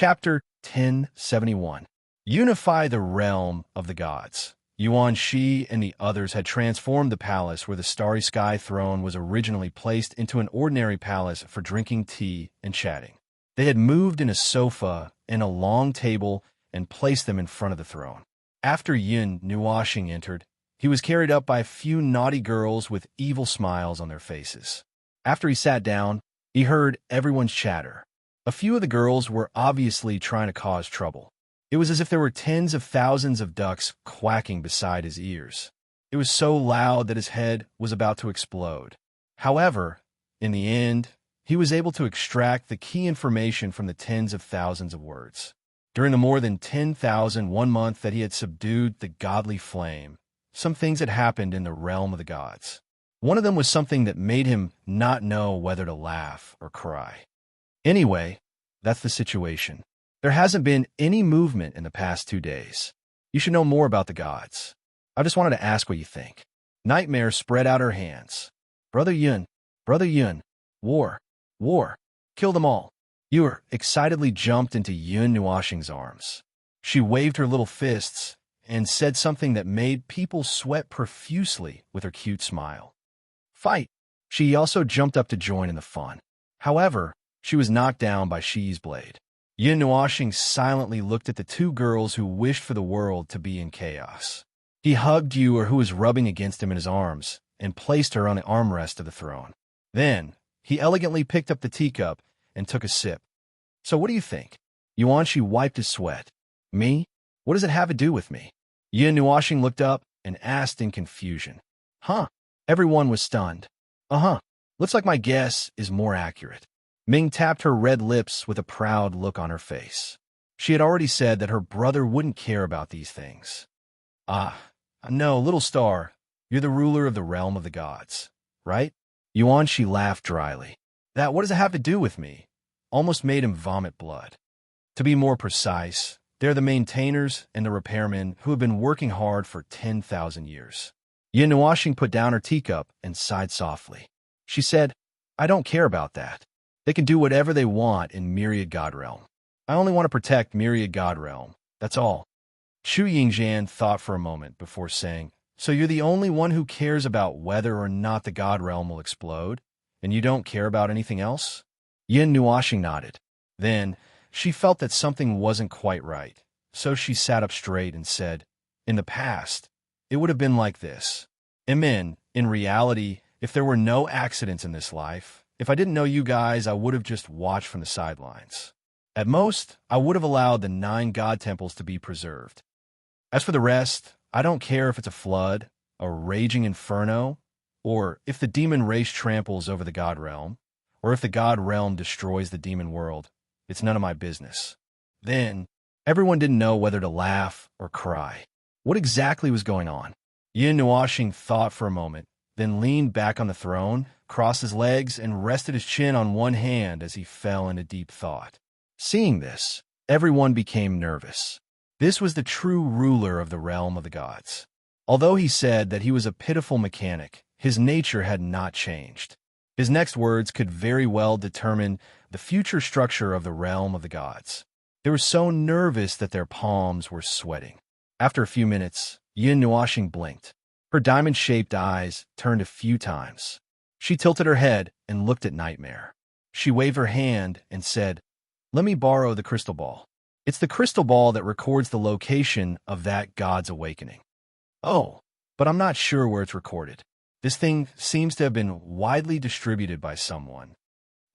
Chapter 1071. Unify the realm of the gods. Yuan Shi and the others had transformed the palace where the starry sky throne was originally placed into an ordinary palace for drinking tea and chatting. They had moved in a sofa and a long table and placed them in front of the throne. After Yin Nuoxing entered, he was carried up by a few naughty girls with evil smiles on their faces. After he sat down, he heard everyone's chatter. A few of the girls were obviously trying to cause trouble. It was as if there were tens of thousands of ducks quacking beside his ears. It was so loud that his head was about to explode. However, in the end, he was able to extract the key information from the tens of thousands of words. During the more than 10,001 month that he had subdued the godly flame, some things had happened in the realm of the gods. One of them was something that made him not know whether to laugh or cry. Anyway, that's the situation. There hasn't been any movement in the past 2 days. You should know more about the gods. I just wanted to ask what you think. Nightmare spread out her hands. Brother Yun, war, kill them all. Yu excitedly jumped into Yun Nuoxing's arms. She waved her little fists and said something that made people sweat profusely with her cute smile. Fight! She also jumped up to join in the fun. However, she was knocked down by Shi's blade. Yin Nuoxing silently looked at the two girls who wished for the world to be in chaos. He hugged Yu, who was rubbing against him in his arms, and placed her on the armrest of the throne. Then, he elegantly picked up the teacup and took a sip. So what do you think? Yuan Shi wiped his sweat. Me? What does it have to do with me? Yin Nuoxing looked up and asked in confusion. Huh? Everyone was stunned. Looks like my guess is more accurate. Ming tapped her red lips with a proud look on her face. She had already said that her brother wouldn't care about these things. No, little star, you're the ruler of the realm of the gods, right? Yuan Shi laughed dryly. What does it have to do with me? Almost made him vomit blood. To be more precise, they're the maintainers and the repairmen who have been working hard for 10,000 years. Yin Nuoxing put down her teacup and sighed softly. She said, I don't care about that. They can do whatever they want in Myriad God Realm. I only want to protect Myriad God Realm. That's all. Shu Yingzhan thought for a moment before saying, So you're the only one who cares about whether or not the God Realm will explode, and you don't care about anything else? Yin Nuoxing nodded. Then, she felt that something wasn't quite right, so she sat up straight and said, In the past, it would have been like this. In reality, if there were no accidents in this life, if I didn't know you guys, I would have just watched from the sidelines. At most, I would have allowed the 9 god temples to be preserved. As for the rest, I don't care if it's a flood, a raging inferno, or if the demon race tramples over the god realm, or if the god realm destroys the demon world. It's none of my business. Then, everyone didn't know whether to laugh or cry. What exactly was going on? Yin Nuoxing thought for a moment, then leaned back on the throne, crossed his legs, and rested his chin on one hand as he fell into deep thought. Seeing this, everyone became nervous. This was the true ruler of the realm of the gods. Although he said that he was a pitiful mechanic, his nature had not changed. His next words could very well determine the future structure of the realm of the gods. They were so nervous that their palms were sweating. After a few minutes, Yin Nuoxing blinked. Her diamond-shaped eyes turned a few times. She tilted her head and looked at Nightmare. She waved her hand and said, Let me borrow the crystal ball. It's the crystal ball that records the location of that god's awakening. Oh, but I'm not sure where it's recorded. This thing seems to have been widely distributed by someone.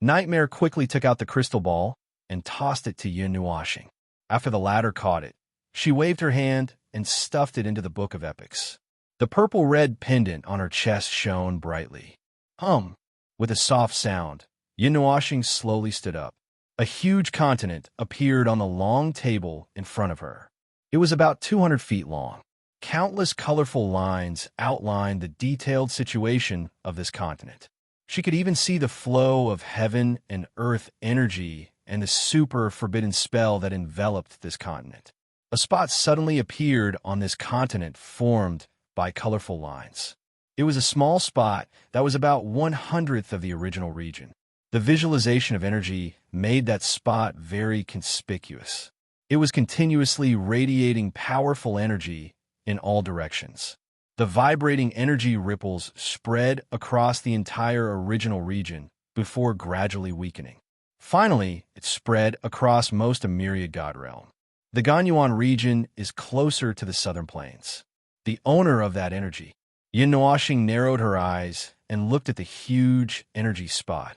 Nightmare quickly took out the crystal ball and tossed it to Yin Nuoxing. After the latter caught it, she waved her hand and stuffed it into the Book of Epics. The purple-red pendant on her chest shone brightly. With a soft sound, Yin Nuoxing slowly stood up. A huge continent appeared on the long table in front of her. It was about 200 feet long. Countless colorful lines outlined the detailed situation of this continent. She could even see the flow of heaven and earth energy and the super forbidden spell that enveloped this continent. A spot suddenly appeared on this continent formed by colorful lines. It was a small spot that was about 1/100th of the original region. The visualization of energy made that spot very conspicuous. It was continuously radiating powerful energy in all directions. The vibrating energy ripples spread across the entire original region before gradually weakening. Finally, it spread across most of Myriad God Realm. The Ganyuan region is closer to the southern plains. The owner of that energy, Yin Nuoxing, narrowed her eyes and looked at the huge energy spot.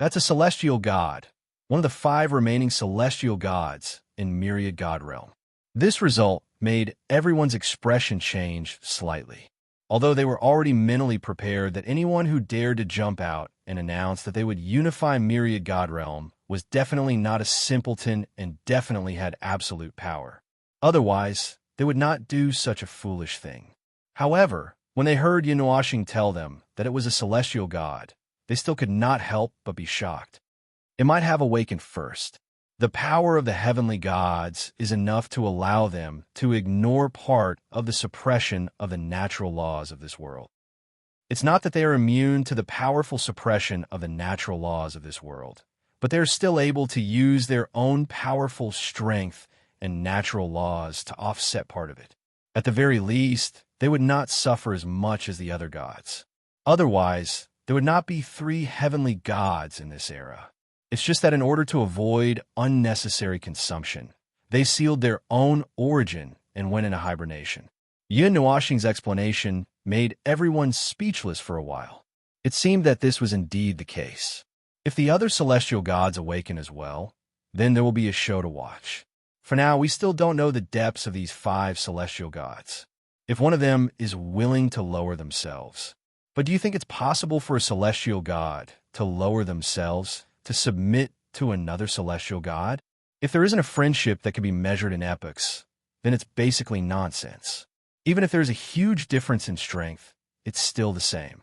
That's a celestial god, one of the 5 remaining celestial gods in Myriad God Realm. This result made everyone's expression change slightly. Although they were already mentally prepared that anyone who dared to jump out and announce that they would unify Myriad God Realm was definitely not a simpleton and definitely had absolute power. Otherwise, they would not do such a foolish thing. However, when they heard Yin Nuoxing tell them that it was a celestial god, they still could not help but be shocked. It might have awakened first. The power of the heavenly gods is enough to allow them to ignore part of the suppression of the natural laws of this world. It's not that they are immune to the powerful suppression of the natural laws of this world, but they are still able to use their own powerful strength and natural laws to offset part of it. At the very least, they would not suffer as much as the other gods. Otherwise, there would not be 3 heavenly gods in this era. It's just that in order to avoid unnecessary consumption, they sealed their own origin and went into hibernation. Yin Nuoxing's explanation made everyone speechless for a while. It seemed that this was indeed the case. If the other celestial gods awaken as well, then there will be a show to watch. For now, we still don't know the depths of these 5 celestial gods. If one of them is willing to lower themselves. But do you think it's possible for a celestial god to lower themselves, to submit to another celestial god? If there isn't a friendship that can be measured in epochs, then it's basically nonsense. Even if there's a huge difference in strength, it's still the same.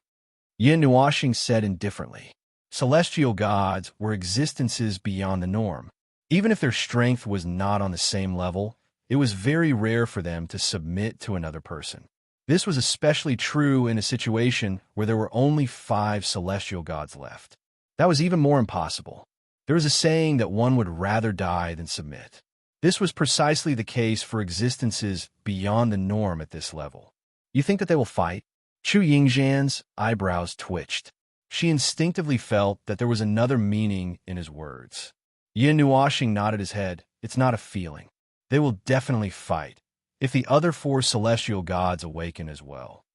Yin Nuoxing said indifferently. Celestial gods were existences beyond the norm. Even if their strength was not on the same level, it was very rare for them to submit to another person. This was especially true in a situation where there were only 5 celestial gods left. That was even more impossible. There is a saying that one would rather die than submit. This was precisely the case for existences beyond the norm at this level. You think that they will fight? Chu Yingzhan's eyebrows twitched. She instinctively felt that there was another meaning in his words. Yin Nuoxing nodded his head. It's not a feeling. They will definitely fight, if the other 4 celestial gods awaken as well.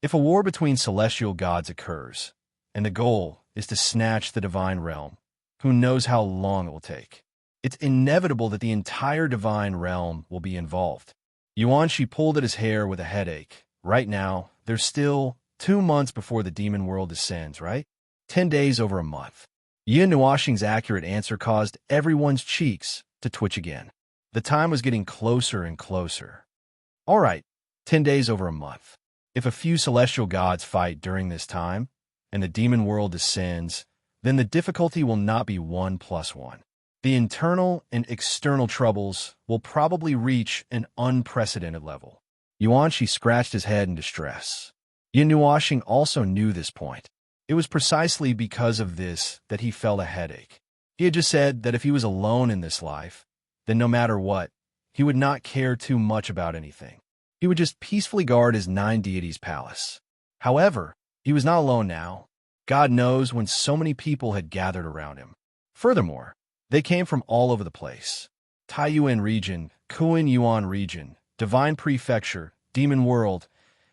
If a war between celestial gods occurs, and the goal is to snatch the divine realm, who knows how long it will take. It's inevitable that the entire divine realm will be involved. Yuanshi pulled at his hair with a headache. Right now, there's still 2 months before the demon world descends, right? 10 days over a month. Yin Nuoxing's accurate answer caused everyone's cheeks to twitch again. The time was getting closer and closer. All right, 10 days over a month. If a few celestial gods fight during this time, and the demon world descends, then the difficulty will not be 1 + 1. The internal and external troubles will probably reach an unprecedented level. Yuanshi scratched his head in distress. Yin Nuoxing also knew this point. It was precisely because of this that he felt a headache. He had just said that if he was alone in this life, then no matter what, he would not care too much about anything. He would just peacefully guard his 9 deities' palace. However, he was not alone now. God knows when so many people had gathered around him. Furthermore, they came from all over the place. Taiyuan region, Kuan Yuan region, Divine Prefecture, Demon World.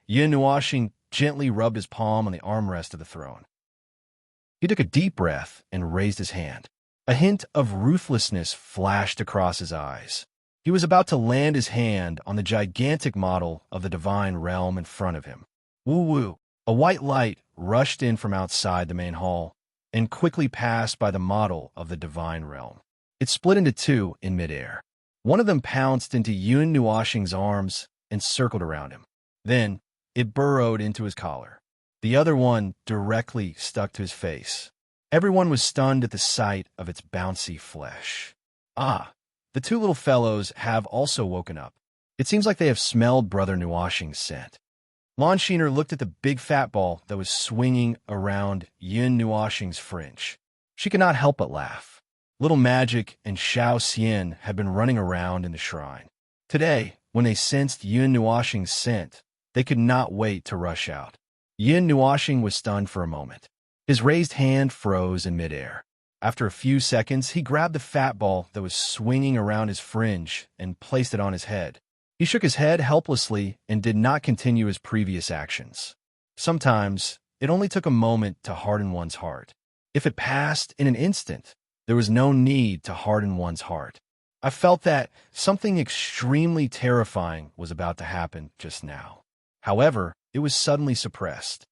Yin Nuoxing gently rubbed his palm on the armrest of the throne. He took a deep breath and raised his hand. A hint of ruthlessness flashed across his eyes. He was about to land his hand on the gigantic model of the divine realm in front of him. Woo-woo! A white light rushed in from outside the main hall and quickly passed by the model of the divine realm. It split into 2 in midair. One of them pounced into Yin Nuoxing's arms and circled around him. Then, it burrowed into his collar. The other one directly stuck to his face. Everyone was stunned at the sight of its bouncy flesh. Ah, the 2 little fellows have also woken up. It seems like they have smelled Brother Nuoxing's scent. Lon Sheener looked at the big fat ball that was swinging around Yin Nuoxing's fringe. She could not help but laugh. Little Magic and Xiao Xian had been running around in the shrine. Today, when they sensed Yun Nuoxing's scent, they could not wait to rush out. Yin Nuoxing was stunned for a moment. His raised hand froze in midair. After a few seconds, he grabbed the fat ball that was swinging around his fringe and placed it on his head. He shook his head helplessly and did not continue his previous actions. Sometimes, it only took a moment to harden one's heart. If it passed in an instant, there was no need to harden one's heart. I felt that something extremely terrifying was about to happen just now. However, it was suddenly suppressed.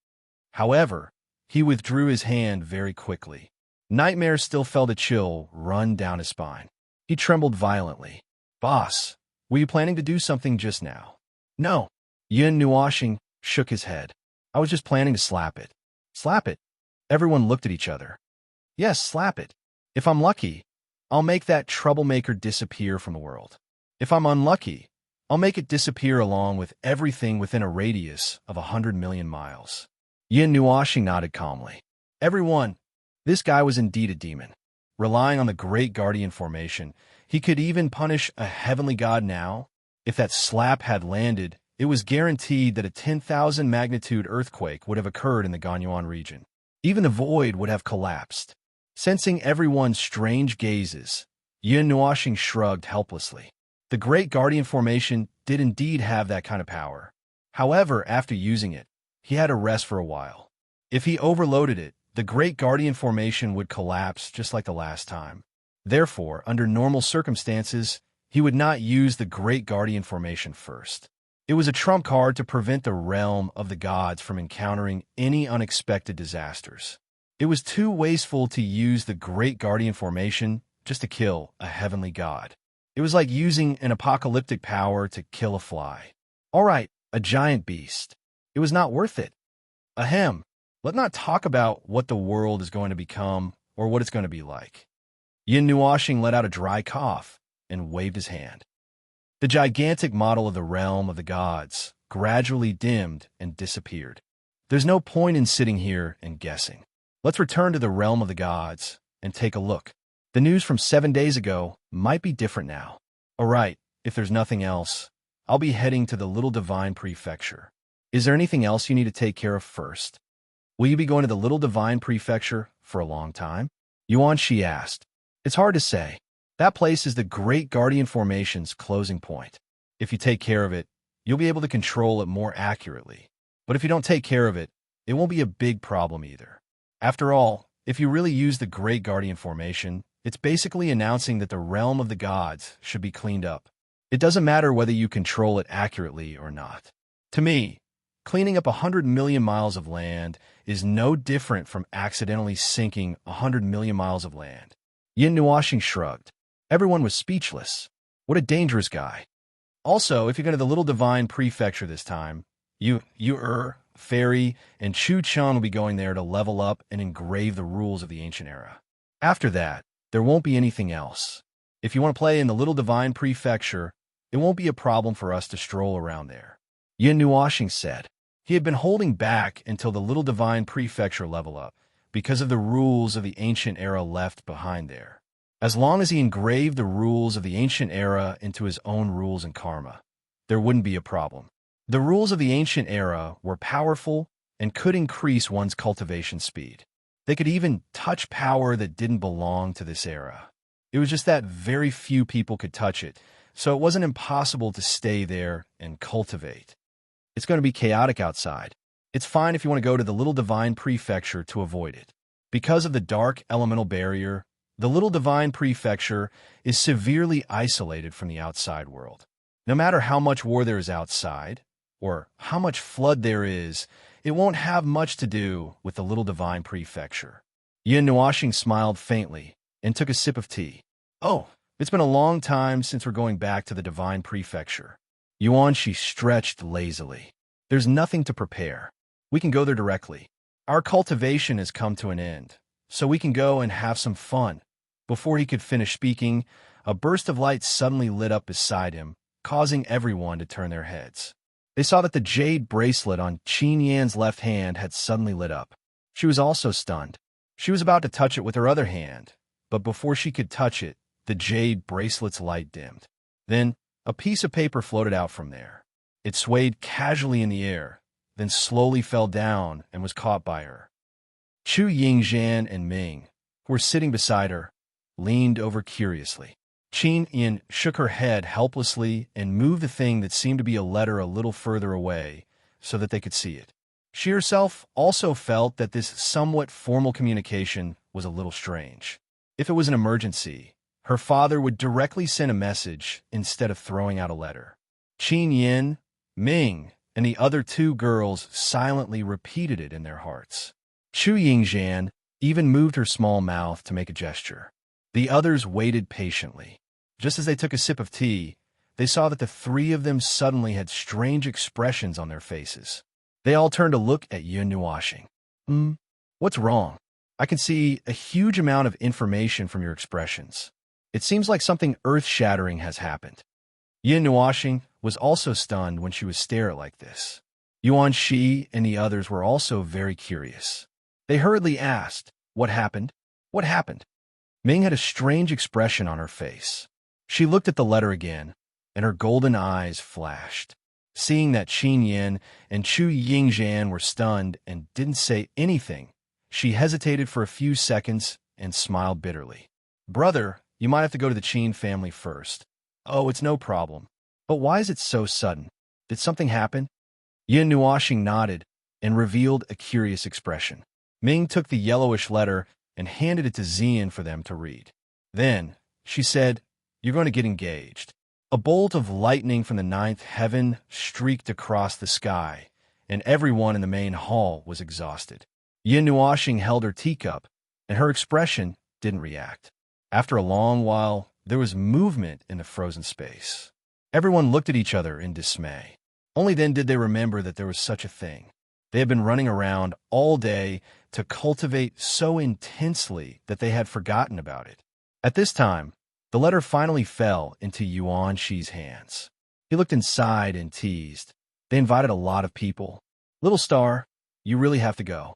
However, he withdrew his hand very quickly. Nightmare still felt a chill run down his spine. He trembled violently. "Boss, were you planning to do something just now?" "No." Yun Nuoxing shook his head. "I was just planning to slap it." "Slap it?" Everyone looked at each other. "Yes, slap it. If I'm lucky, I'll make that troublemaker disappear from the world. If I'm unlucky, I'll make it disappear along with everything within a radius of 100 million miles. Yin Nuoxing nodded calmly. "Everyone, this guy was indeed a demon. Relying on the Great Guardian formation, he could even punish a heavenly god now. If that slap had landed, it was guaranteed that a 10,000 magnitude earthquake would have occurred in the Ganyuan region. Even the void would have collapsed." Sensing everyone's strange gazes, Yin Nuoxing shrugged helplessly. The Great Guardian formation did indeed have that kind of power. However, after using it, he had to rest for a while. If he overloaded it, the Great Guardian formation would collapse just like the last time. Therefore, under normal circumstances, he would not use the Great Guardian formation first. It was a trump card to prevent the realm of the gods from encountering any unexpected disasters. It was too wasteful to use the Great Guardian formation just to kill a heavenly god. It was like using an apocalyptic power to kill a fly. All right, a giant beast. It was not worth it. Ahem. Let's not talk about what the world is going to become or what it's going to be like. Yin Nuoxing let out a dry cough and waved his hand. The gigantic model of the realm of the gods gradually dimmed and disappeared. There's no point in sitting here and guessing. Let's return to the realm of the gods and take a look. The news from 7 days ago might be different now. All right, if there's nothing else, I'll be heading to the Little Divine Prefecture. Is there anything else you need to take care of first? Will you be going to the Little Divine Prefecture for a long time? Yuan Shi asked. It's hard to say. That place is the Great Guardian Formation's closing point. If you take care of it, you'll be able to control it more accurately. But if you don't take care of it, it won't be a big problem either. After all, if you really use the Great Guardian Formation, it's basically announcing that the realm of the gods should be cleaned up. It doesn't matter whether you control it accurately or not. To me, cleaning up 100 million miles of land is no different from accidentally sinking 100 million miles of land. Yin Nuoxing shrugged. Everyone was speechless. What a dangerous guy. Also, if you're going to the Little Divine Prefecture this time, Fairy, and Chu Chun will be going there to level up and engrave the rules of the ancient era. After that, there won't be anything else. If you want to play in the Little Divine Prefecture, it won't be a problem for us to stroll around there. Yin Nuoxing said. He had been holding back until the Little Divine Prefecture level up because of the rules of the ancient era left behind there. As long as he engraved the rules of the ancient era into his own rules and karma, there wouldn't be a problem. The rules of the ancient era were powerful and could increase one's cultivation speed. They could even touch power that didn't belong to this era. It was just that very few people could touch it, so it wasn't impossible to stay there and cultivate. It's going to be chaotic outside. It's fine if you want to go to the Little Divine Prefecture to avoid it. Because of the dark elemental barrier, the Little Divine Prefecture is severely isolated from the outside world. No matter how much war there is outside, or how much flood there is, it won't have much to do with the Little Divine Prefecture. Yin Nuoxing smiled faintly and took a sip of tea. Oh, it's been a long time since we're going back to the Divine Prefecture. Yuan Shi stretched lazily. There's nothing to prepare. We can go there directly. Our cultivation has come to an end, so we can go and have some fun. Before he could finish speaking, a burst of light suddenly lit up beside him, causing everyone to turn their heads. They saw that the jade bracelet on Qin Yan's left hand had suddenly lit up. She was also stunned. She was about to touch it with her other hand, but before she could touch it, the jade bracelet's light dimmed. Then, a piece of paper floated out from there. It swayed casually in the air, then slowly fell down and was caught by her. Chu Yingzhan and Ming, who were sitting beside her, leaned over curiously. Qin Yin shook her head helplessly and moved the thing that seemed to be a letter a little further away so that they could see it. She herself also felt that this somewhat formal communication was a little strange. If it was an emergency, her father would directly send a message instead of throwing out a letter. Qin Yin, Ming, and the other two girls silently repeated it in their hearts. Chu Yingzhan even moved her small mouth to make a gesture. The others waited patiently. Just as they took a sip of tea, they saw that the three of them suddenly had strange expressions on their faces. They all turned to look at Yun Nuoxing. What's wrong? I can see a huge amount of information from your expressions. It seems like something earth-shattering has happened. Yun Nuoxing was also stunned when she was stared at like this. Yuan Shi and the others were also very curious. They hurriedly asked, "What happened? What happened?" Ming had a strange expression on her face. She looked at the letter again, and her golden eyes flashed. Seeing that Qin Yin and Chu Yingzhan were stunned and didn't say anything, she hesitated for a few seconds and smiled bitterly. "Brother, you might have to go to the Qin family first." "Oh, it's no problem. But why is it so sudden? Did something happen?" Yun Nuoxing nodded and revealed a curious expression. Ming took the yellowish letter and handed it to Xian for them to read. Then, she said, "You're going to get engaged." A bolt of lightning from the ninth heaven streaked across the sky, and everyone in the main hall was exhausted. Yun Nuoxing held her teacup, and her expression didn't react. After a long while, there was movement in the frozen space. Everyone looked at each other in dismay. Only then did they remember that there was such a thing. They had been running around all day to cultivate so intensely that they had forgotten about it. At this time, the letter finally fell into Yuan Shi's hands. He looked inside and teased. "They invited a lot of people. Little star, you really have to go."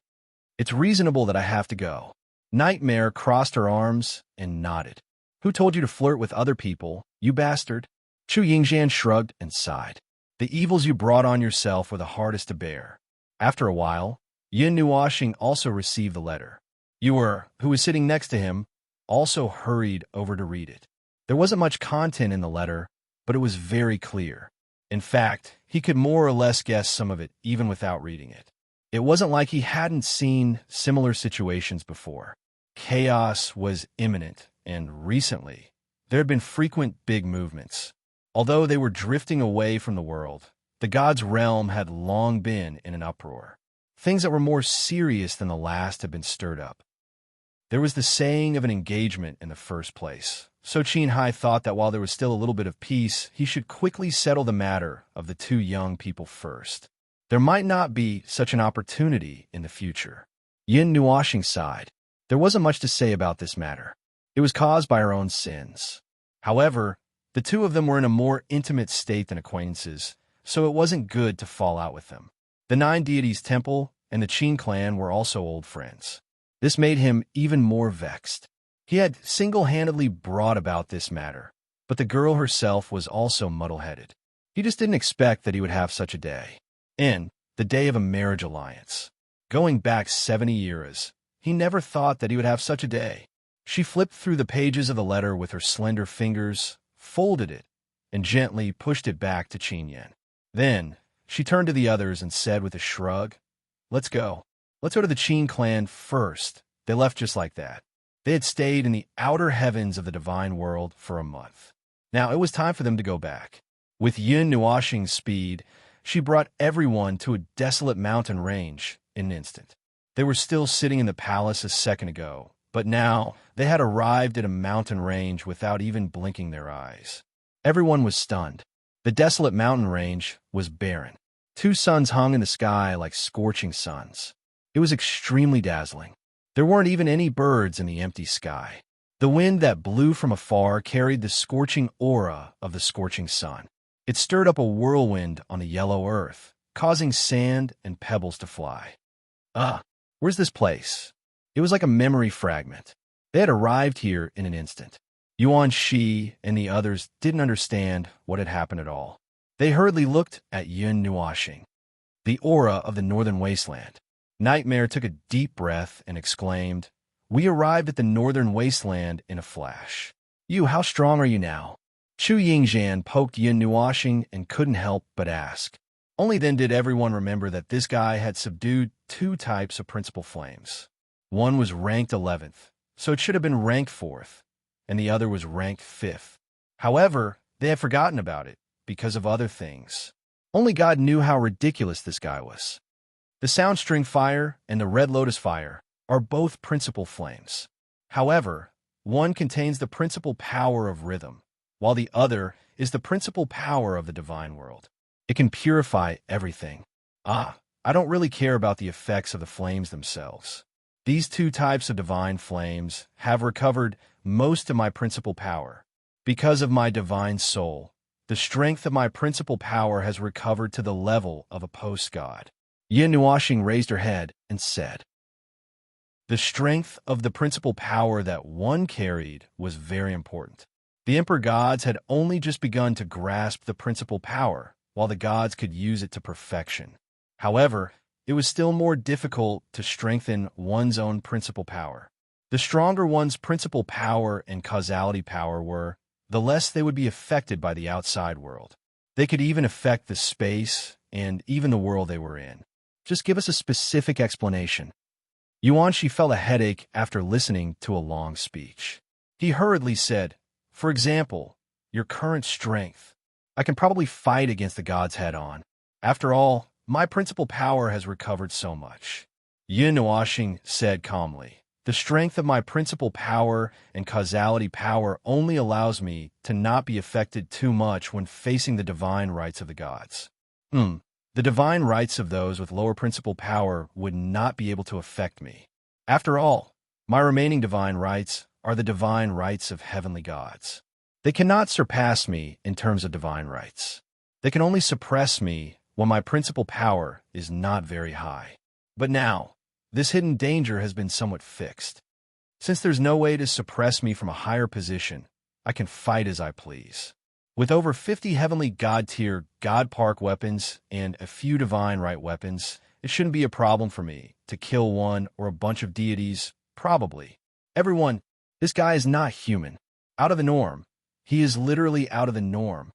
"It's reasonable that I have to go." Nightmare crossed her arms and nodded. "Who told you to flirt with other people, you bastard?" Chu Yingzhan shrugged and sighed. "The evils you brought on yourself were the hardest to bear." After a while, Yun Nuoxing also received the letter. Yu, who was sitting next to him, also hurried over to read it. There wasn't much content in the letter, but it was very clear. In fact, he could more or less guess some of it even without reading it. It wasn't like he hadn't seen similar situations before. Chaos was imminent, and recently, there had been frequent big movements. Although they were drifting away from the world, the gods' realm had long been in an uproar. Things that were more serious than the last had been stirred up. There was the saying of an engagement in the first place, so Qin Hai thought that while there was still a little bit of peace, he should quickly settle the matter of the two young people first. There might not be such an opportunity in the future. Yun Nuoxing sighed. There wasn't much to say about this matter. It was caused by her own sins. However, the two of them were in a more intimate state than acquaintances, so it wasn't good to fall out with them. The Nine Deities Temple and the Qin clan were also old friends. This made him even more vexed. He had single-handedly brought about this matter, but the girl herself was also muddle-headed. He just didn't expect that he would have such a day. And the day of a marriage alliance. Going back 70 years, he never thought that he would have such a day. She flipped through the pages of the letter with her slender fingers, folded it, and gently pushed it back to Qin Yin. Then, she turned to the others and said with a shrug, "Let's go. Let's go to the Qin clan first." They left just like that. They had stayed in the outer heavens of the divine world for a month. Now it was time for them to go back. With Yun Nuoxing's speed, she brought everyone to a desolate mountain range in an instant. They were still sitting in the palace a second ago, but now they had arrived at a mountain range without even blinking their eyes. Everyone was stunned. The desolate mountain range was barren. Two suns hung in the sky like scorching suns. It was extremely dazzling. There weren't even any birds in the empty sky. The wind that blew from afar carried the scorching aura of the scorching sun. It stirred up a whirlwind on the yellow earth, causing sand and pebbles to fly. Where's this place? It It was like a memory fragment. They had arrived here in an instant. Yuan Shi and the others didn't understand what had happened at all. They hurriedly looked at Yun Nuoxing, the aura of the northern wasteland. Nightmare took a deep breath and exclaimed, "We arrived at the northern wasteland in a flash. You, how strong are you now?" Chu Yingzhan poked Yun Nuoxing and couldn't help but ask. Only then did everyone remember that this guy had subdued two types of principal flames. One was ranked 11th, so it should have been ranked 4th, and the other was ranked 5th. However, they had forgotten about it because of other things. Only God knew how ridiculous this guy was. The sound string fire and the red lotus fire are both principal flames. However, one contains the principal power of rhythm, while the other is the principal power of the divine world. It can purify everything. I don't really care about the effects of the flames themselves. These two types of divine flames have recovered most of my principal power. Because of my divine soul, the strength of my principal power has recovered to the level of a post-god. Yin Nuoxing raised her head and said, "The strength of the principal power that one carried was very important. The emperor gods had only just begun to grasp the principal power, while the gods could use it to perfection. However, it was still more difficult to strengthen one's own principal power. The stronger one's principal power and causality power were, the less they would be affected by the outside world. They could even affect the space and even the world they were in. Just give us a specific explanation." Yuan Shi felt a headache after listening to a long speech. He hurriedly said, "For example, your current strength. I can probably fight against the gods head-on. After all, my principal power has recovered so much." Yin Nuoxing said calmly, "The strength of my principal power and causality power only allows me to not be affected too much when facing the divine rights of the gods. The divine rights of those with lower principal power would not be able to affect me. After all, my remaining divine rights are the divine rights of heavenly gods. They cannot surpass me in terms of divine rights. They can only suppress me when my principal power is not very high. But now, this hidden danger has been somewhat fixed. Since there's no way to suppress me from a higher position, I can fight as I please. With over 50 heavenly god-tier God Park weapons and a few divine right weapons, it shouldn't be a problem for me to kill one or a bunch of deities, probably. Everyone, this guy is not human. Out of the norm. He is literally out of the norm."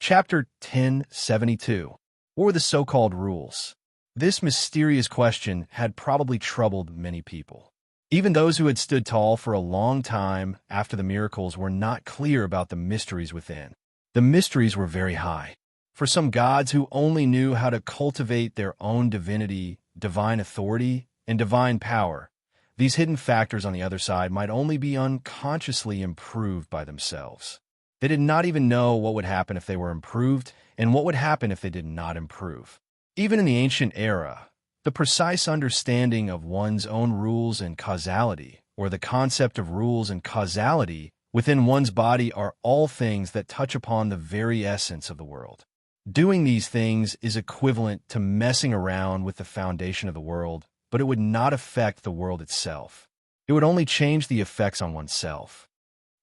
Chapter 1072. Or the so-called rules. This mysterious question had probably troubled many people. Even those who had stood tall for a long time after the miracles were not clear about the mysteries within. The mysteries were very high. For some gods who only knew how to cultivate their own divinity, divine authority, and divine power, these hidden factors on the other side might only be unconsciously improved by themselves. They did not even know what would happen if they were improved and what would happen if they did not improve. Even in the ancient era, the precise understanding of one's own rules and causality, or the concept of rules and causality within one's body, are all things that touch upon the very essence of the world. Doing these things is equivalent to messing around with the foundation of the world, but it would not affect the world itself. It would only change the effects on oneself.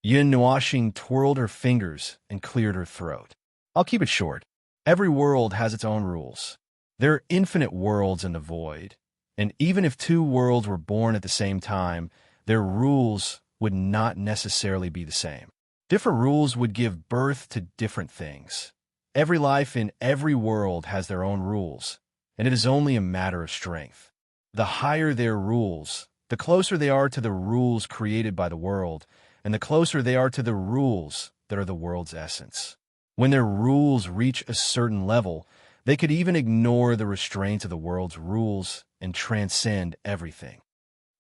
Yin Nuoxing twirled her fingers and cleared her throat. I'll keep it short. Every world has its own rules. There are infinite worlds in the void, and even if two worlds were born at the same time, their rules would not necessarily be the same. Different rules would give birth to different things. Every life in every world has their own rules, and it is only a matter of strength. The higher their rules, the closer they are to the rules created by the world, and the closer they are to the rules that are the world's essence. When their rules reach a certain level, they could even ignore the restraints of the world's rules and transcend everything.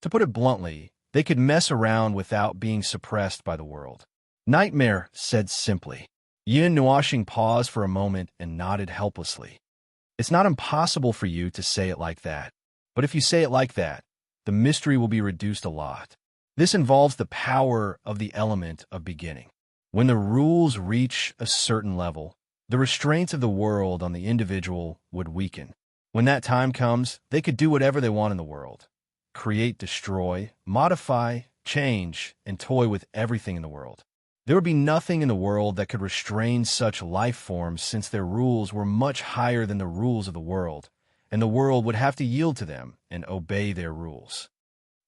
To put it bluntly, they could mess around without being suppressed by the world. Nightmare said simply. Yin Nuoxing paused for a moment and nodded helplessly. It's not impossible for you to say it like that, but if you say it like that, the mystery will be reduced a lot. This involves the power of the element of beginning. When the rules reach a certain level, the restraints of the world on the individual would weaken. When that time comes, they could do whatever they want in the world. Create, destroy, modify, change, and toy with everything in the world. There would be nothing in the world that could restrain such life forms, since their rules were much higher than the rules of the world, and the world would have to yield to them and obey their rules.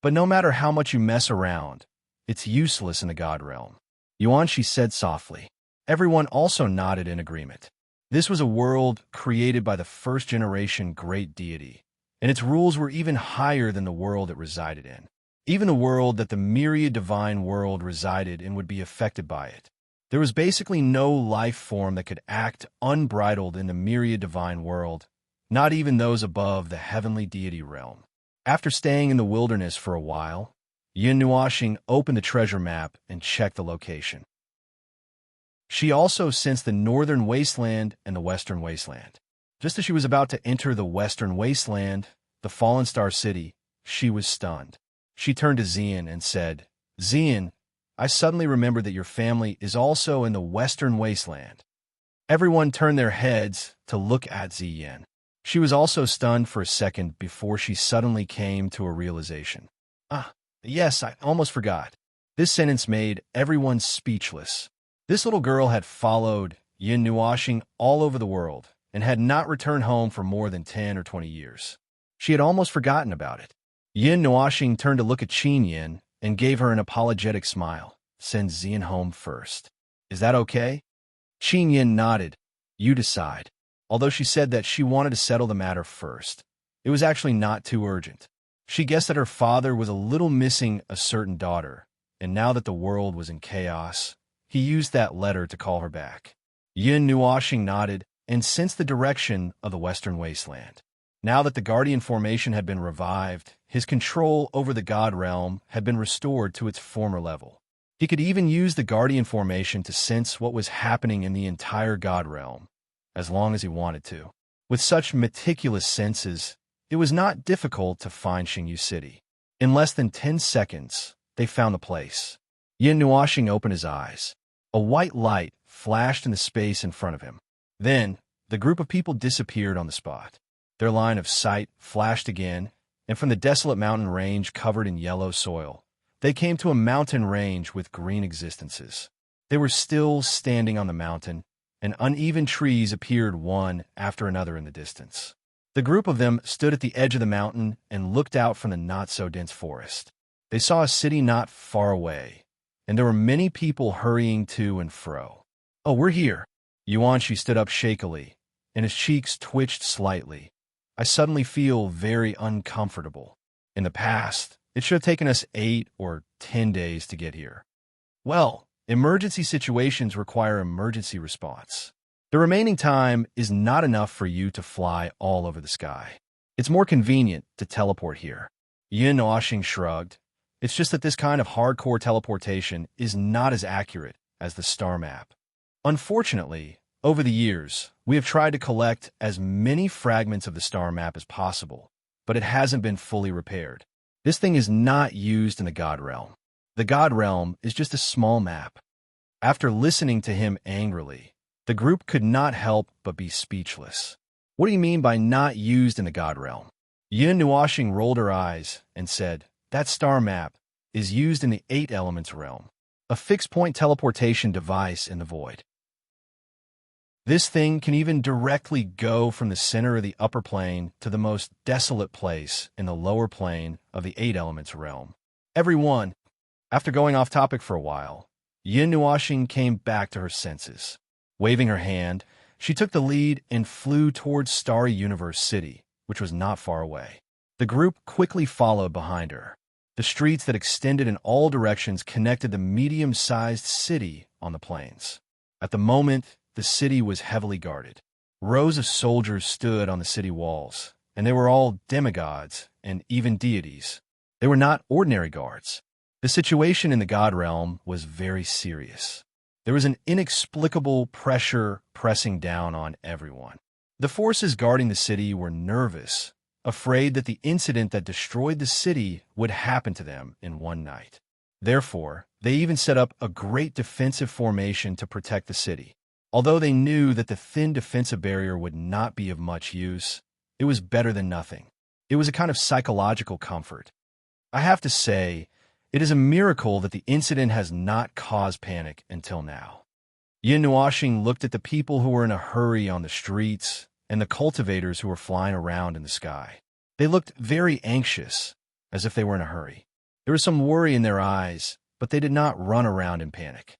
But no matter how much you mess around, it's useless in the God realm. Yuanshi said softly. Everyone also nodded in agreement. This was a world created by the first-generation great deity, and its rules were even higher than the world it resided in. Even the world that the myriad divine world resided in would be affected by it. There was basically no life form that could act unbridled in the myriad divine world, not even those above the heavenly deity realm. After staying in the wilderness for a while, Yin Nuashing opened the treasure map and checked the location. She also sensed the northern wasteland and the western wasteland. Just as she was about to enter the western wasteland, the fallen star city, she was stunned. She turned to Xian and said, Xian, I suddenly remembered that your family is also in the western wasteland. Everyone turned their heads to look at Xian. She was also stunned for a second before she suddenly came to a realization. Yes, I almost forgot. This sentence made everyone speechless. This little girl had followed Yin Nuashing all over the world and had not returned home for more than 10 or 20 years. She had almost forgotten about it. Yin Nuashing turned to look at Qin Yin and gave her an apologetic smile. Send Xian home first. Is that okay? Qin Yin nodded. You decide. Although she said that she wanted to settle the matter first, it was actually not too urgent. She guessed that her father was a little missing a certain daughter, and now that the world was in chaos, he used that letter to call her back. Yin Nuashing nodded and sensed the direction of the western wasteland. Now that the Guardian formation had been revived, his control over the God realm had been restored to its former level. He could even use the Guardian formation to sense what was happening in the entire God realm, as long as he wanted to. With such meticulous senses, it was not difficult to find Xingyu City. In less than 10 seconds, they found the place. Yin Nuashing opened his eyes. A white light flashed in the space in front of him. Then, the group of people disappeared on the spot. Their line of sight flashed again, and from the desolate mountain range covered in yellow soil, they came to a mountain range with green existences. They were still standing on the mountain, and uneven trees appeared one after another in the distance. The group of them stood at the edge of the mountain and looked out from the not-so-dense forest. They saw a city not far away, and there were many people hurrying to and fro. Oh, we're here. Yuanshi stood up shakily, and his cheeks twitched slightly. I suddenly feel very uncomfortable. In the past, it should have taken us 8 or 10 days to get here. Well, emergency situations require emergency response. The remaining time is not enough for you to fly all over the sky. It's more convenient to teleport here. Yin Nuashing shrugged. It's just that this kind of hardcore teleportation is not as accurate as the star map. Unfortunately, over the years, we have tried to collect as many fragments of the star map as possible, but it hasn't been fully repaired. This thing is not used in the God realm. The God realm is just a small map. After listening to him angrily, the group could not help but be speechless. What do you mean by not used in the God realm? Yin Nuashing rolled her eyes and said, that star map is used in the 8 elements realm, a fixed-point teleportation device in the void. This thing can even directly go from the center of the upper plane to the most desolate place in the lower plane of the 8 elements realm. Everyone, after going off topic for a while, Yin Nuashing came back to her senses. Waving her hand, she took the lead and flew towards Starry Universe City, which was not far away. The group quickly followed behind her. The streets that extended in all directions connected the medium-sized city on the plains. At the moment, the city was heavily guarded. Rows of soldiers stood on the city walls, and they were all demigods and even deities. They were not ordinary guards. The situation in the God realm was very serious. There was an inexplicable pressure pressing down on everyone. The forces guarding the city were nervous, afraid that the incident that destroyed the city would happen to them in one night. Therefore, they even set up a great defensive formation to protect the city. Although they knew that the thin defensive barrier would not be of much use, it was better than nothing. It was a kind of psychological comfort. I have to say, it is a miracle that the incident has not caused panic until now. Yin Nuoxing looked at the people who were in a hurry on the streets and the cultivators who were flying around in the sky. They looked very anxious, as if they were in a hurry. There was some worry in their eyes, but they did not run around in panic.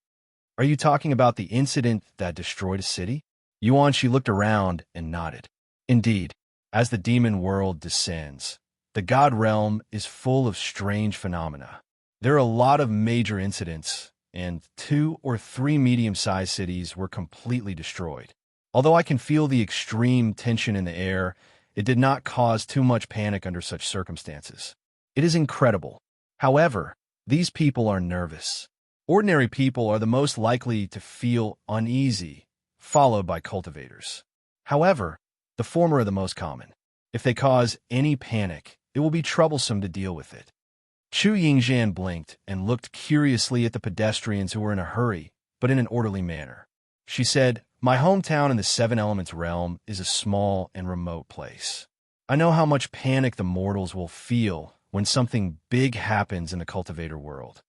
Are you talking about the incident that destroyed a city? Yuanxi looked around and nodded. Indeed, as the demon world descends, the god realm is full of strange phenomena. There are a lot of major incidents, and 2 or 3 medium-sized cities were completely destroyed. Although I can feel the extreme tension in the air, it did not cause too much panic under such circumstances. It is incredible. However, these people are nervous. Ordinary people are the most likely to feel uneasy, followed by cultivators. However, the former are the most common. If they cause any panic, it will be troublesome to deal with it. Chu Yingzhan blinked and looked curiously at the pedestrians who were in a hurry, but in an orderly manner. She said, "My hometown in the Seven Elements realm is a small and remote place. I know how much panic the mortals will feel when something big happens in the cultivator world.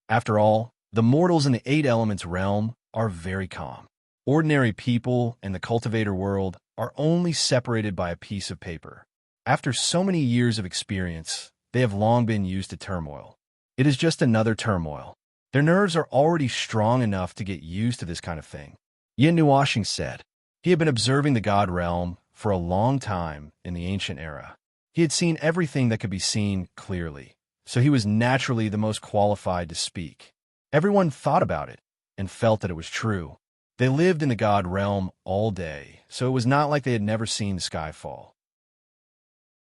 After all, the mortals in the Eight Elements realm are very calm. Ordinary people and the cultivator world are only separated by a piece of paper. After so many years of experience, they have long been used to turmoil. It is just another turmoil. Their nerves are already strong enough to get used to this kind of thing." Yin Nuoxing said. He had been observing the god realm for a long time in the ancient era. He had seen everything that could be seen clearly, so he was naturally the most qualified to speak. Everyone thought about it and felt that it was true. They lived in the god realm all day, so it was not like they had never seen the sky fall.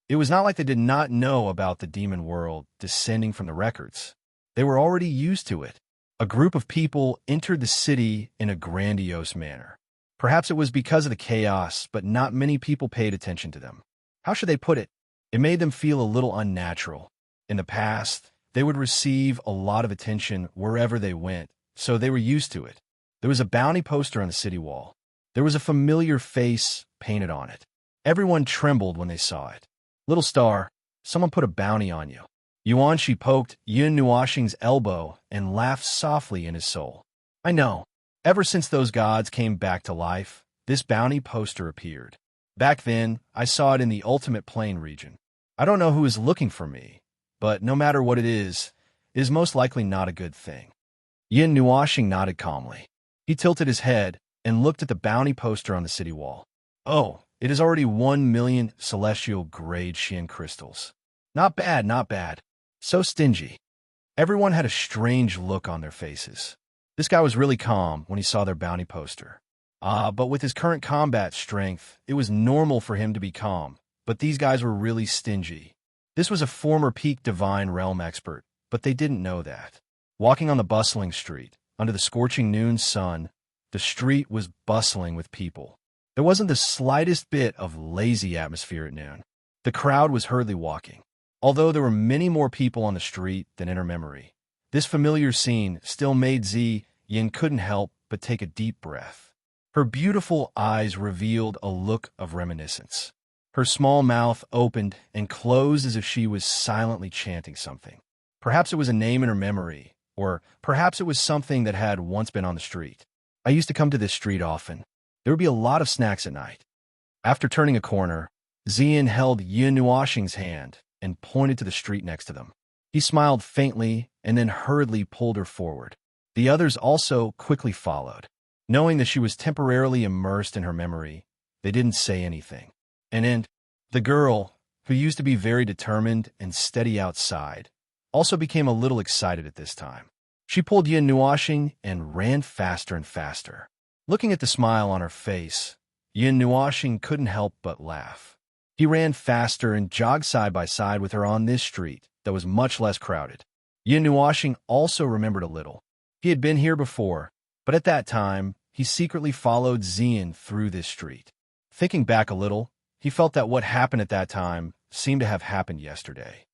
It was not like they did not know about the demon world descending from the records. They were already used to it. A group of people entered the city in a grandiose manner. Perhaps it was because of the chaos, but not many people paid attention to them. How should they put it? It made them feel a little unnatural. In the past, they would receive a lot of attention wherever they went, so they were used to it. There was a bounty poster on the city wall. There was a familiar face painted on it. Everyone trembled when they saw it. "Little star, someone put a bounty on you." Yuanxi poked Yin Nuoxing's elbow and laughed softly in his soul. "I know. Ever since those gods came back to life, this bounty poster appeared. Back then, I saw it in the ultimate plane region. I don't know who is looking for me, but no matter what it is most likely not a good thing." Yin Nuoxing nodded calmly. He tilted his head and looked at the bounty poster on the city wall. "Oh, it is already 1,000,000 celestial grade Xian crystals. Not bad, not bad. So stingy." Everyone had a strange look on their faces. This guy was really calm when he saw their bounty poster. But with his current combat strength, it was normal for him to be calm, but these guys were really stingy. This was a former peak divine realm expert, but they didn't know that. Walking on the bustling street, under the scorching noon sun, the street was bustling with people. There wasn't the slightest bit of lazy atmosphere at noon. The crowd was hurriedly walking. Although there were many more people on the street than in her memory, this familiar scene still made Yin couldn't help but take a deep breath. Her beautiful eyes revealed a look of reminiscence. Her small mouth opened and closed as if she was silently chanting something. Perhaps it was a name in her memory, or perhaps it was something that had once been on the street. "I used to come to this street often. There would be a lot of snacks at night." After turning a corner, Yin held Yin Nuoxing's hand and pointed to the street next to them. He smiled faintly and then hurriedly pulled her forward. The others also quickly followed. Knowing that she was temporarily immersed in her memory, they didn't say anything. And then, the girl, who used to be very determined and steady outside, also became a little excited at this time. She pulled Yin Nuoxing and ran faster and faster. Looking at the smile on her face, Yin Nuoxing couldn't help but laugh. He ran faster and jogged side by side with her on this street that was much less crowded. Yin Nuoxing also remembered a little. He had been here before, but at that time, he secretly followed Yin through this street. Thinking back a little, he felt that what happened at that time seemed to have happened yesterday.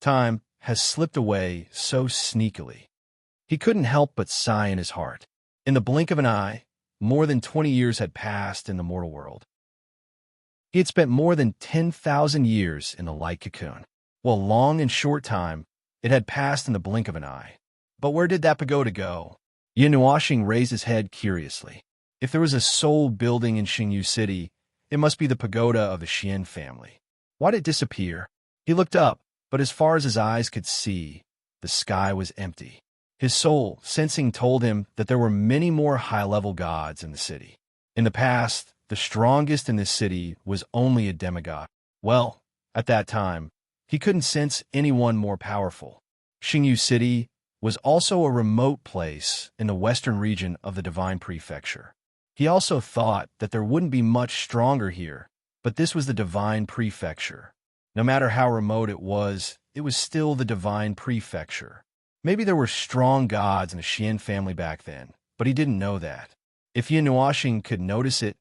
Time has slipped away so sneakily. He couldn't help but sigh in his heart. In the blink of an eye, more than 20 years had passed in the mortal world. He had spent more than 10,000 years in the light cocoon. Well, long and short time, it had passed in the blink of an eye. But where did that pagoda go? Yin Nuoxing raised his head curiously. If there was a soul building in Xingyu City, it must be the pagoda of the Xian family. Why did it disappear? He looked up, but as far as his eyes could see, the sky was empty. His soul, sensing, told him that there were many more high-level gods in the city. In the past, the strongest in this city was only a demigod. Well, at that time, he couldn't sense anyone more powerful. Xingyu City was also a remote place in the western region of the Divine Prefecture. He also thought that there wouldn't be much stronger here, but this was the Divine Prefecture. No matter how remote it was still the Divine Prefecture. Maybe there were strong gods in the Xian family back then, but he didn't know that. If Yin Nuoxing could notice it,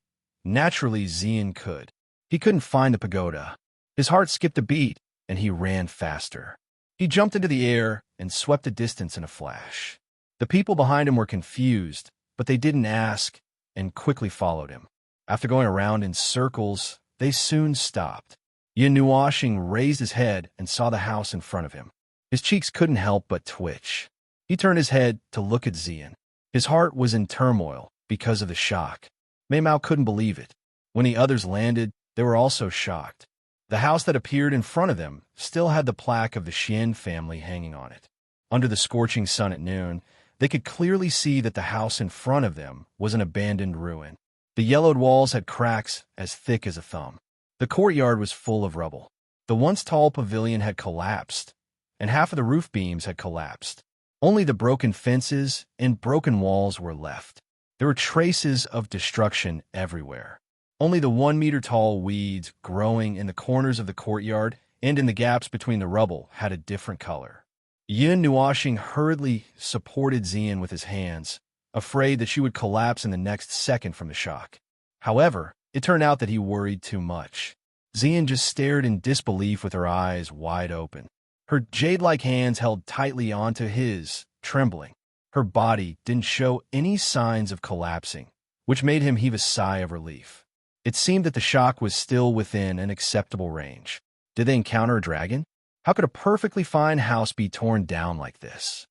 naturally Xian could. He couldn't find the pagoda. His heart skipped a beat, and he ran faster. He jumped into the air and swept the distance in a flash. The people behind him were confused, but they didn't ask and quickly followed him. After going around in circles, they soon stopped. Yin Nuoxing raised his head and saw the house in front of him. His cheeks couldn't help but twitch. He turned his head to look at Xian. His heart was in turmoil because of the shock. Mei Mao couldn't believe it. When the others landed, they were also shocked. The house that appeared in front of them still had the plaque of the Xian family hanging on it. Under the scorching sun at noon, they could clearly see that the house in front of them was an abandoned ruin. The yellowed walls had cracks as thick as a thumb. The courtyard was full of rubble. The once tall pavilion had collapsed, and half of the roof beams had collapsed. Only the broken fences and broken walls were left. There were traces of destruction everywhere. Only the 1-meter-tall weeds growing in the corners of the courtyard and in the gaps between the rubble had a different color. Yin Nuoxing hurriedly supported Xian with his hands, afraid that she would collapse in the next second from the shock. However, it turned out that he worried too much. Xian just stared in disbelief with her eyes wide open. Her jade-like hands held tightly onto his, trembling. Her body didn't show any signs of collapsing, which made him heave a sigh of relief. It seemed that the shock was still within an acceptable range. Did they encounter a dragon? How could a perfectly fine house be torn down like this?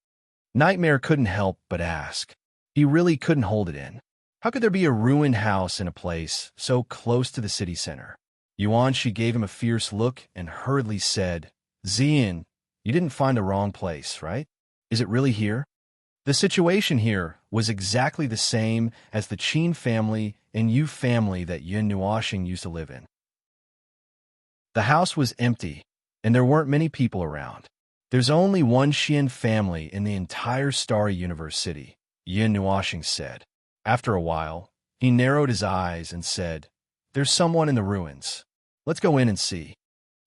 Nightmare couldn't help but ask. He really couldn't hold it in. How could there be a ruined house in a place so close to the city center? She gave him a fierce look and hurriedly said, Xian, you didn't find the wrong place, right? Is it really here? The situation here was exactly the same as the Qin family and Yu family that Yin Nuoxing used to live in. The house was empty, and there weren't many people around. There's only one Xian family in the entire Starry Universe city, Yin Nuoxing said. After a while, he narrowed his eyes and said, There's someone in the ruins. Let's go in and see.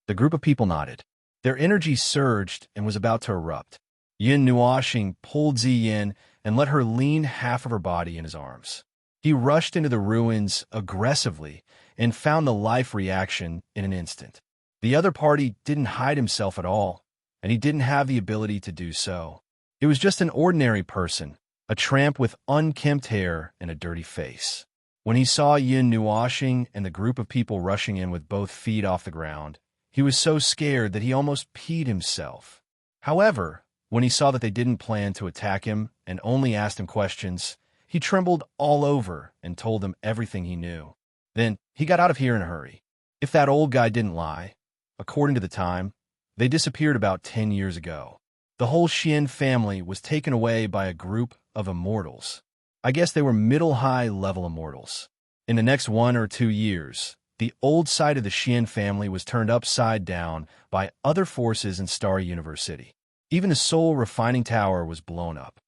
The group of people nodded. Their energy surged and was about to erupt. Yin Nuoxing pulled Ziyin and let her lean half of her body in his arms. He rushed into the ruins aggressively and found the life reaction in an instant. The other party didn't hide himself at all, and he didn't have the ability to do so. It was just an ordinary person, a tramp with unkempt hair and a dirty face. When he saw Yin Nuoxing and the group of people rushing in with both feet off the ground, he was so scared that he almost peed himself. However, when he saw that they didn't plan to attack him and only asked him questions, he trembled all over and told them everything he knew. Then he got out of here in a hurry. If that old guy didn't lie, according to the time, they disappeared about 10 years ago. The whole Xian family was taken away by a group of immortals. I guess they were middle-high level immortals. In the next 1 or 2 years, the old side of the Xian family was turned upside down by other forces in Starry Universe City. Even the Soul Refining Tower was blown up.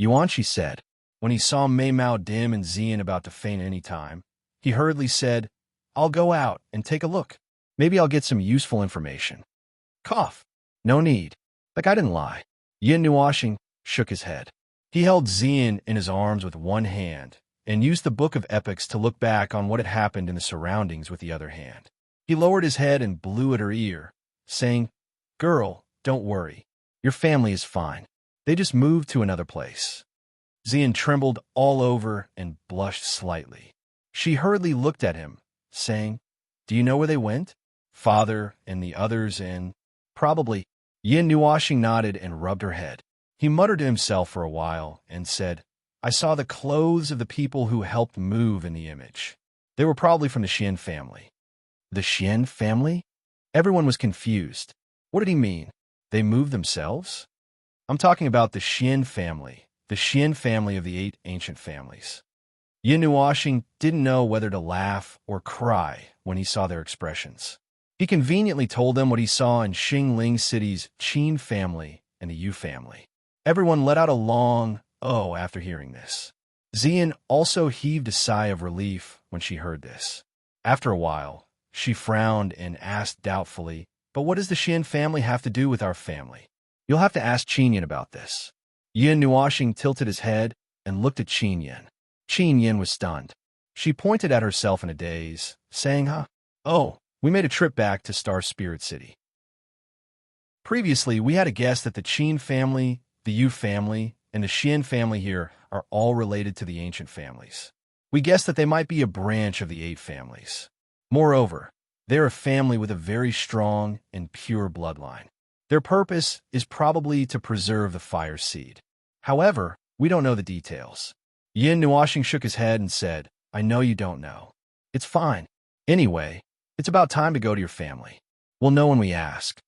Yuanqi said, when he saw Mei Mao dim and Xian about to faint any time, he hurriedly said, I'll go out and take a look. Maybe I'll get some useful information. Cough. No need. That guy didn't lie. Yin Nuoxing shook his head. He held Xian in his arms with one hand and used the Book of Epics to look back on what had happened in the surroundings with the other hand. He lowered his head and blew at her ear, saying, Girl, don't worry. Your family is fine. They just moved to another place. Xian trembled all over and blushed slightly. She hurriedly looked at him, saying, Do you know where they went? Father and the others and probably. Yin Nuashing nodded and rubbed her head. He muttered to himself for a while and said, I saw the clothes of the people who helped move in the image. They were probably from the Xian family. The Xian family? Everyone was confused. What did he mean? They moved themselves? I'm talking about the Xian family of the 8 ancient families. Yin Nuashing didn't know whether to laugh or cry when he saw their expressions. He conveniently told them what he saw in Xingling City's Qin family and the Yu family. Everyone let out a long "oh" after hearing this. Xian also heaved a sigh of relief when she heard this. After a while, she frowned and asked doubtfully, but what does the Xian family have to do with our family? You'll have to ask Qin about this. Yin Nuashing tilted his head and looked at Qin. Qin was stunned. She pointed at herself in a daze, saying, Oh, we made a trip back to Star Spirit City. Previously, we had a guess that the Qin family, the Yu family, and the Xian family here are all related to the ancient families. We guessed that they might be a branch of the 8 families. Moreover, they're a family with a very strong and pure bloodline. Their purpose is probably to preserve the fire seed. However, we don't know the details. Yin Nuashing shook his head and said, I know you don't know. It's fine. Anyway, it's about time to go to your family. We'll know when we ask.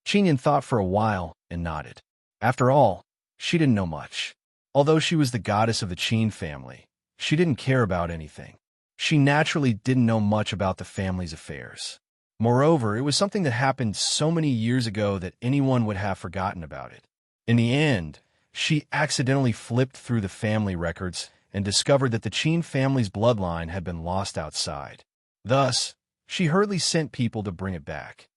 Qinyan thought for a while and nodded. After all, she didn't know much. Although she was the goddess of the Qin family, she didn't care about anything. She naturally didn't know much about the family's affairs. Moreover, it was something that happened so many years ago that anyone would have forgotten about it. In the end, she accidentally flipped through the family records and discovered that the Qin family's bloodline had been lost outside. Thus, she hurriedly sent people to bring it back.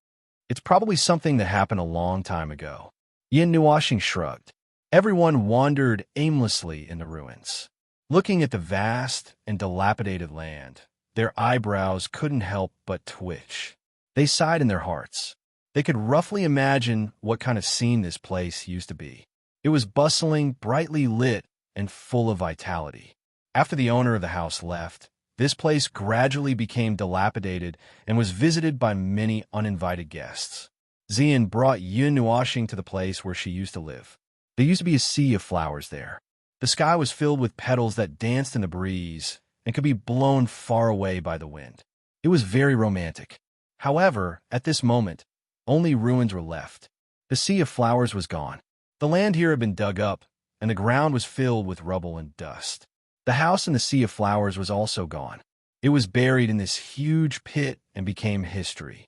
It's probably something that happened a long time ago. Yin Nuashing shrugged. Everyone wandered aimlessly in the ruins. Looking at the vast and dilapidated land, their eyebrows couldn't help but twitch. They sighed in their hearts. They could roughly imagine what kind of scene this place used to be. It was bustling, brightly lit, and full of vitality. After the owner of the house left, this place gradually became dilapidated and was visited by many uninvited guests. Xian brought Yin Nuashing to the place where she used to live. There used to be a sea of flowers there. The sky was filled with petals that danced in the breeze and could be blown far away by the wind. It was very romantic. However, at this moment, only ruins were left. The sea of flowers was gone. The land here had been dug up, and the ground was filled with rubble and dust. The house in the sea of flowers was also gone. It was buried in this huge pit and became history.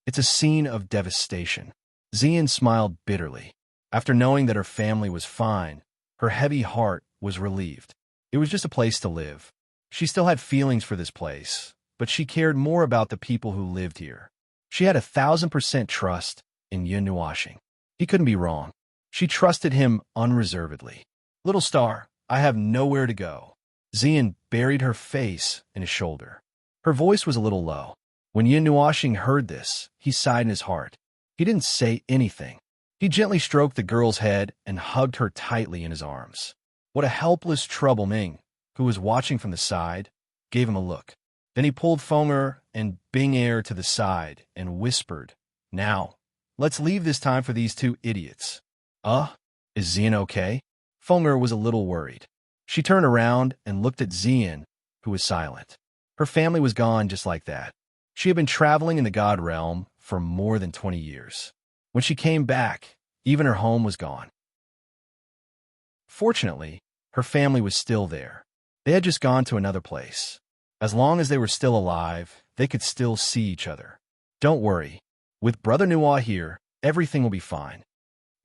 It's a scene of devastation. Xian smiled bitterly. After knowing that her family was fine, her heavy heart was relieved. It was just a place to live. She still had feelings for this place, but she cared more about the people who lived here. She had 1,000% trust in Yin Nuashing. He couldn't be wrong. She trusted him unreservedly. Little star, I have nowhere to go. Xian buried her face in his shoulder. Her voice was a little low. When Yin Nuashing heard this, he sighed in his heart. He didn't say anything. He gently stroked the girl's head and hugged her tightly in his arms. What a helpless Trouble Ming, who was watching from the side, gave him a look. Then he pulled Fenger and Bing Air to the side and whispered, Now, let's leave this time for these 2 idiots. Is Xian okay? Fenger was a little worried. She turned around and looked at Xian, who was silent. Her family was gone just like that. She had been traveling in the God realm for more than 20 years. When she came back, even her home was gone. Fortunately, her family was still there. They had just gone to another place. As long as they were still alive, they could still see each other. Don't worry. With Brother Nuwa here, everything will be fine.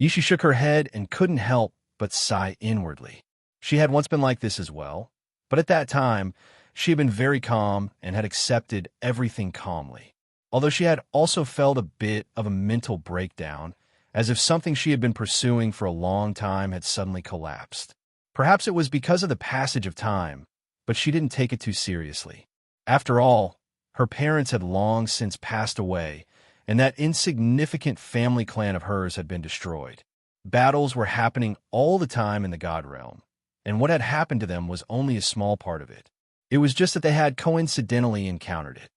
Yishi shook her head and couldn't help but sigh inwardly. She had once been like this as well, but at that time, she had been very calm and had accepted everything calmly. Although she had also felt a bit of a mental breakdown, as if something she had been pursuing for a long time had suddenly collapsed. Perhaps it was because of the passage of time, but she didn't take it too seriously. After all, her parents had long since passed away, and that insignificant family clan of hers had been destroyed. Battles were happening all the time in the God realm, and what had happened to them was only a small part of it. It was just that they had coincidentally encountered it.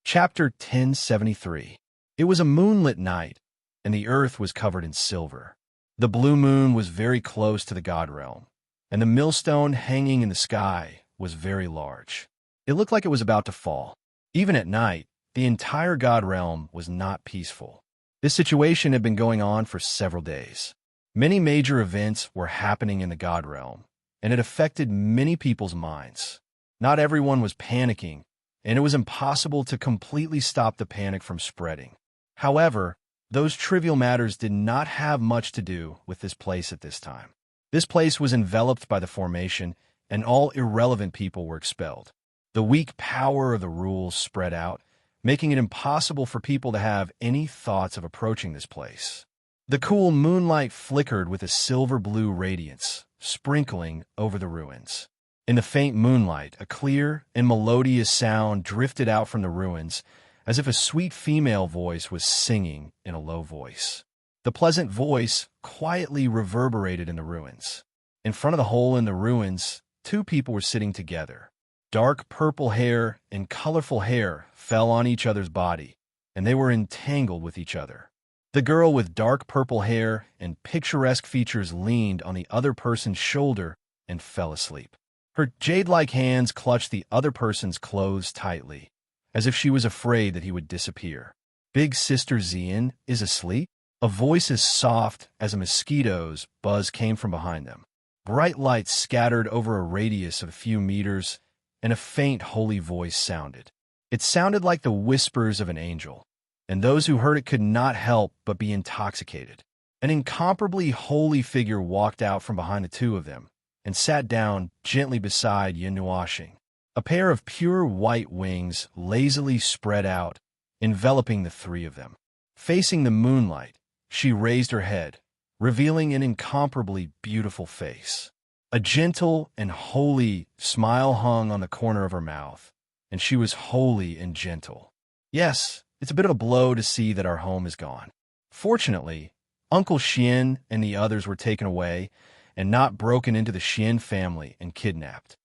Chapter 1073. It was a moonlit night, and the earth was covered in silver. The blue moon was very close to the god realm, and the millstone hanging in the sky was very large. It looked like it was about to fall. Even at night, the entire god realm was not peaceful. This situation had been going on for several days. Many major events were happening in the god realm, and it affected many people's minds. Not everyone was panicking, and it was impossible to completely stop the panic from spreading. However, those trivial matters did not have much to do with this place at this time. This place was enveloped by the formation, and all irrelevant people were expelled. The weak power of the rules spread out, making it impossible for people to have any thoughts of approaching this place. The cool moonlight flickered with a silver-blue radiance, sprinkling over the ruins. In the faint moonlight, a clear and melodious sound drifted out from the ruins, as if a sweet female voice was singing in a low voice. The pleasant voice quietly reverberated in the ruins. In front of the hole in the ruins, two people were sitting together. Dark purple hair and colorful hair fell on each other's body, and they were entangled with each other. The girl with dark purple hair and picturesque features leaned on the other person's shoulder and fell asleep. Her jade-like hands clutched the other person's clothes tightly, as if she was afraid that he would disappear. Big Sister Zien is asleep? A voice as soft as a mosquito's buzz came from behind them. Bright lights scattered over a radius of a few meters, and a faint holy voice sounded. It sounded like the whispers of an angel, and those who heard it could not help but be intoxicated. An incomparably holy figure walked out from behind the two of them, and sat down gently beside Yin Nuashing. A pair of pure white wings lazily spread out, enveloping the three of them. Facing the moonlight, she raised her head, revealing an incomparably beautiful face. A gentle and holy smile hung on the corner of her mouth, and she was holy and gentle. Yes, it's a bit of a blow to see that our home is gone. Fortunately, Uncle Xian and the others were taken away, and not broken into the Xian family and kidnapped.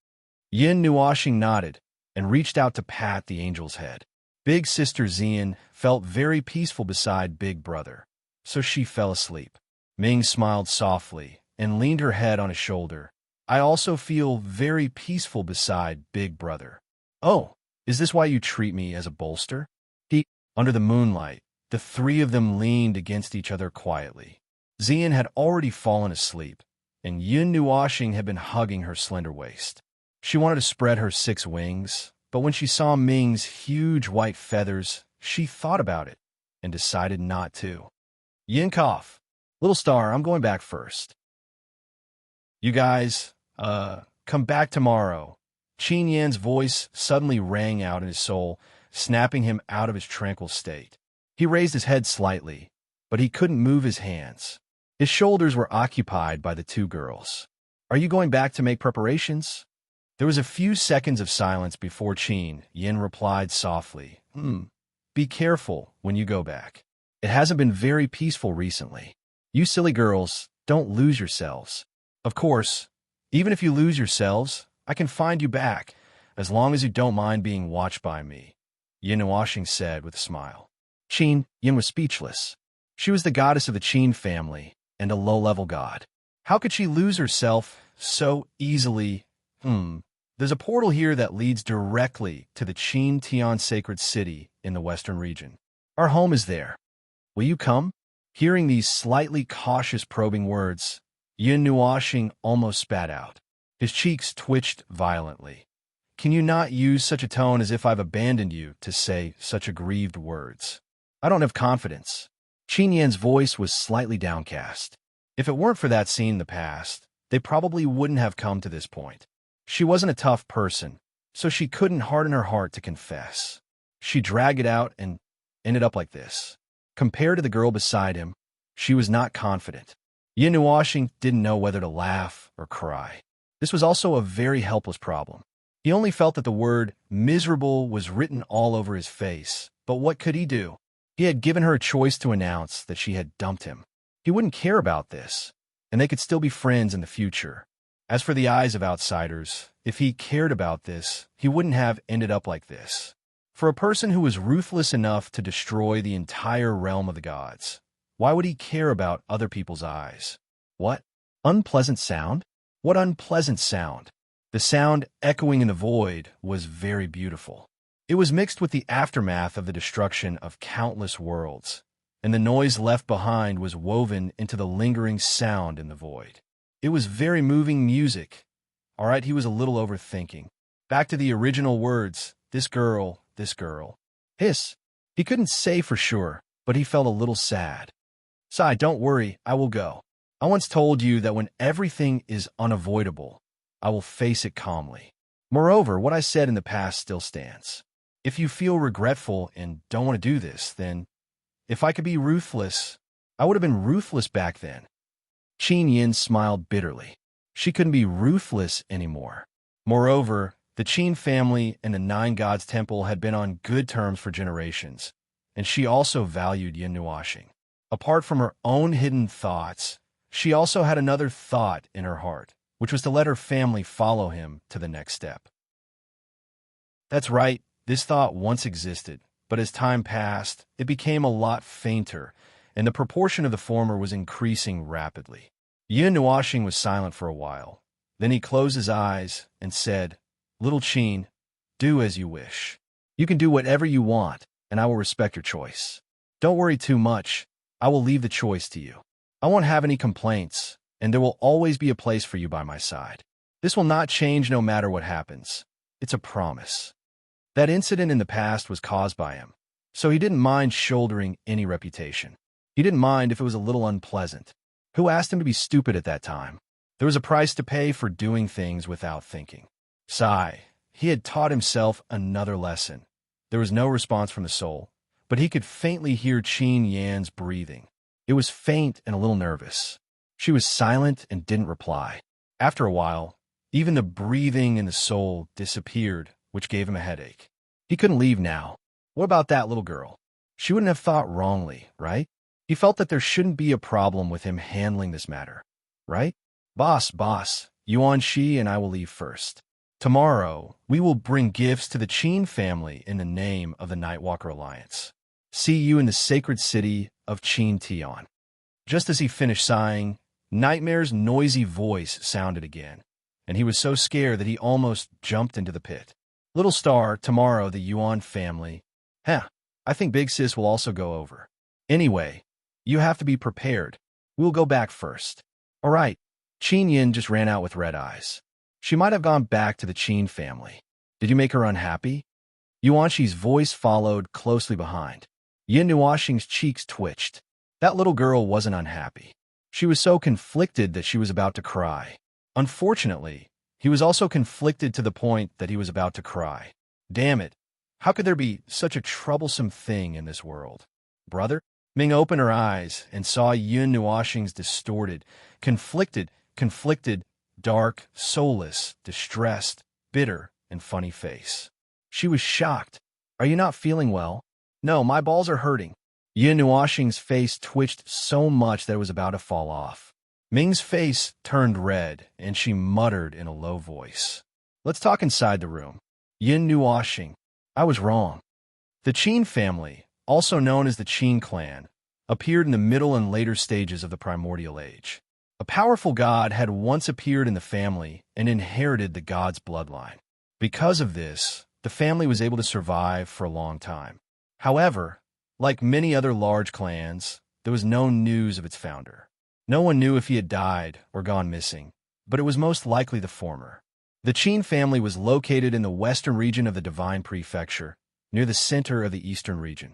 Yin Nuashing nodded and reached out to pat the angel's head. Big Sister Zien felt very peaceful beside Big Brother, so she fell asleep. Ming smiled softly and leaned her head on his shoulder. I also feel very peaceful beside Big Brother. Oh, is this why you treat me as a bolster? Under the moonlight, the three of them leaned against each other quietly. Zien had already fallen asleep, and Yin Nuashing had been hugging her slender waist. She wanted to spread her 6 wings, but when she saw Ming's huge white feathers, she thought about it and decided not to. Yin cough. Little star, I'm going back first. You guys, come back tomorrow. Qin Yan's voice suddenly rang out in his soul, snapping him out of his tranquil state. He raised his head slightly, but he couldn't move his hands. His shoulders were occupied by the two girls. Are you going back to make preparations? There was a few seconds of silence before Qin Yin replied softly, Be careful when you go back. It hasn't been very peaceful recently. You silly girls, don't lose yourselves. Of course, even if you lose yourselves, I can find you back, as long as you don't mind being watched by me, Yin Nuashing said with a smile. Qin Yin was speechless. She was the goddess of the Qin family, and a low-level god. How could she lose herself so easily? There's a portal here that leads directly to the Qin Tian sacred city in the western region. Our home is there. Will you come? Hearing these slightly cautious probing words, Yin Nuashing almost spat out. His cheeks twitched violently. Can you not use such a tone as if I've abandoned you to say such aggrieved words? I don't have confidence. Qin Yan's voice was slightly downcast. If it weren't for that scene in the past, they probably wouldn't have come to this point. She wasn't a tough person, so she couldn't harden her heart to confess. She dragged it out and ended up like this. Compared to the girl beside him, she was not confident. Yin Nuashing didn't know whether to laugh or cry. This was also a very helpless problem. He only felt that the word miserable was written all over his face, but what could he do? He had given her a choice to announce that she had dumped him. He wouldn't care about this, and they could still be friends in the future. As for the eyes of outsiders, if he cared about this, he wouldn't have ended up like this. For a person who was ruthless enough to destroy the entire realm of the gods, why would he care about other people's eyes? What? Unpleasant sound? What unpleasant sound? The sound echoing in the void was very beautiful. It was mixed with the aftermath of the destruction of countless worlds, and the noise left behind was woven into the lingering sound in the void. It was very moving music. All right, he was a little overthinking. Back to the original words, this girl. Hiss. He couldn't say for sure, but he felt a little sad. Sigh, don't worry, I will go. I once told you that when everything is unavoidable, I will face it calmly. Moreover, what I said in the past still stands. If you feel regretful and don't want to do this, then if I could be ruthless, I would have been ruthless back then. Qin Yin smiled bitterly. She couldn't be ruthless anymore. Moreover, the Qin family and the Nine Gods Temple had been on good terms for generations, and she also valued Yin Nuoxing. Apart from her own hidden thoughts, she also had another thought in her heart, which was to let her family follow him to the next step. That's right, this thought once existed, but as time passed, it became a lot fainter, and the proportion of the former was increasing rapidly. Yin Nuoxing was silent for a while. Then he closed his eyes and said, Little Qin, do as you wish. You can do whatever you want, and I will respect your choice. Don't worry too much. I will leave the choice to you. I won't have any complaints, and there will always be a place for you by my side. This will not change no matter what happens. It's a promise. That incident in the past was caused by him, so he didn't mind shouldering any reputation. He didn't mind if it was a little unpleasant. Who asked him to be stupid at that time? There was a price to pay for doing things without thinking. Sigh. He had taught himself another lesson. There was no response from the soul, but he could faintly hear Qin Yan's breathing. It was faint and a little nervous. She was silent and didn't reply. After a while, even the breathing in the soul disappeared, which gave him a headache. He couldn't leave now. What about that little girl? She wouldn't have thought wrongly, right? He felt that there shouldn't be a problem with him handling this matter, right? Boss, Yuan Shi and I will leave first. Tomorrow, we will bring gifts to the Qin family in the name of the Nightwalker Alliance. See you in the sacred city of Qin Tian. Just as he finished sighing, Nightmare's noisy voice sounded again, and he was so scared that he almost jumped into the pit. Little Star, tomorrow the Yuan family. I think Big Sis will also go over. Anyway, you have to be prepared. We'll go back first. All right. Qin Yin just ran out with red eyes. She might have gone back to the Qin family. Did you make her unhappy? Yuan Shi's voice followed closely behind. Yin Nuoxing's cheeks twitched. That little girl wasn't unhappy. She was so conflicted that she was about to cry. Unfortunately, he was also conflicted to the point that he was about to cry. Damn it. How could there be such a troublesome thing in this world? Brother? Ming opened her eyes and saw Yin Nuoxing's distorted, conflicted, dark, soulless, distressed, bitter, and funny face. She was shocked. Are you not feeling well? No, my balls are hurting. Yin Nuoxing's face twitched so much that it was about to fall off. Ming's face turned red, and she muttered in a low voice. Let's talk inside the room. Yin Nuoxing, I was wrong. The Qin family, also known as the Qin clan, appeared in the middle and later stages of the primordial age. A powerful god had once appeared in the family and inherited the god's bloodline. Because of this, the family was able to survive for a long time. However, like many other large clans, there was no news of its founder. No one knew if he had died or gone missing, but it was most likely the former. The Qin family was located in the western region of the Divine Prefecture, near the center of the eastern region.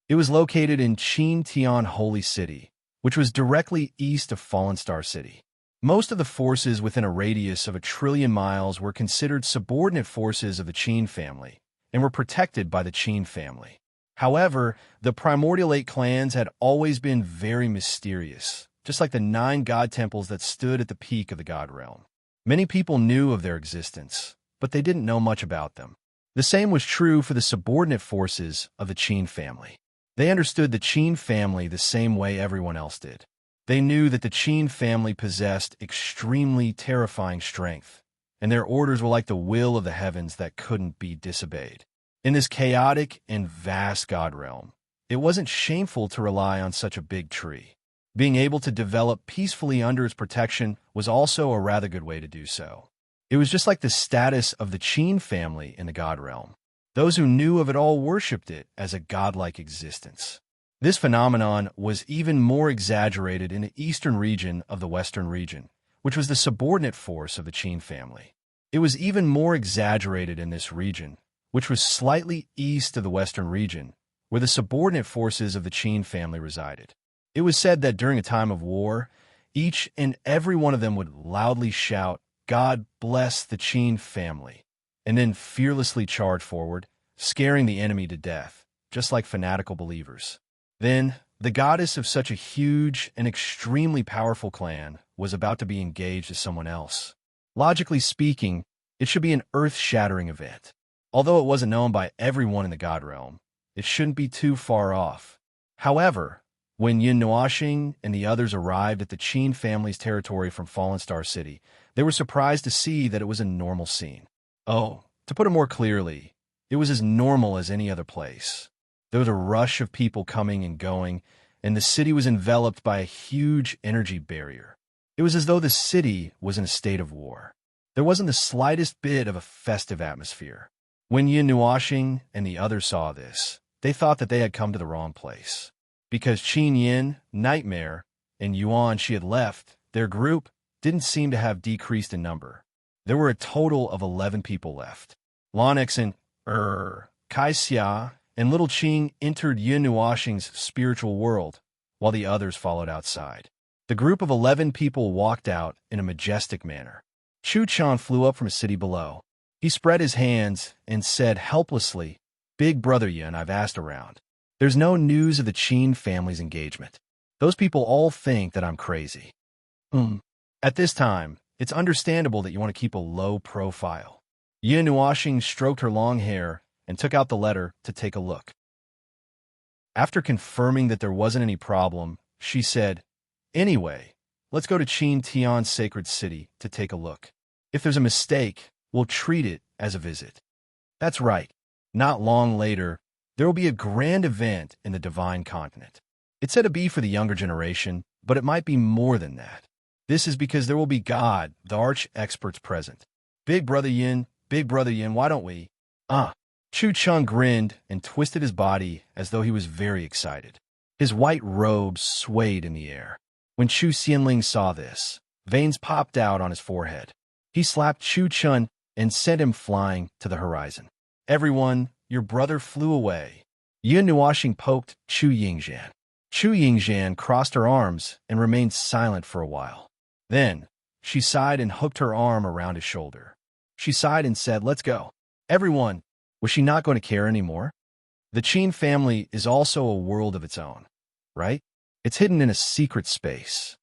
It was located in Qin Tian Holy City, which was directly east of Fallen Star City. Most of the forces within a radius of 1 trillion miles were considered subordinate forces of the Qin family and were protected by the Qin family. However, the primordial 8 clans had always been very mysterious, just like the 9 god temples that stood at the peak of the god realm. Many people knew of their existence, but they didn't know much about them. The same was true for the subordinate forces of the Qin family. They understood the Qin family the same way everyone else did. They knew that the Qin family possessed extremely terrifying strength, and their orders were like the will of the heavens that couldn't be disobeyed. In this chaotic and vast god realm, it wasn't shameful to rely on such a big tree. Being able to develop peacefully under its protection was also a rather good way to do so. It was just like the status of the Qin family in the god realm. Those who knew of it all worshipped it as a godlike existence. This phenomenon was even more exaggerated in the eastern region of the western region, which was the subordinate force of the Qin family. It was even more exaggerated in this region, which was slightly east of the western region, where the subordinate forces of the Qin family resided. It was said that during a time of war, each and every one of them would loudly shout, "God bless the Qin family," and then fearlessly charge forward, scaring the enemy to death, just like fanatical believers. Then, the goddess of such a huge and extremely powerful clan was about to be engaged as someone else. Logically speaking, it should be an earth-shattering event. Although it wasn't known by everyone in the god realm, it shouldn't be too far off. However, when Yin Nuoxing and the others arrived at the Qin family's territory from Fallen Star City, they were surprised to see that it was a normal scene. Oh, to put it more clearly, it was as normal as any other place. There was a rush of people coming and going, and the city was enveloped by a huge energy barrier. It was as though the city was in a state of war. There wasn't the slightest bit of a festive atmosphere. When Yin Nuoxing and the others saw this, they thought that they had come to the wrong place. Because Qin Yin, Nightmare, and Yuan she had left, their group didn't seem to have decreased in number. There were a total of 11 people left. Lonix and Kai Xia and Little Qing entered Yin Nuoxing's spiritual world, while the others followed outside. The group of 11 people walked out in a majestic manner. Chu Chan flew up from a city below. He spread his hands and said helplessly, "Big brother Yin, I've asked around. There's no news of the Qin family's engagement. Those people all think that I'm crazy." At this time, it's understandable that you want to keep a low profile. Yin Nuoxing stroked her long hair and took out the letter to take a look. After confirming that there wasn't any problem, she said, "Anyway, let's go to Qin Tian's sacred city to take a look. If there's a mistake, we'll treat it as a visit." That's right. Not long later, there will be a grand event in the Divine Continent. It's said to be for the younger generation, but it might be more than that. This is because there will be God, the arch-experts present. Big brother Yin, why don't we? Chu Cheng grinned and twisted his body as though he was very excited. His white robes swayed in the air. When Chu Xianling saw this, veins popped out on his forehead. He slapped Chu Chun and sent him flying to the horizon. "Everyone, your brother flew away." Yin Nuoxing poked Chu Yingzhan. Chu Yingzhan crossed her arms and remained silent for a while. Then, she sighed and hooked her arm around his shoulder. She sighed and said, "Let's go." Everyone, was she not going to care anymore? The Qin family is also a world of its own, right? It's hidden in a secret space.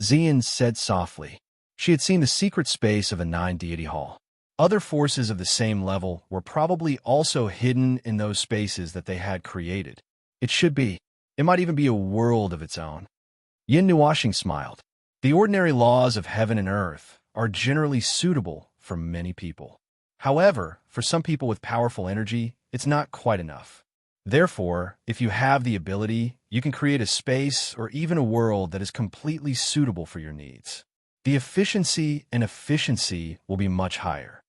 Xian said softly. She had seen the secret space of a 9-deity hall. Other forces of the same level were probably also hidden in those spaces that they had created. It should be. It might even be a world of its own. Yin Nuoxing smiled. The ordinary laws of heaven and earth are generally suitable for many people. However, for some people with powerful energy, it's not quite enough. Therefore, if you have the ability, you can create a space or even a world that is completely suitable for your needs. The efficiency and efficiency will be much higher.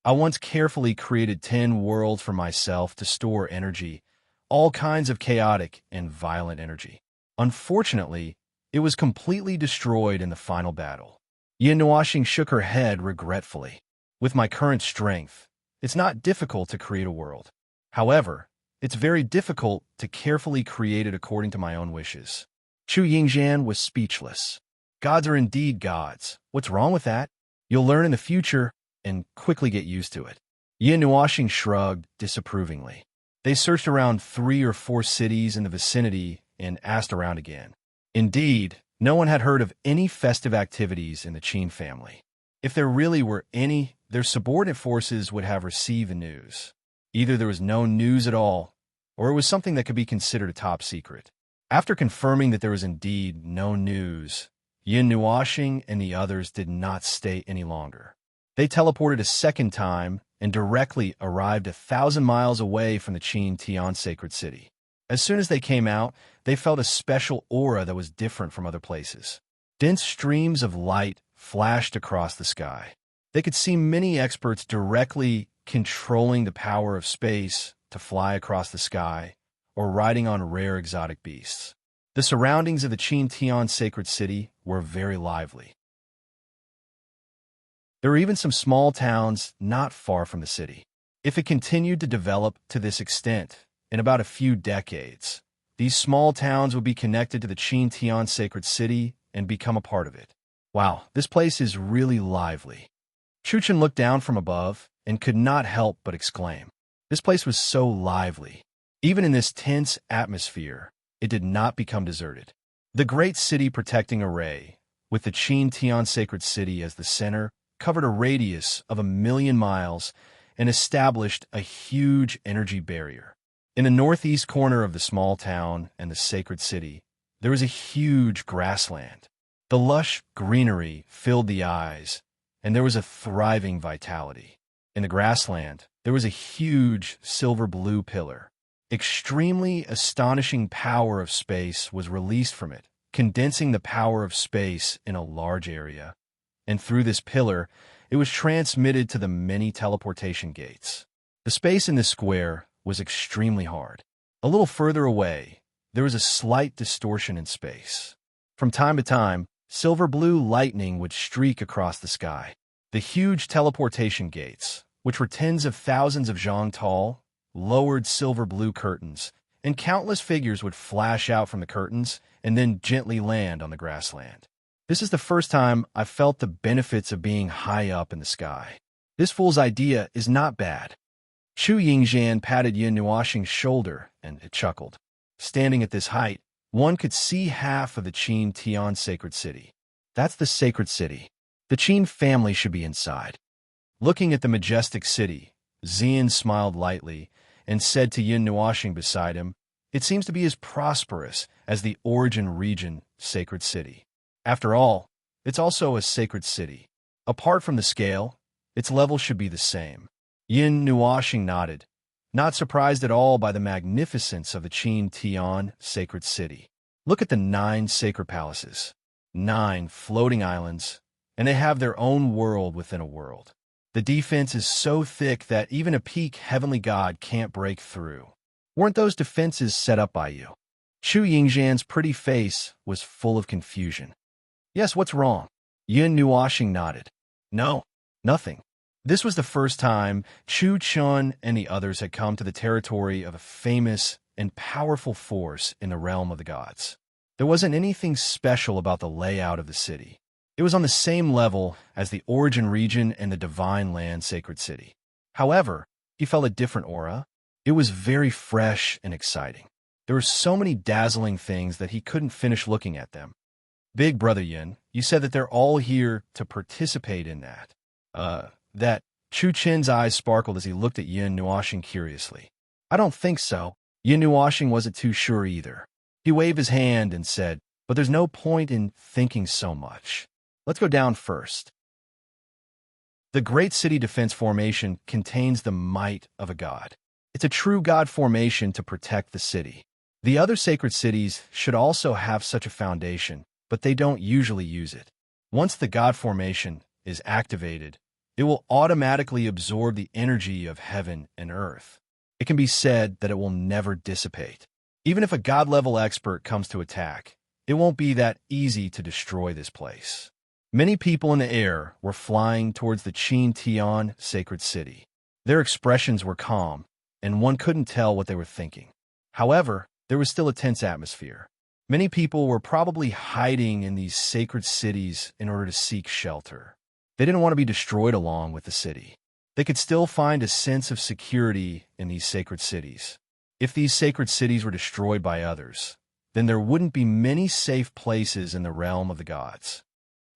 I once carefully created 10 worlds for myself to store energy, all kinds of chaotic and violent energy. Unfortunately, it was completely destroyed in the final battle. Yin Nuoxing shook her head regretfully. With my current strength, it's not difficult to create a world. However, it's very difficult to carefully create it according to my own wishes. Chu Yingzhan was speechless. Gods are indeed gods. What's wrong with that? You'll learn in the future and quickly get used to it. Yin Nuoxing shrugged disapprovingly. They searched around 3 or 4 cities in the vicinity and asked around again. Indeed, no one had heard of any festive activities in the Qin family. If there really were any, their subordinate forces would have received the news. Either there was no news at all, or it was something that could be considered a top secret. After confirming that there was indeed no news, Yin Nuoxing and the others did not stay any longer. They teleported a second time and directly arrived 1,000 miles away from the Qin Tian sacred city. As soon as they came out, they felt a special aura that was different from other places. Dense streams of light flashed across the sky. They could see many experts directly controlling the power of space to fly across the sky or riding on rare exotic beasts. The surroundings of the Qin Tian sacred city were very lively. There were even some small towns not far from the city. If it continued to develop to this extent, in about a few decades, these small towns would be connected to the Qin Tian sacred city and become a part of it. Wow, this place is really lively. Chuchen looked down from above and could not help but exclaim. This place was so lively. Even in this tense atmosphere, it did not become deserted. The great city protecting array, with the Qin Tian sacred city as the center, covered a radius of 1,000,000 miles and established a huge energy barrier. In the northeast corner of the small town and the sacred city, there was a huge grassland. The lush greenery filled the eyes, and there was a thriving vitality. In the grassland, there was a huge silver-blue pillar. Extremely astonishing power of space was released from it, condensing the power of space in a large area. And through this pillar, it was transmitted to the many teleportation gates. The space in this square was extremely hard. A little further away, there was a slight distortion in space. From time to time, silver-blue lightning would streak across the sky. The huge teleportation gates, which were tens of thousands of zhang tall, lowered silver-blue curtains, and countless figures would flash out from the curtains and then gently land on the grassland. This is the first time I've felt the benefits of being high up in the sky. This fool's idea is not bad. Chu Yingxian patted Yin Nuoxing's shoulder, and it chuckled. Standing at this height, one could see half of the Qin Tian sacred city. That's the sacred city. The Qin family should be inside. Looking at the majestic city, Xian smiled lightly and said to Yin Nuoxing beside him, "It seems to be as prosperous as the Origin region sacred city. After all, it's also a sacred city. Apart from the scale, its level should be the same." Yin Nuoxing nodded, not surprised at all by the magnificence of the Qin Tian sacred city. Look at the 9 sacred palaces, 9 floating islands, and they have their own world within a world. The defense is so thick that even a peak heavenly god can't break through. Weren't those defenses set up by you? Chu Yingxian's pretty face was full of confusion. Yes, what's wrong? Yin Nuoxing nodded. No, nothing. This was the first time Chu Chun and the others had come to the territory of a famous and powerful force in the realm of the gods. There wasn't anything special about the layout of the city. It was on the same level as the Origin region and the Divine Land sacred city. However, he felt a different aura. It was very fresh and exciting. There were so many dazzling things that he couldn't finish looking at them. Big Brother Yin, you said that they're all here to participate in that. That Chu Chen's eyes sparkled as he looked at Yin Nuoxing curiously. I don't think so. Yin Nuoxing wasn't too sure either. He waved his hand and said, but there's no point in thinking so much. Let's go down first. The Great City Defense Formation contains the might of a god. It's a true god formation to protect the city. The other sacred cities should also have such a foundation, but they don't usually use it. Once the god formation is activated, it will automatically absorb the energy of heaven and earth. It can be said that it will never dissipate. Even if a god-level expert comes to attack, it won't be that easy to destroy this place. Many people in the air were flying towards the Qin Tian sacred city. Their expressions were calm, and one couldn't tell what they were thinking. However, there was still a tense atmosphere. Many people were probably hiding in these sacred cities in order to seek shelter. They didn't want to be destroyed along with the city. They could still find a sense of security in these sacred cities. If these sacred cities were destroyed by others, then there wouldn't be many safe places in the realm of the gods.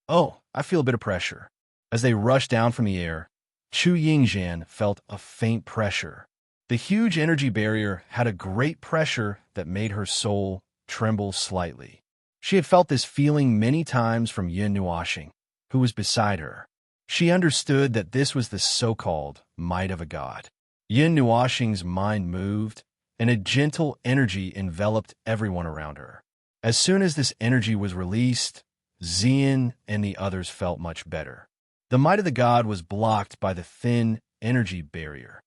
Oh, I feel a bit of pressure. As they rushed down from the air, Chu Yingxian felt a faint pressure. The huge energy barrier had a great pressure that made her soul tremble slightly. She had felt this feeling many times from Yin Nuoxing, who was beside her. She understood that this was the so-called might of a god. Yin Nuoxing's mind moved, and a gentle energy enveloped everyone around her. As soon as this energy was released, Xian and the others felt much better. The might of the god was blocked by the thin energy barrier.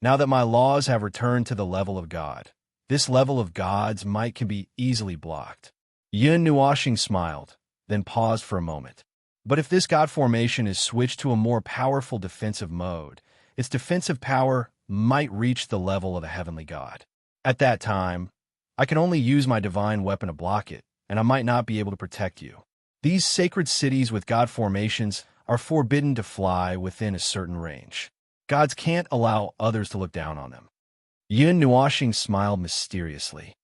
Now that my laws have returned to the level of God, this level of God's might can be easily blocked. Yin Nuoxing smiled, then paused for a moment. But if this God formation is switched to a more powerful defensive mode, its defensive power might reach the level of a heavenly God. At that time, I can only use my divine weapon to block it, and I might not be able to protect you. These sacred cities with God formations are forbidden to fly within a certain range. Gods can't allow others to look down on them. Yin Nuoxing smiled mysteriously.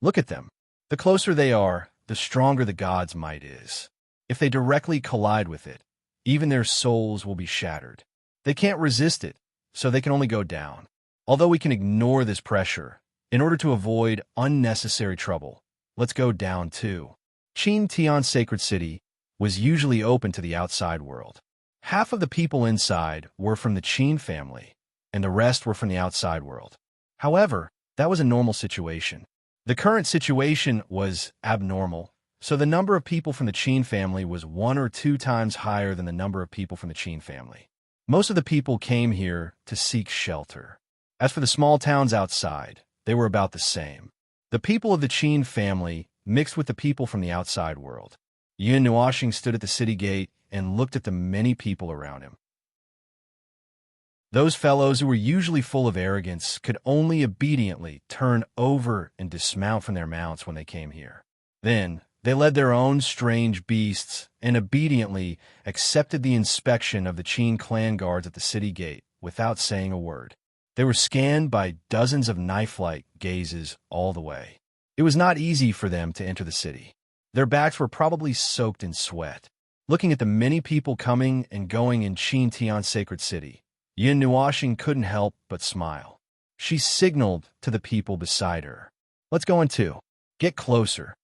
Look at them. The closer they are, the stronger the god's might is. If they directly collide with it, even their souls will be shattered. They can't resist it, so they can only go down. Although we can ignore this pressure, in order to avoid unnecessary trouble, let's go down too. Qin Tian's sacred city was usually open to the outside world. Half of the people inside were from the Qin family, and the rest were from the outside world. However, that was a normal situation. The current situation was abnormal, so the number of people from the Qin family was 1 or 2 times higher than the number of people from the Qin family. Most of the people came here to seek shelter. As for the small towns outside, they were about the same. The people of the Qin family mixed with the people from the outside world. Yin Nuoxing stood at the city gate and looked at the many people around him. Those fellows who were usually full of arrogance could only obediently turn over and dismount from their mounts when they came here. Then, they led their own strange beasts and obediently accepted the inspection of the Qin clan guards at the city gate without saying a word. They were scanned by dozens of knife-like gazes all the way. It was not easy for them to enter the city. Their backs were probably soaked in sweat. Looking at the many people coming and going in Qin Tian's sacred city, Yin Nuoxing couldn't help but smile. She signaled to the people beside her. Let's go in too. Get closer.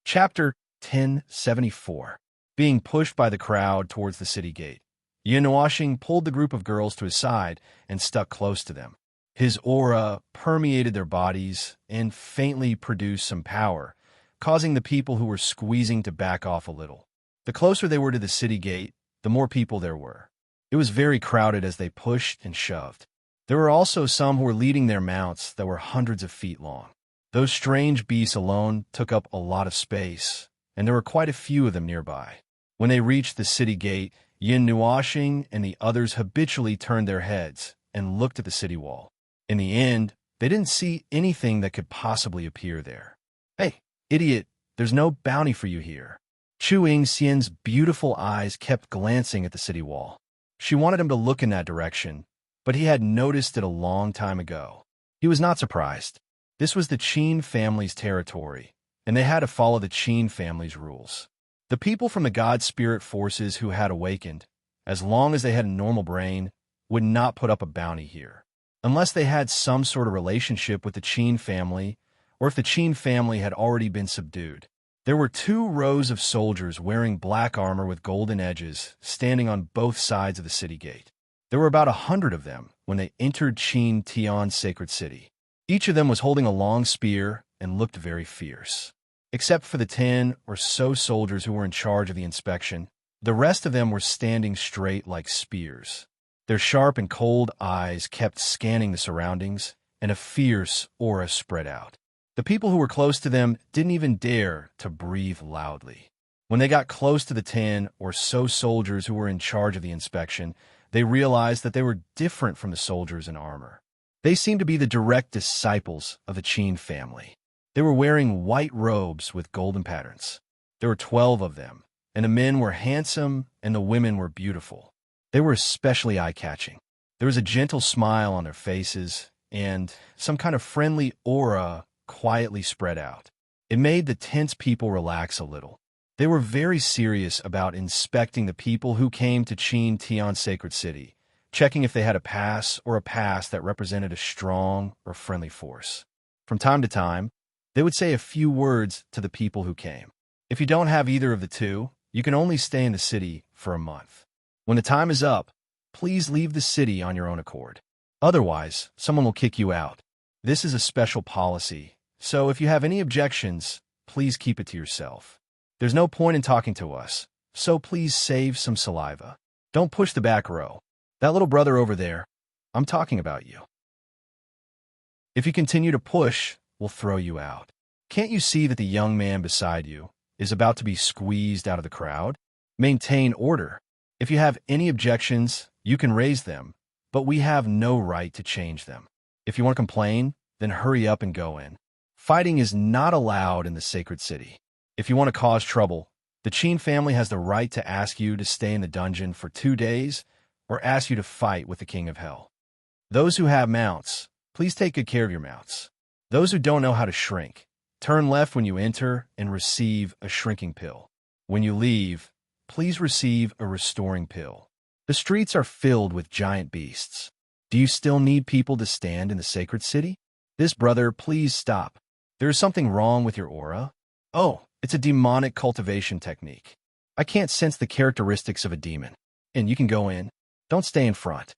Chapter 1074. Being pushed by the crowd towards the city gate, Yin Nuoxing pulled the group of girls to his side and stuck close to them. His aura permeated their bodies and faintly produced some power, causing the people who were squeezing to back off a little. The closer they were to the city gate, the more people there were. It was very crowded as they pushed and shoved. There were also some who were leading their mounts that were hundreds of feet long. Those strange beasts alone took up a lot of space, and there were quite a few of them nearby. When they reached the city gate, Yin Nuoxing and the others habitually turned their heads and looked at the city wall. In the end, they didn't see anything that could possibly appear there. Hey, idiot, there's no bounty for you here. Chu Yingxian's beautiful eyes kept glancing at the city wall. She wanted him to look in that direction, but he had noticed it a long time ago. He was not surprised. This was the Qin family's territory, and they had to follow the Qin family's rules. The people from the God Spirit forces who had awakened, as long as they had a normal brain, would not put up a bounty here, unless they had some sort of relationship with the Qin family, or if the Qin family had already been subdued. There were 2 rows of soldiers wearing black armor with golden edges, standing on both sides of the city gate. There were about 100 of them when they entered Qin Tian's sacred city. Each of them was holding a long spear and looked very fierce. Except for the 10 or so soldiers who were in charge of the inspection, the rest of them were standing straight like spears. Their sharp and cold eyes kept scanning the surroundings, and a fierce aura spread out. The people who were close to them didn't even dare to breathe loudly. When they got close to the 10 or so soldiers who were in charge of the inspection, they realized that they were different from the soldiers in armor. They seemed to be the direct disciples of the Qin family. They were wearing white robes with golden patterns. There were 12 of them, and the men were handsome and the women were beautiful. They were especially eye-catching. There was a gentle smile on their faces, and some kind of friendly aura quietly spread out. It made the tense people relax a little. They were very serious about inspecting the people who came to Qin Tian's sacred city, checking if they had a pass or a pass that represented a strong or friendly force. From time to time, they would say a few words to the people who came. If you don't have either of the two, you can only stay in the city for a month. When the time is up, please leave the city on your own accord. Otherwise, someone will kick you out. This is a special policy, so if you have any objections, please keep it to yourself. There's no point in talking to us, so please save some saliva. Don't push the back row. That little brother over there, I'm talking about you. If you continue to push, we'll throw you out. Can't you see that the young man beside you is about to be squeezed out of the crowd? Maintain order. If you have any objections, you can raise them, but we have no right to change them. If you want to complain, then hurry up and go in. Fighting is not allowed in the sacred city. If you want to cause trouble, the Qin family has the right to ask you to stay in the dungeon for 2 days or ask you to fight with the King of Hell. Those who have mounts, please take good care of your mounts. Those who don't know how to shrink, turn left when you enter and receive a shrinking pill. When you leave, please receive a restoring pill. The streets are filled with giant beasts. Do you still need people to stand in the sacred city? This brother, please stop. There is something wrong with your aura. Oh, it's a demonic cultivation technique. I can't sense the characteristics of a demon. And you can go in. Don't stay in front.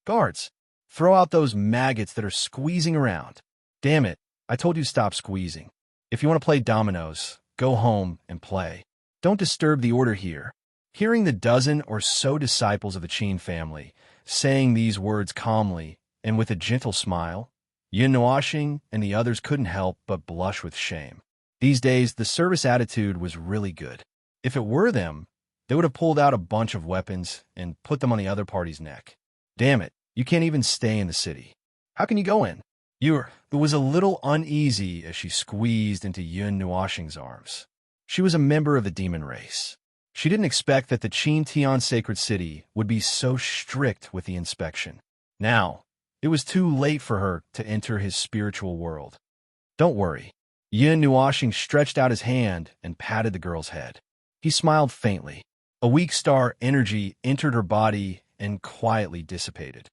Guards, throw out those maggots that are squeezing around. Damn it, I told you to stop squeezing. If you want to play dominoes, go home and play. Don't disturb the order here. Hearing the dozen or so disciples of the Qin family saying these words calmly and with a gentle smile, Yin Nuoxing and the others couldn't help but blush with shame. These days, the service attitude was really good. If it were them, they would have pulled out a bunch of weapons and put them on the other party's neck. Damn it, you can't even stay in the city. How can you go in? It was a little uneasy as she squeezed into Yin Nuoxing's arms. She was a member of the demon race. She didn't expect that the Qin Tian sacred city would be so strict with the inspection. Now, it was too late for her to enter his spiritual world. Don't worry. Yin Nuoxing stretched out his hand and patted the girl's head. He smiled faintly. A weak star energy entered her body and quietly dissipated.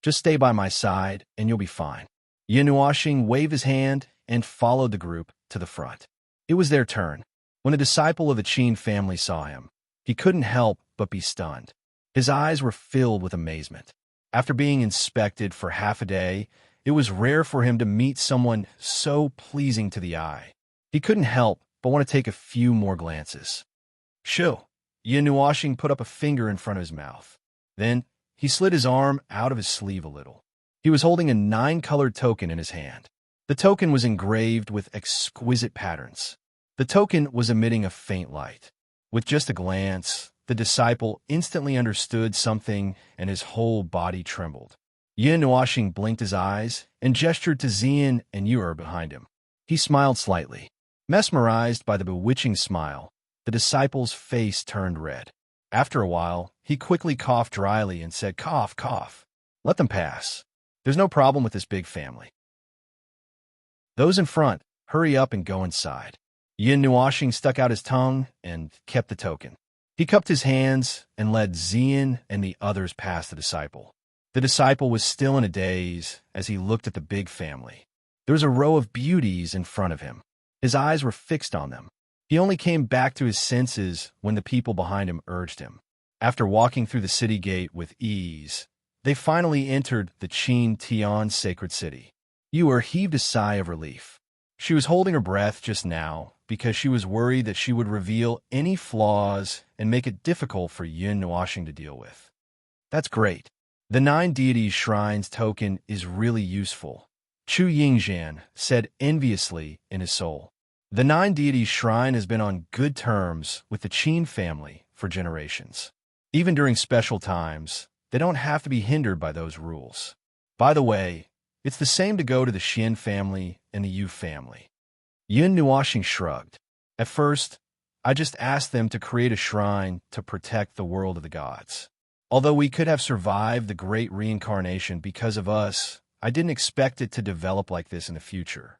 Just stay by my side and you'll be fine. Yin Nuoxing waved his hand and followed the group to the front. It was their turn. When a disciple of the Qin family saw him, he couldn't help but be stunned. His eyes were filled with amazement. After being inspected for half a day, it was rare for him to meet someone so pleasing to the eye. He couldn't help but want to take a few more glances. Shoo! Yin Nuoxing put up a finger in front of his mouth. Then he slid his arm out of his sleeve a little. He was holding a 9-colored token in his hand. The token was engraved with exquisite patterns. The token was emitting a faint light. With just a glance, the disciple instantly understood something and his whole body trembled. Yin Nuoxing blinked his eyes and gestured to Xian and Yue behind him. He smiled slightly. Mesmerized by the bewitching smile, the disciple's face turned red. After a while, he quickly coughed dryly and said, "Cough, cough. Let them pass. There's no problem with this big family. Those in front, hurry up and go inside." Yin Nuoxing stuck out his tongue and kept the token. He cupped his hands and led Xian and the others past the disciple. The disciple was still in a daze as he looked at the big family. There was a row of beauties in front of him. His eyes were fixed on them. He only came back to his senses when the people behind him urged him. After walking through the city gate with ease, they finally entered the Qin Tian sacred city. Yue heaved a sigh of relief. She was holding her breath just now because she was worried that she would reveal any flaws and make it difficult for Yin Nuoxing to deal with. That's great. The 9 deities shrines token is really useful, Chu Yingzhan said enviously in his soul. The 9 deities shrine has been on good terms with the Qin family for generations. Even during special times, they don't have to be hindered by those rules. By the way, it's the same to go to the Xian family and the Yu family. Yin Nuoxing shrugged. At first, I just asked them to create a shrine to protect the world of the gods. Although we could have survived the great reincarnation because of us, I didn't expect it to develop like this in the future.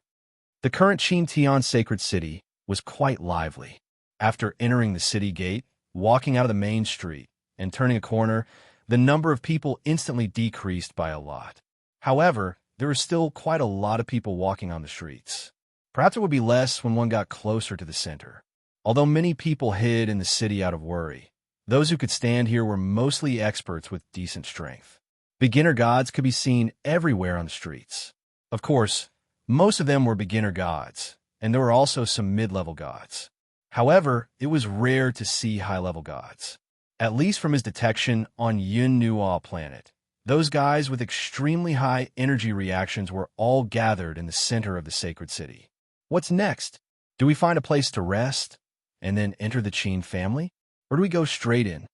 The current Qin Tian sacred city was quite lively. After entering the city gate, walking out of the main street, and turning a corner, the number of people instantly decreased by a lot. However, there were still quite a lot of people walking on the streets. Perhaps it would be less when one got closer to the center. Although many people hid in the city out of worry, those who could stand here were mostly experts with decent strength. Beginner gods could be seen everywhere on the streets. Of course, most of them were beginner gods, and there were also some mid-level gods. However, it was rare to see high-level gods. At least from his detection on Yun Nuo planet, those guys with extremely high energy reactions were all gathered in the center of the sacred city. What's next? Do we find a place to rest and then enter the Qin family? Or do we go straight in?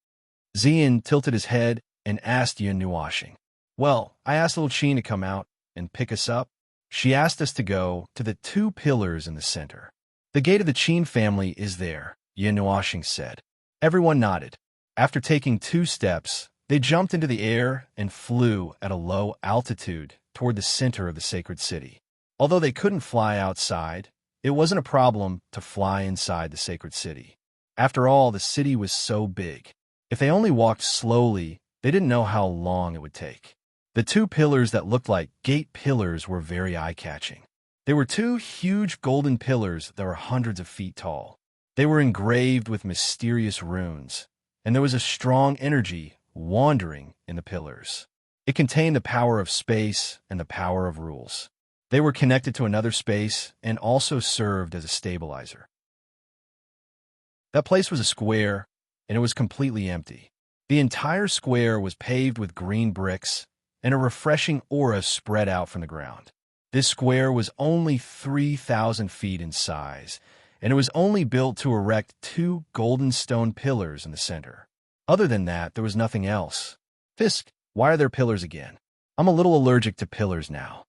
Zian tilted his head and asked Yun Nuoxing. Well, I asked little Qin to come out and pick us up. She asked us to go to the 2 pillars in the center. The gate of the Qin family is there, Yun Nuoxing said. Everyone nodded. After taking 2 steps, they jumped into the air and flew at a low altitude toward the center of the sacred city. Although they couldn't fly outside, it wasn't a problem to fly inside the sacred city. After all, the city was so big. If they only walked slowly, they didn't know how long it would take. The 2 pillars that looked like gate pillars were very eye-catching. They were 2 huge golden pillars that were hundreds of feet tall. They were engraved with mysterious runes, and there was a strong energy wandering in the pillars. It contained the power of space and the power of rules. They were connected to another space and also served as a stabilizer. That place was a square, and it was completely empty. The entire square was paved with green bricks, and a refreshing aura spread out from the ground. This square was only 3,000 feet in size, and it was only built to erect 2 golden stone pillars in the center. Other than that, there was nothing else. Fisk, why are there pillars again? I'm a little allergic to pillars now.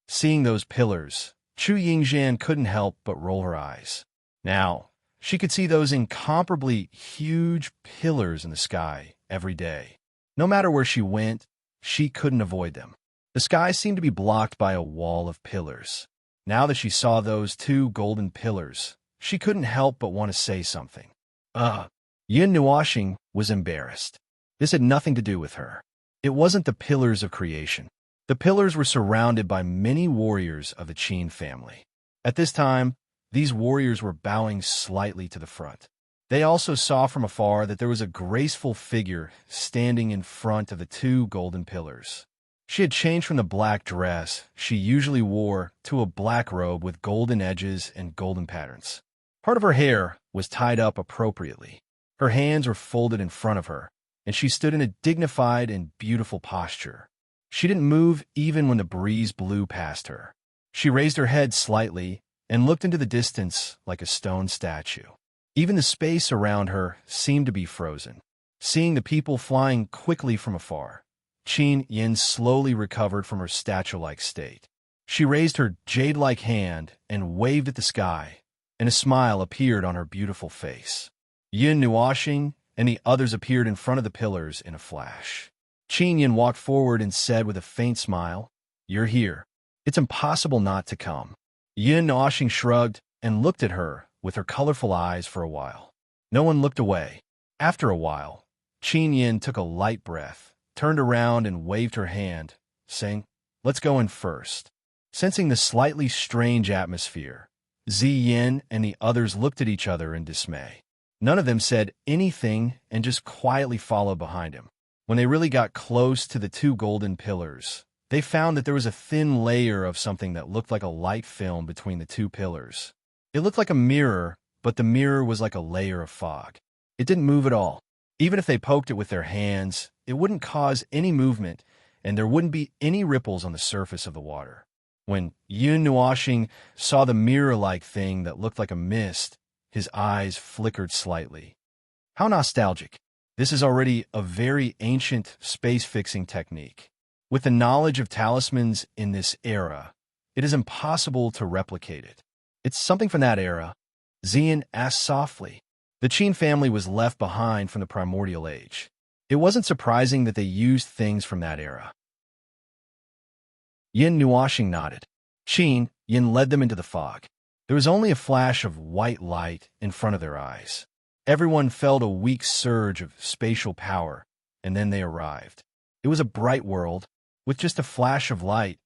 Seeing those pillars, Chu Yingxian couldn't help but roll her eyes. Now, she could see those incomparably huge pillars in the sky every day. No matter where she went, she couldn't avoid them. The sky seemed to be blocked by a wall of pillars. Now that she saw those 2 golden pillars, she couldn't help but want to say something. Yun Nuoxing was embarrassed. This had nothing to do with her. It wasn't the pillars of creation. The pillars were surrounded by many warriors of the Qin family. At this time, these warriors were bowing slightly to the front. They also saw from afar that there was a graceful figure standing in front of the 2 golden pillars. She had changed from the black dress she usually wore to a black robe with golden edges and golden patterns. Part of her hair was tied up appropriately. Her hands were folded in front of her, and she stood in a dignified and beautiful posture. She didn't move even when the breeze blew past her. She raised her head slightly and looked into the distance like a stone statue. Even the space around her seemed to be frozen. Seeing the people flying quickly from afar, Qin Yin slowly recovered from her statue-like state. She raised her jade-like hand and waved at the sky, and a smile appeared on her beautiful face. Yun Nuoxing and the others appeared in front of the pillars in a flash. Qin Yin walked forward and said with a faint smile, "You're here. It's impossible not to come." Yun Nuoxing shrugged and looked at her with her colorful eyes for a while. No one looked away. After a while, Qin Yin took a light breath, turned around and waved her hand, saying, "Let's go in first." Sensing the slightly strange atmosphere, Ziyin and the others looked at each other in dismay. None of them said anything and just quietly followed behind him. When they really got close to the 2 golden pillars, they found that there was a thin layer of something that looked like a light film between the 2 pillars. It looked like a mirror, but the mirror was like a layer of fog. It didn't move at all. Even if they poked it with their hands, it wouldn't cause any movement, and there wouldn't be any ripples on the surface of the water. When Yun Nuoxing saw the mirror-like thing that looked like a mist, his eyes flickered slightly. How nostalgic. This is already a very ancient space-fixing technique. With the knowledge of talismans in this era, it is impossible to replicate it. It's something from that era. Zian asked softly. The Qin family was left behind from the primordial age. It wasn't surprising that they used things from that era. Yun Nuoxing nodded. Qin Yin led them into the fog. There was only a flash of white light in front of their eyes. Everyone felt a weak surge of spatial power, and then they arrived. It was a bright world. With just a flash of light,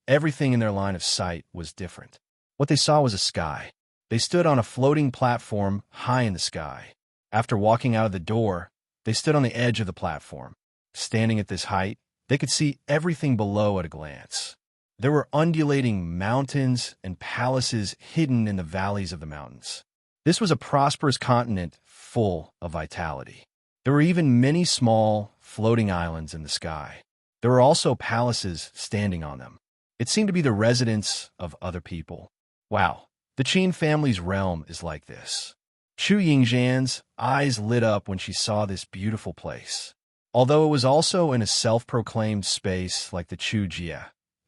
everything in their line of sight was different. What they saw was a sky. They stood on a floating platform high in the sky. After walking out of the door, they stood on the edge of the platform. Standing at this height, they could see everything below at a glance. There were undulating mountains and palaces hidden in the valleys of the mountains. This was a prosperous continent full of vitality. There were even many small, floating islands in the sky. There were also palaces standing on them. It seemed to be the residence of other people. Wow, the Qin family's realm is like this. Chu Yingxian's eyes lit up when she saw this beautiful place. Although it was also in a self-proclaimed space like the Chu Jie,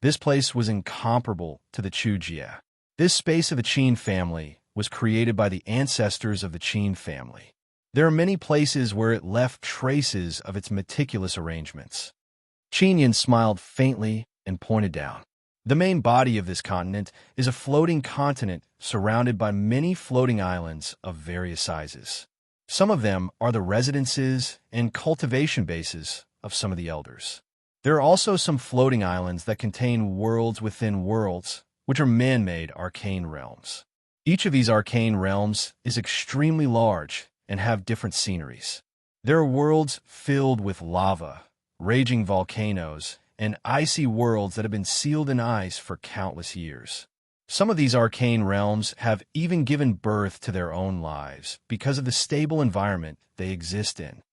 this place was incomparable to the Chu Jie. This space of the Qin family was created by the ancestors of the Qin family. There are many places where it left traces of its meticulous arrangements. Qinyan smiled faintly and pointed down. The main body of this continent is a floating continent surrounded by many floating islands of various sizes. Some of them are the residences and cultivation bases of some of the elders. There are also some floating islands that contain worlds within worlds, which are man-made arcane realms. Each of these arcane realms is extremely large and have different sceneries. There are worlds filled with lava, raging volcanoes, and icy worlds that have been sealed in ice for countless years. Some of these arcane realms have even given birth to their own lives because of the stable environment they exist in.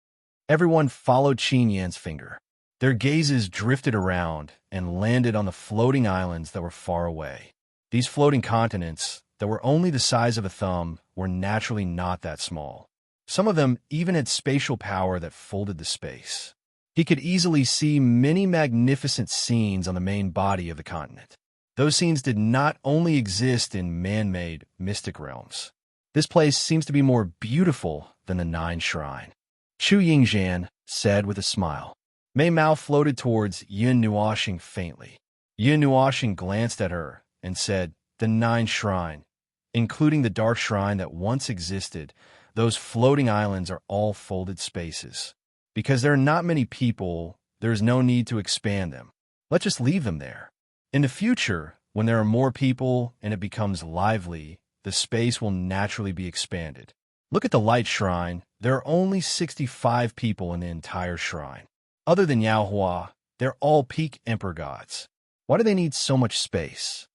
Everyone followed Qin Yan's finger. Their gazes drifted around and landed on the floating islands that were far away. These floating continents, that were only the size of a thumb, were naturally not that small. Some of them even had spatial power that folded the space. He could easily see many magnificent scenes on the main body of the continent. Those scenes did not only exist in man-made, mystic realms. This place seems to be more beautiful than the Nine Shrine. Chu Yingxian said with a smile. Mei Mao floated towards Yin Nuoxing faintly. Yin Nuoxing glanced at her and said, "The Nine Shrine, including the dark shrine that once existed, those floating islands are all folded spaces. Because there are not many people, there is no need to expand them. Let's just leave them there. In the future, when there are more people and it becomes lively, the space will naturally be expanded. Look at the Light Shrine. There are only 65 people in the entire shrine. Other than Yao Hua, they're all peak emperor gods. Why do they need so much space?"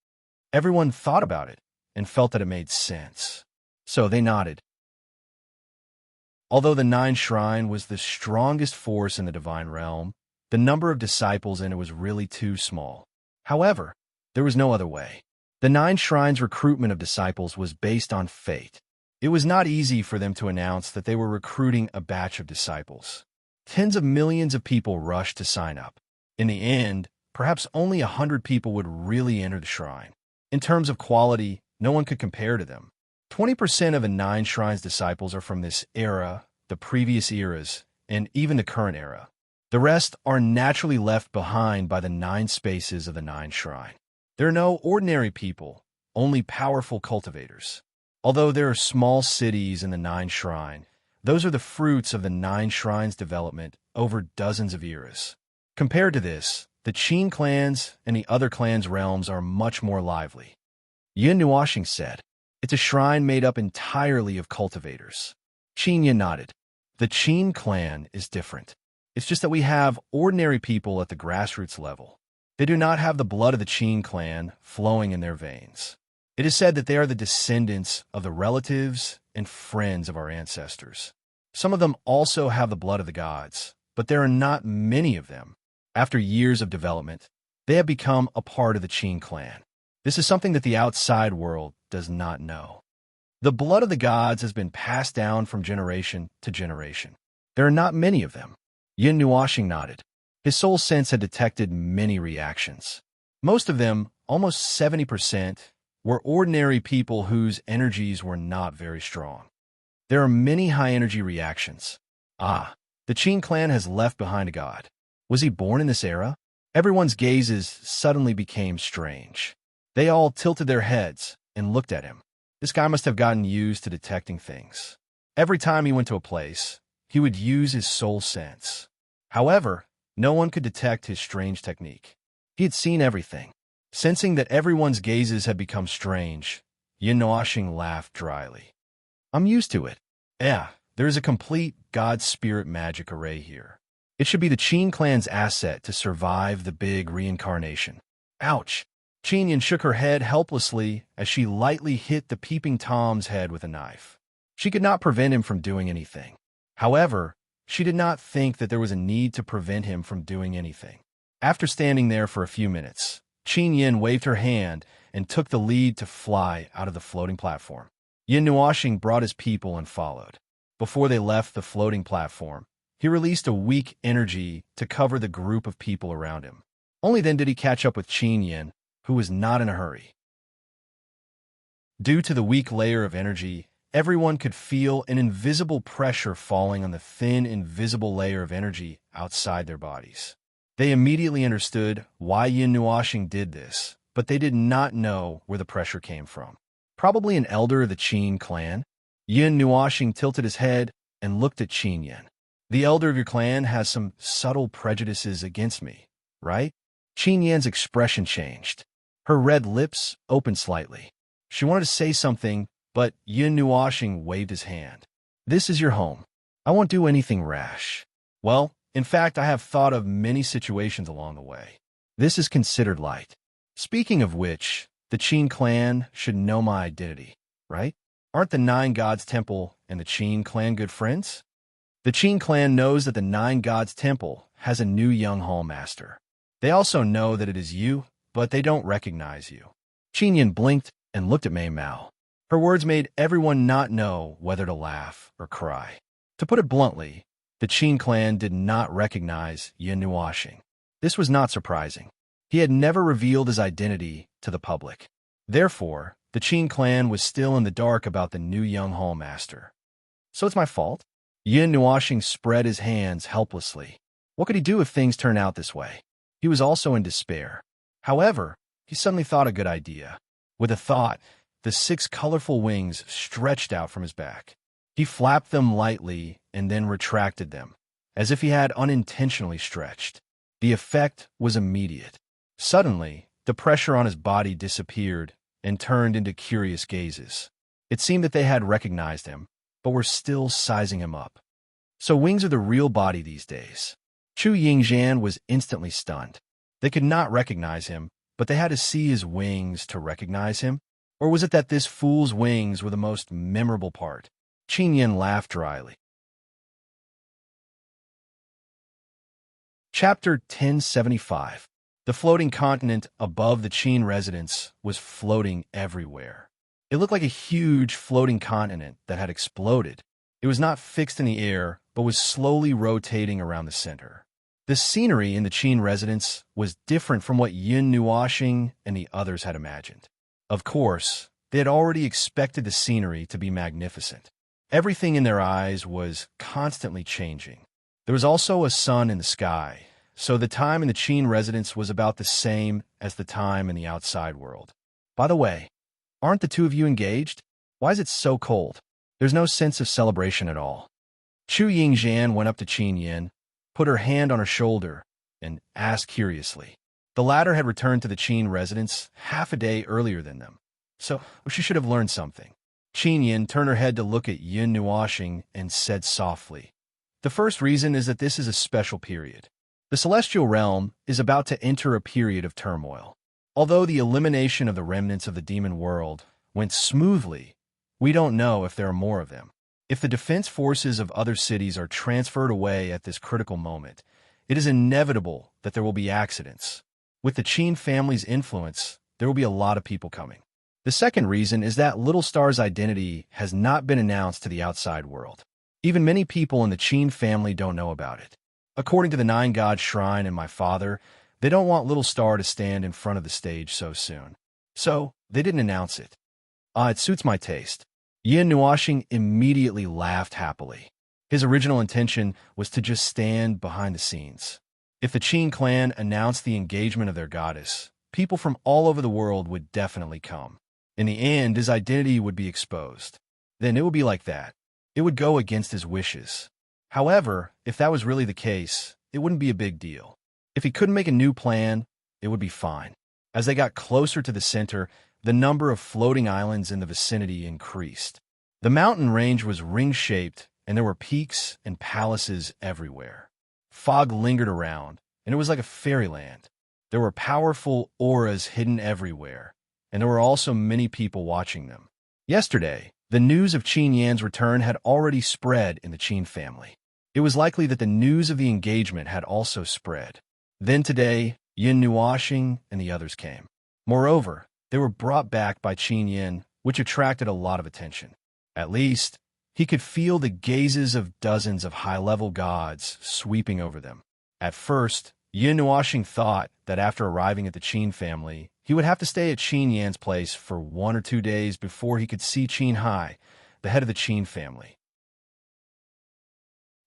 Everyone thought about it and felt that it made sense. So they nodded. Although the Nine Shrine was the strongest force in the divine realm, the number of disciples in it was really too small. However, there was no other way. The Nine Shrine's recruitment of disciples was based on fate. It was not easy for them to announce that they were recruiting a batch of disciples. Tens of millions of people rushed to sign up. In the end, perhaps only 100 people would really enter the shrine. In terms of quality, no one could compare to them. 20% of the Nine Shrine's disciples are from this era, the previous eras, and even the current era. The rest are naturally left behind by the 9 spaces of the Nine Shrine. There are no ordinary people, only powerful cultivators. Although there are small cities in the Nine Shrine, those are the fruits of the Nine Shrine's development over dozens of eras. Compared to this, the Qin clans and the other clans' realms are much more lively. Yin Nuoxing said, "It's a shrine made up entirely of cultivators." Qin Yin nodded. "The Qin clan is different. It's just that we have ordinary people at the grassroots level. They do not have the blood of the Qin clan flowing in their veins. It is said that they are the descendants of the relatives and friends of our ancestors. Some of them also have the blood of the gods, but there are not many of them. After years of development, they have become a part of the Qin clan. This is something that the outside world does not know. The blood of the gods has been passed down from generation to generation. There are not many of them." Yin Nuoxing nodded. His soul sense had detected many reactions. Most of them, almost 70%, were ordinary people whose energies were not very strong. There are many high-energy reactions. The Qin clan has left behind a god. Was he born in this era? Everyone's gazes suddenly became strange. They all tilted their heads and looked at him. This guy must have gotten used to detecting things. Every time he went to a place, he would use his soul sense. However, no one could detect his strange technique. He had seen everything. Sensing that everyone's gazes had become strange, Yin Nuashing laughed dryly. I'm used to it. Yeah, there is a complete God Spirit magic array here. It should be the Qin clan's asset to survive the big reincarnation. Ouch! Qin Yin shook her head helplessly as she lightly hit the peeping Tom's head with a knife. She could not prevent him from doing anything. However, she did not think that there was a need to prevent him from doing anything. After standing there for a few minutes, Qin Yin waved her hand and took the lead to fly out of the floating platform. Yin Nuashing brought his people and followed. Before they left the floating platform, he released a weak energy to cover the group of people around him. Only then did he catch up with Qin Yin, who was not in a hurry. Due to the weak layer of energy, everyone could feel an invisible pressure falling on the thin, invisible layer of energy outside their bodies. They immediately understood why Yin Nuashing did this, but they did not know where the pressure came from. Probably an elder of the Qin clan. Yin Nuashing tilted his head and looked at Qin Yin. The elder of your clan has some subtle prejudices against me, right? Qin Yin's expression changed. Her red lips opened slightly. She wanted to say something, but Yin Nuashing waved his hand. This is your home. I won't do anything rash. Well, in fact, I have thought of many situations along the way. This is considered light. Speaking of which, the Qin clan should know my identity, right? Aren't the Nine Gods Temple and the Qin clan good friends? The Qin clan knows that the Nine Gods Temple has a new young hall master. They also know that it is you, but they don't recognize you. Qin Yin blinked and looked at Mei Mao. Her words made everyone not know whether to laugh or cry. To put it bluntly, the Qin clan did not recognize Yin Nuashing. This was not surprising. He had never revealed his identity to the public. Therefore, the Qin clan was still in the dark about the new young hall master. So it's my fault? Yin Nuashing spread his hands helplessly. What could he do if things turn out this way? He was also in despair. However, he suddenly thought a good idea. With a thought, the 6 colorful wings stretched out from his back. He flapped them lightly and then retracted them, as if he had unintentionally stretched. The effect was immediate. Suddenly, the pressure on his body disappeared and turned into curious gazes. It seemed that they had recognized him, but were still sizing him up. So wings are the real body these days. Chu Yingzhan was instantly stunned. They could not recognize him, but they had to see his wings to recognize him? Or was it that this fool's wings were the most memorable part? Qin Yin laughed dryly. Chapter 1075. The floating continent above the Qin residence was floating everywhere. It looked like a huge floating continent that had exploded. It was not fixed in the air, but was slowly rotating around the center. The scenery in the Qin residence was different from what Yin Nuashing and the others had imagined. Of course, they had already expected the scenery to be magnificent. Everything in their eyes was constantly changing. There was also a sun in the sky, so the time in the Qin residence was about the same as the time in the outside world. By the way, aren't the two of you engaged? Why is it so cold? There's no sense of celebration at all. Chu Yingzhan went up to Qin Yin, put her hand on her shoulder, and asked curiously. The latter had returned to the Qin residence half a day earlier than them, so she should have learned something. Qin Yin turned her head to look at Yin Nuashing and said softly, "The first reason is that this is a special period. The celestial realm is about to enter a period of turmoil. Although the elimination of the remnants of the demon world went smoothly, we don't know if there are more of them. If the defense forces of other cities are transferred away at this critical moment, it is inevitable that there will be accidents. With the Qin family's influence, there will be a lot of people coming. The second reason is that Little Star's identity has not been announced to the outside world. Even many people in the Qin family don't know about it. According to the Nine God Shrine and my father, they don't want Little Star to stand in front of the stage so soon. So, they didn't announce it. It suits my taste." Yin Nuashing immediately laughed happily. His original intention was to just stand behind the scenes. If the Qin clan announced the engagement of their goddess, people from all over the world would definitely come. In the end, his identity would be exposed. Then it would be like that. It would go against his wishes. However, if that was really the case, it wouldn't be a big deal. If he couldn't make a new plan, it would be fine. As they got closer to the center, the number of floating islands in the vicinity increased. The mountain range was ring-shaped, and there were peaks and palaces everywhere. Fog lingered around, and it was like a fairyland. There were powerful auras hidden everywhere, and there were also many people watching them. Yesterday, the news of Qin Yan's return had already spread in the Qin family. It was likely that the news of the engagement had also spread. Then today, Yin Nuoxing and the others came. Moreover, they were brought back by Qin Yin, which attracted a lot of attention. At least, he could feel the gazes of dozens of high-level gods sweeping over them. At first, Yin Nuoxing thought that after arriving at the Qin family, he would have to stay at Qin Yan's place for 1 or 2 days before he could see Qin Hai, the head of the Qin family.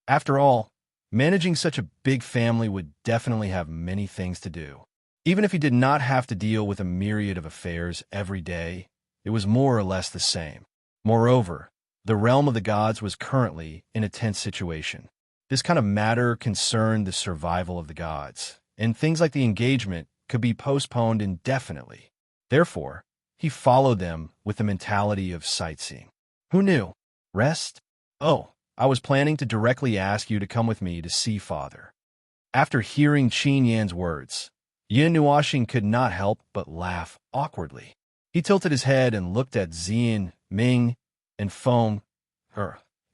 After all, managing such a big family would definitely have many things to do. Even if he did not have to deal with a myriad of affairs every day, it was more or less the same. Moreover, the realm of the gods was currently in a tense situation. This kind of matter concerned the survival of the gods, and things like the engagement could be postponed indefinitely. Therefore, he followed them with the mentality of sightseeing. Who knew? Rest? Oh, I was planning to directly ask you to come with me to see Father. After hearing Qin Yan's words, Yin Nuoxing could not help but laugh awkwardly. He tilted his head and looked at Xian, Ming, and Feng,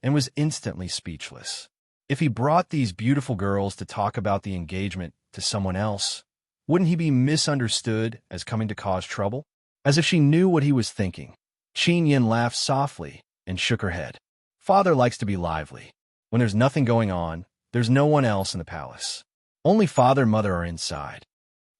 and was instantly speechless. If he brought these beautiful girls to talk about the engagement to someone else, wouldn't he be misunderstood as coming to cause trouble? As if she knew what he was thinking, Qin Yin laughed softly and shook her head. Father likes to be lively. When there's nothing going on, there's no one else in the palace. Only father and mother are inside.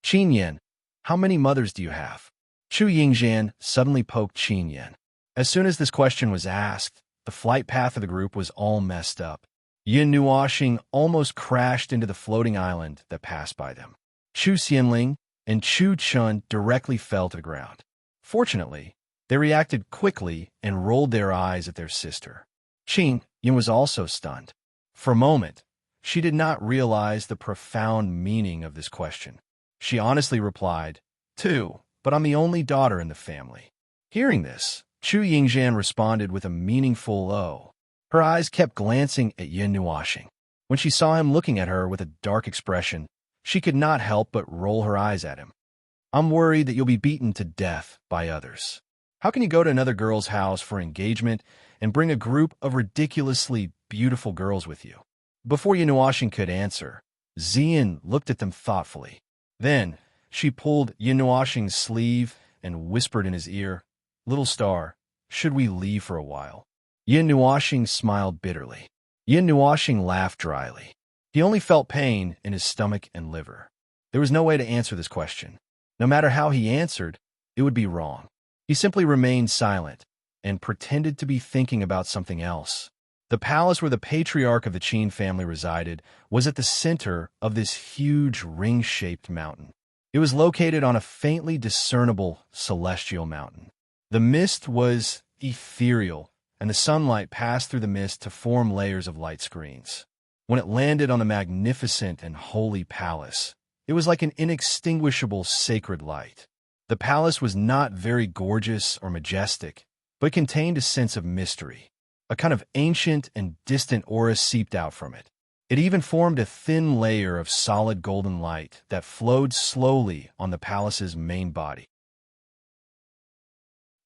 Qin Yin, how many mothers do you have? Chu Yingzhan suddenly poked Qin Yin. As soon as this question was asked, the flight path of the group was all messed up. Yin Nuoxing almost crashed into the floating island that passed by them. Chu Xianling and Chu Chun directly fell to the ground. Fortunately, they reacted quickly and rolled their eyes at their sister. Qin Yin was also stunned. For a moment, she did not realize the profound meaning of this question. She honestly replied, 2, but I'm the only daughter in the family. Hearing this, Chu Yingzhan responded with a meaningful "oh." Her eyes kept glancing at Yin Nuoxing. When she saw him looking at her with a dark expression, she could not help but roll her eyes at him. I'm worried that you'll be beaten to death by others. How can you go to another girl's house for engagement and bring a group of ridiculously beautiful girls with you? Before Yin Nuoxing could answer, Xian looked at them thoughtfully. Then, she pulled Yin Nuoxing's sleeve and whispered in his ear, "Little star, should we leave for a while?" Yin Nuoxing smiled bitterly. Yin Nuoxing laughed dryly. He only felt pain in his stomach and liver. There was no way to answer this question. No matter how he answered, it would be wrong. He simply remained silent and pretended to be thinking about something else. The palace where the patriarch of the Qin family resided was at the center of this huge ring-shaped mountain. It was located on a faintly discernible celestial mountain. The mist was ethereal, and the sunlight passed through the mist to form layers of light screens. When it landed on the magnificent and holy palace, it was like an inextinguishable sacred light. The palace was not very gorgeous or majestic, but contained a sense of mystery. A kind of ancient and distant aura seeped out from it. It even formed a thin layer of solid golden light that flowed slowly on the palace's main body.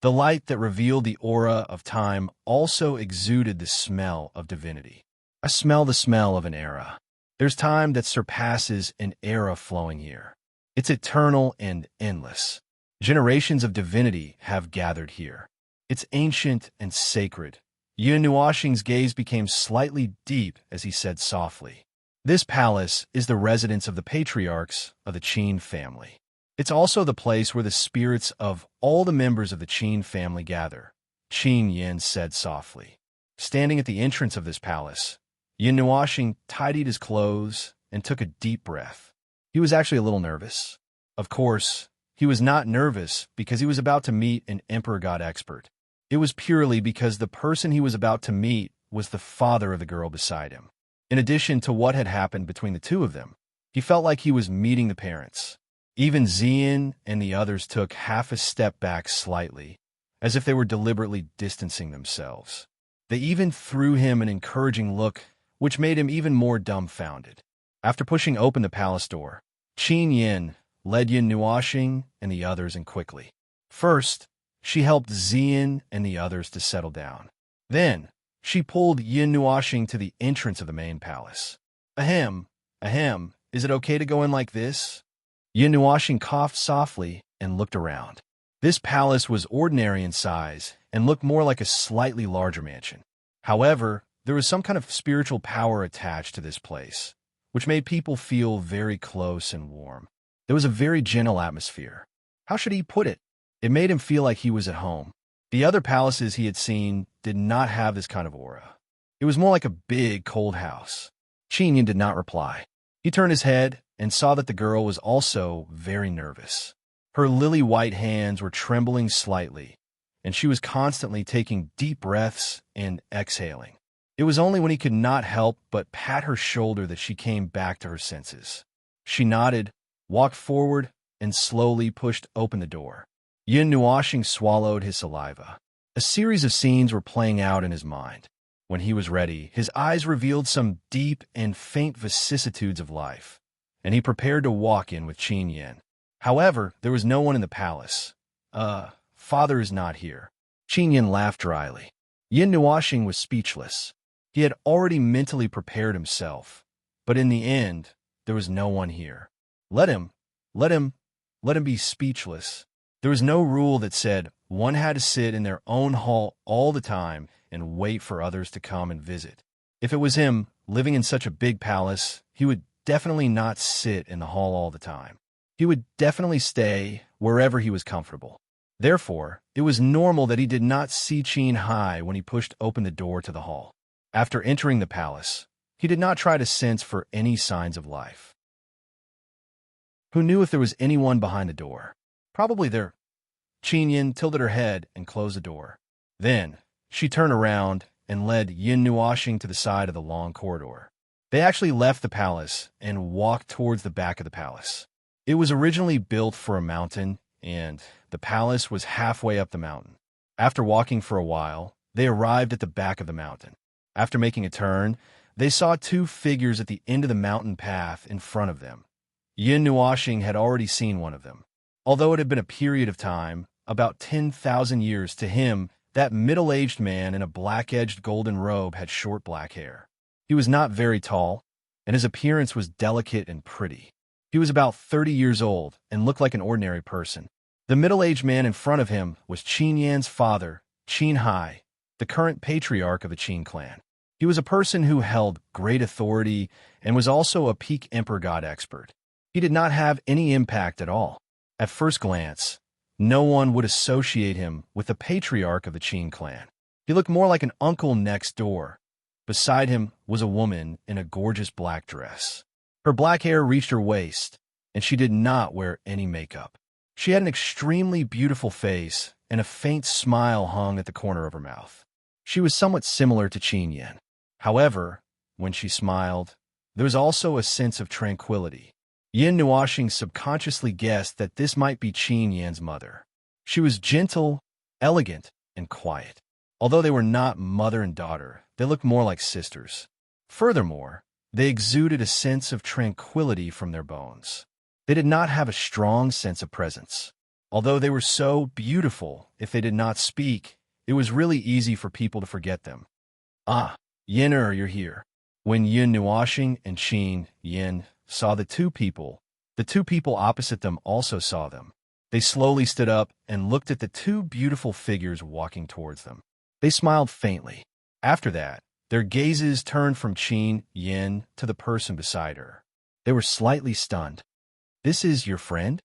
The light that revealed the aura of time also exuded the smell of divinity. I smell the smell of an era. There's time that surpasses an era flowing here. It's eternal and endless. Generations of divinity have gathered here. It's ancient and sacred. Yin Nuoxing's gaze became slightly deep as he said softly, "This palace is the residence of the patriarchs of the Qin family. It's also the place where the spirits of all the members of the Qin family gather," Qin Yin said softly. Standing at the entrance of this palace, Yin Nuoxing tidied his clothes and took a deep breath. He was actually a little nervous. Of course, he was not nervous because he was about to meet an Emperor God expert. It was purely because the person he was about to meet was the father of the girl beside him. In addition to what had happened between the two of them, he felt like he was meeting the parents. Even Xian and the others took half a step back slightly, as if they were deliberately distancing themselves. They even threw him an encouraging look, which made him even more dumbfounded. After pushing open the palace door, Qin Yin led Yin Nuoxing and the others in quickly. First, she helped Xian and the others to settle down. Then, she pulled Yin Nuoxing to the entrance of the main palace. Ahem, is it okay to go in like this? Yin Nuoxing coughed softly and looked around. This palace was ordinary in size and looked more like a slightly larger mansion. However, there was some kind of spiritual power attached to this place, which made people feel very close and warm. There was a very gentle atmosphere. How should he put it? It made him feel like he was at home. The other palaces he had seen did not have this kind of aura. It was more like a big, cold house. Qin Yin did not reply. He turned his head and saw that the girl was also very nervous. Her lily-white hands were trembling slightly, and she was constantly taking deep breaths and exhaling. It was only when he could not help but pat her shoulder that she came back to her senses. She nodded, walked forward, and slowly pushed open the door. Yin Nuoxing swallowed his saliva. A series of scenes were playing out in his mind. When he was ready, his eyes revealed some deep and faint vicissitudes of life, and he prepared to walk in with Qin Yin. However, there was no one in the palace. Father is not here. Qin Yin laughed dryly. Yin Nuoxing was speechless. He had already mentally prepared himself, but in the end, there was no one here. Let him be speechless. There was no rule that said one had to sit in their own hall all the time and wait for others to come and visit. If it was him, living in such a big palace, he would definitely not sit in the hall all the time. He would definitely stay wherever he was comfortable. Therefore, it was normal that he did not see Qin Hai when he pushed open the door to the hall. After entering the palace, he did not try to sense for any signs of life. Who knew if there was anyone behind the door? Probably there. Qin Yin tilted her head and closed the door. Then, she turned around and led Yin Nuoxing to the side of the long corridor. They actually left the palace and walked towards the back of the palace. It was originally built for a mountain, and the palace was halfway up the mountain. After walking for a while, they arrived at the back of the mountain. After making a turn, they saw two figures at the end of the mountain path in front of them. Yin Nuoxing had already seen one of them. Although it had been a period of time, about 10,000 years, to him, that middle-aged man in a black-edged golden robe had short black hair. He was not very tall, and his appearance was delicate and pretty. He was about 30 years old and looked like an ordinary person. The middle-aged man in front of him was Qin Yan's father, Qin Hai, the current patriarch of the Qin clan. He was a person who held great authority and was also a peak emperor god expert. He did not have any impact at all. At first glance, no one would associate him with the patriarch of the Qin clan. He looked more like an uncle next door. Beside him was a woman in a gorgeous black dress. Her black hair reached her waist, and she did not wear any makeup. She had an extremely beautiful face, and a faint smile hung at the corner of her mouth. She was somewhat similar to Qin Yin. However, when she smiled, there was also a sense of tranquility. Yin Nuoxing subconsciously guessed that this might be Qin Yan's mother. She was gentle, elegant, and quiet. Although they were not mother and daughter, they looked more like sisters. Furthermore, they exuded a sense of tranquility from their bones. They did not have a strong sense of presence. Although they were so beautiful, if they did not speak, it was really easy for people to forget them. Ah, Yin'er, you're here. When Yin Nuoxing and Qin Yin saw the two people opposite them also saw them. They slowly stood up and looked at the two beautiful figures walking towards them. They smiled faintly. After that, their gazes turned from Qin Yin to the person beside her. They were slightly stunned. This is your friend?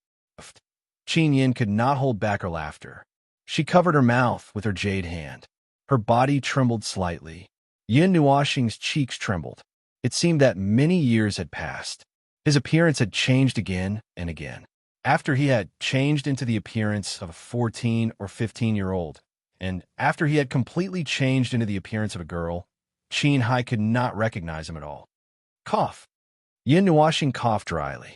Qin Yin could not hold back her laughter. She covered her mouth with her jade hand. Her body trembled slightly. Yin Nuoxing's cheeks trembled. It seemed that many years had passed. His appearance had changed again and again. After he had changed into the appearance of a 14 or 15-year-old, and after he had completely changed into the appearance of a girl, Qin Hai could not recognize him at all. Cough. Yin Nuoxing coughed dryly.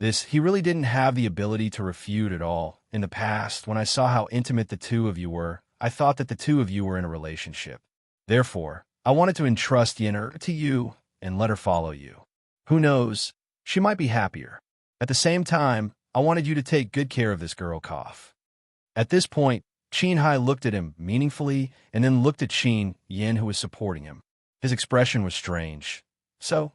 This he really didn't have the ability to refute at all. In the past, when I saw how intimate the two of you were, I thought that the two of you were in a relationship. Therefore, I wanted to entrust Yenner to you and let her follow you. Who knows? She might be happier. At the same time, I wanted you to take good care of this girl cough. At this point, Qin Hai looked at him meaningfully and then looked at Qin Yin, who was supporting him. His expression was strange. So,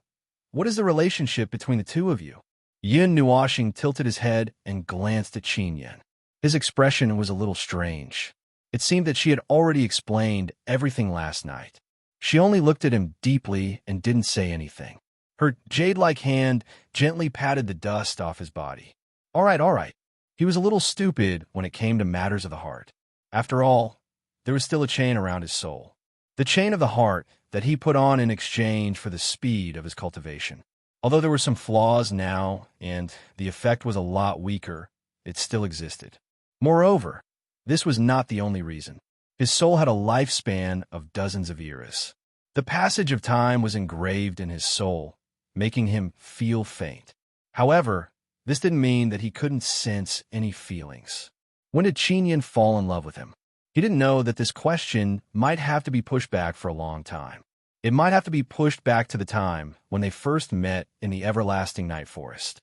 what is the relationship between the two of you? Yin Nuoshing tilted his head and glanced at Qin Yin. His expression was a little strange. It seemed that she had already explained everything last night. She only looked at him deeply and didn't say anything. Her jade-like hand gently patted the dust off his body. All right. He was a little stupid when it came to matters of the heart. After all, there was still a chain around his soul. The chain of the heart that he put on in exchange for the speed of his cultivation. Although there were some flaws now, and the effect was a lot weaker, it still existed. Moreover, this was not the only reason. His soul had a lifespan of dozens of years. The passage of time was engraved in his soul, making him feel faint. However, this didn't mean that he couldn't sense any feelings. When did Qin Yin fall in love with him? He didn't know that this question might have to be pushed back for a long time. It might have to be pushed back to the time when they first met in the everlasting night forest.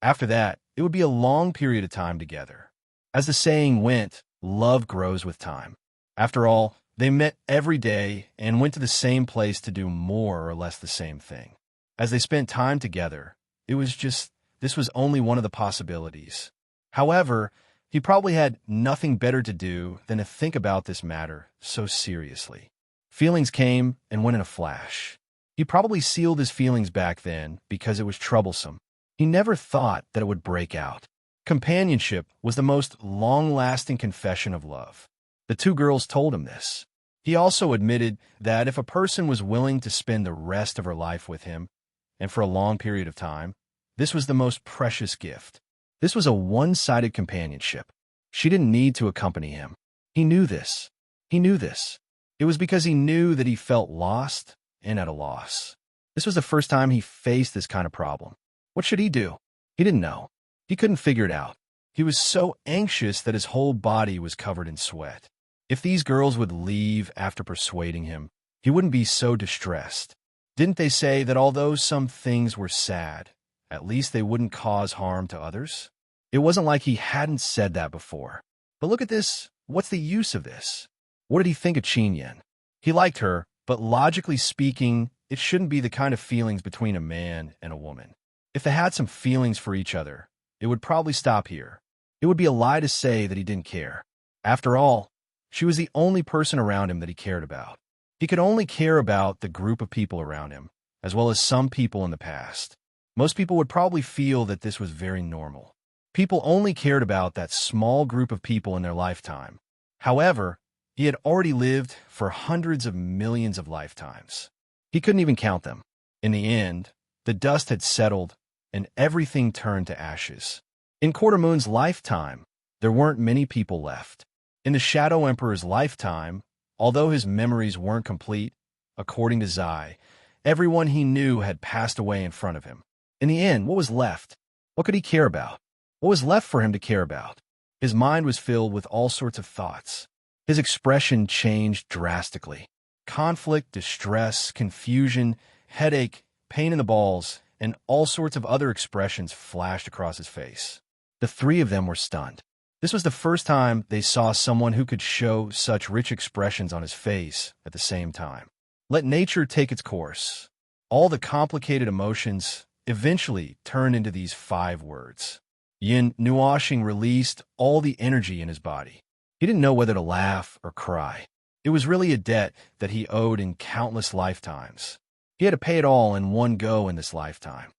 After that, it would be a long period of time together. As the saying went, love grows with time. After all, they met every day and went to the same place to do more or less the same thing. As they spent time together, this was only one of the possibilities. However, he probably had nothing better to do than to think about this matter so seriously. Feelings came and went in a flash. He probably sealed his feelings back then because it was troublesome. He never thought that it would break out. Companionship was the most long-lasting confession of love. The two girls told him this. He also admitted that if a person was willing to spend the rest of her life with him, and for a long period of time, this was the most precious gift. This was a one-sided companionship. She didn't need to accompany him. He knew this. It was because he knew that he felt lost and at a loss. This was the first time he faced this kind of problem. What should he do? He didn't know. He couldn't figure it out. He was so anxious that his whole body was covered in sweat. If these girls would leave after persuading him, he wouldn't be so distressed. Didn't they say that although some things were sad, at least they wouldn't cause harm to others? It wasn't like he hadn't said that before. But look at this. What's the use of this? What did he think of Qin Yin? He liked her, but logically speaking, it shouldn't be the kind of feelings between a man and a woman. If they had some feelings for each other, it would probably stop here. It would be a lie to say that he didn't care. After all, she was the only person around him that he cared about. He could only care about the group of people around him, as well as some people in the past. Most people would probably feel that this was very normal. People only cared about that small group of people in their lifetime. However, he had already lived for hundreds of millions of lifetimes. He couldn't even count them. In the end, the dust had settled and everything turned to ashes. In Quartermoon's lifetime, there weren't many people left. In the Shadow Emperor's lifetime, although his memories weren't complete, according to Zai, everyone he knew had passed away in front of him. In the end, what was left? What could he care about? What was left for him to care about? His mind was filled with all sorts of thoughts. His expression changed drastically. Conflict, distress, confusion, headache, pain in the balls, and all sorts of other expressions flashed across his face. The three of them were stunned. This was the first time they saw someone who could show such rich expressions on his face at the same time. Let nature take its course. All the complicated emotions eventually turned into these 5 words. Yin Nuoshing released all the energy in his body. He didn't know whether to laugh or cry. It was really a debt that he owed in countless lifetimes. He had to pay it all in one go in this lifetime.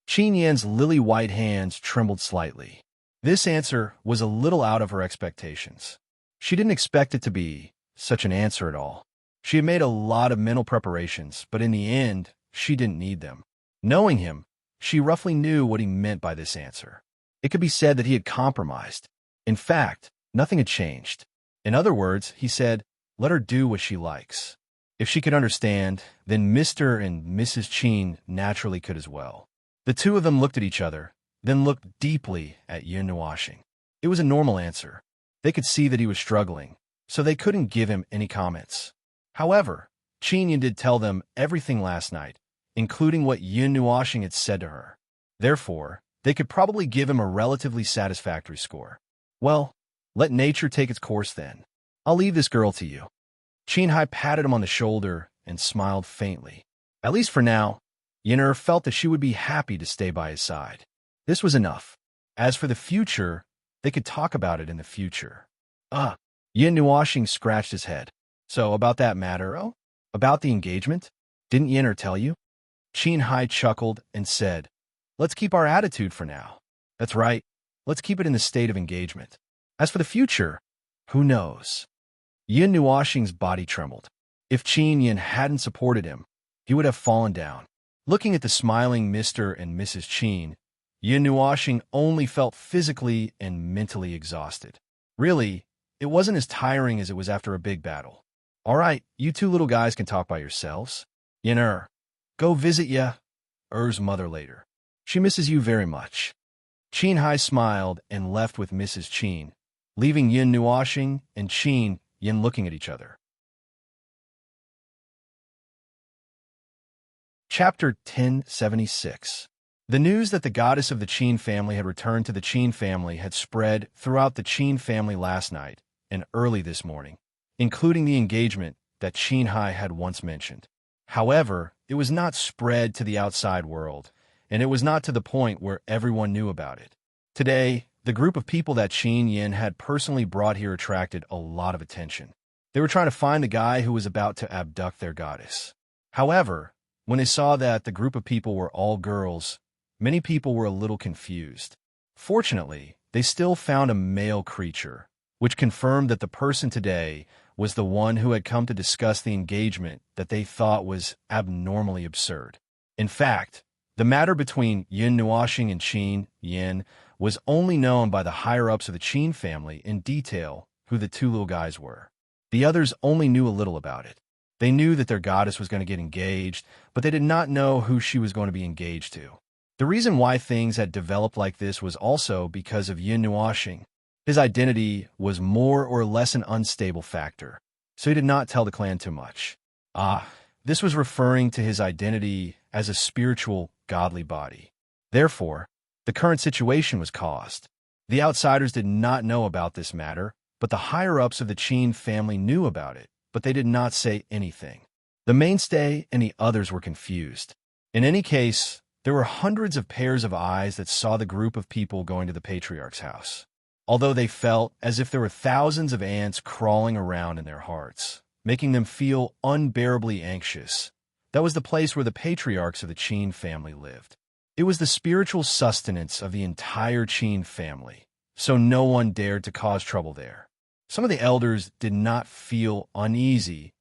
Qin Yan's lily-white hands trembled slightly. This answer was a little out of her expectations. She didn't expect it to be such an answer at all. She had made a lot of mental preparations, but in the end, she didn't need them. Knowing him, she roughly knew what he meant by this answer. It could be said that he had compromised. In fact, nothing had changed. In other words, he said, let her do what she likes. If she could understand, then Mr. and Mrs. Qin naturally could as well. The two of them looked at each other, then looked deeply at Yin Nuashing. It was a normal answer. They could see that he was struggling, so they couldn't give him any comments. However, Qin Yin did tell them everything last night, including what Yin Nuashing had said to her. Therefore, they could probably give him a relatively satisfactory score. Well, let nature take its course then. I'll leave this girl to you. Qin Hai patted him on the shoulder and smiled faintly. At least for now, Yin'er felt that she would be happy to stay by his side. This was enough. As for the future, they could talk about it in the future. Yin Nuashing scratched his head. So about that matter, about the engagement? Didn't Yin'er tell you? Qin Hai chuckled and said, let's keep our attitude for now. That's right. Let's keep it in the state of engagement. As for the future, who knows? Yin Nuashing's body trembled. If Qin Yin hadn't supported him, he would have fallen down. Looking at the smiling Mr. and Mrs. Qin, Yin Nuashing only felt physically and mentally exhausted. Really, it wasn't as tiring as it was after a big battle. All right, you two little guys can talk by yourselves. Yin go visit Er's mother later. She misses you very much. Qin Hai smiled and left with Mrs. Qin, leaving Yin Nuashing and Qin Yin looking at each other. Chapter 1076. The news that the goddess of the Qin family had returned to the Qin family had spread throughout the Qin family last night and early this morning, including the engagement that Qin Hai had once mentioned. However, it was not spread to the outside world, and it was not to the point where everyone knew about it. Today, the group of people that Qin Yin had personally brought here attracted a lot of attention. They were trying to find the guy who was about to abduct their goddess. However, when they saw that the group of people were all girls, many people were a little confused. Fortunately, they still found a male creature, which confirmed that the person today was the one who had come to discuss the engagement that they thought was abnormally absurd. In fact, the matter between Yin Nuashing and Qin Yin was only known by the higher-ups of the Qin family in detail who the two little guys were. The others only knew a little about it. They knew that their goddess was going to get engaged, but they did not know who she was going to be engaged to. The reason why things had developed like this was also because of Yin Nuashing. His identity was more or less an unstable factor, so he did not tell the clan too much. This was referring to his identity as a spiritual, godly body. Therefore, the current situation was caused. The outsiders did not know about this matter, but the higher-ups of the Qin family knew about it, but they did not say anything. The mainstay and the others were confused. In any case, there were hundreds of pairs of eyes that saw the group of people going to the patriarch's house. Although they felt as if there were thousands of ants crawling around in their hearts, making them feel unbearably anxious. That was the place where the patriarchs of the Qin family lived. It was the spiritual sustenance of the entire Qin family, so no one dared to cause trouble there. Some of the elders did not feel uneasy,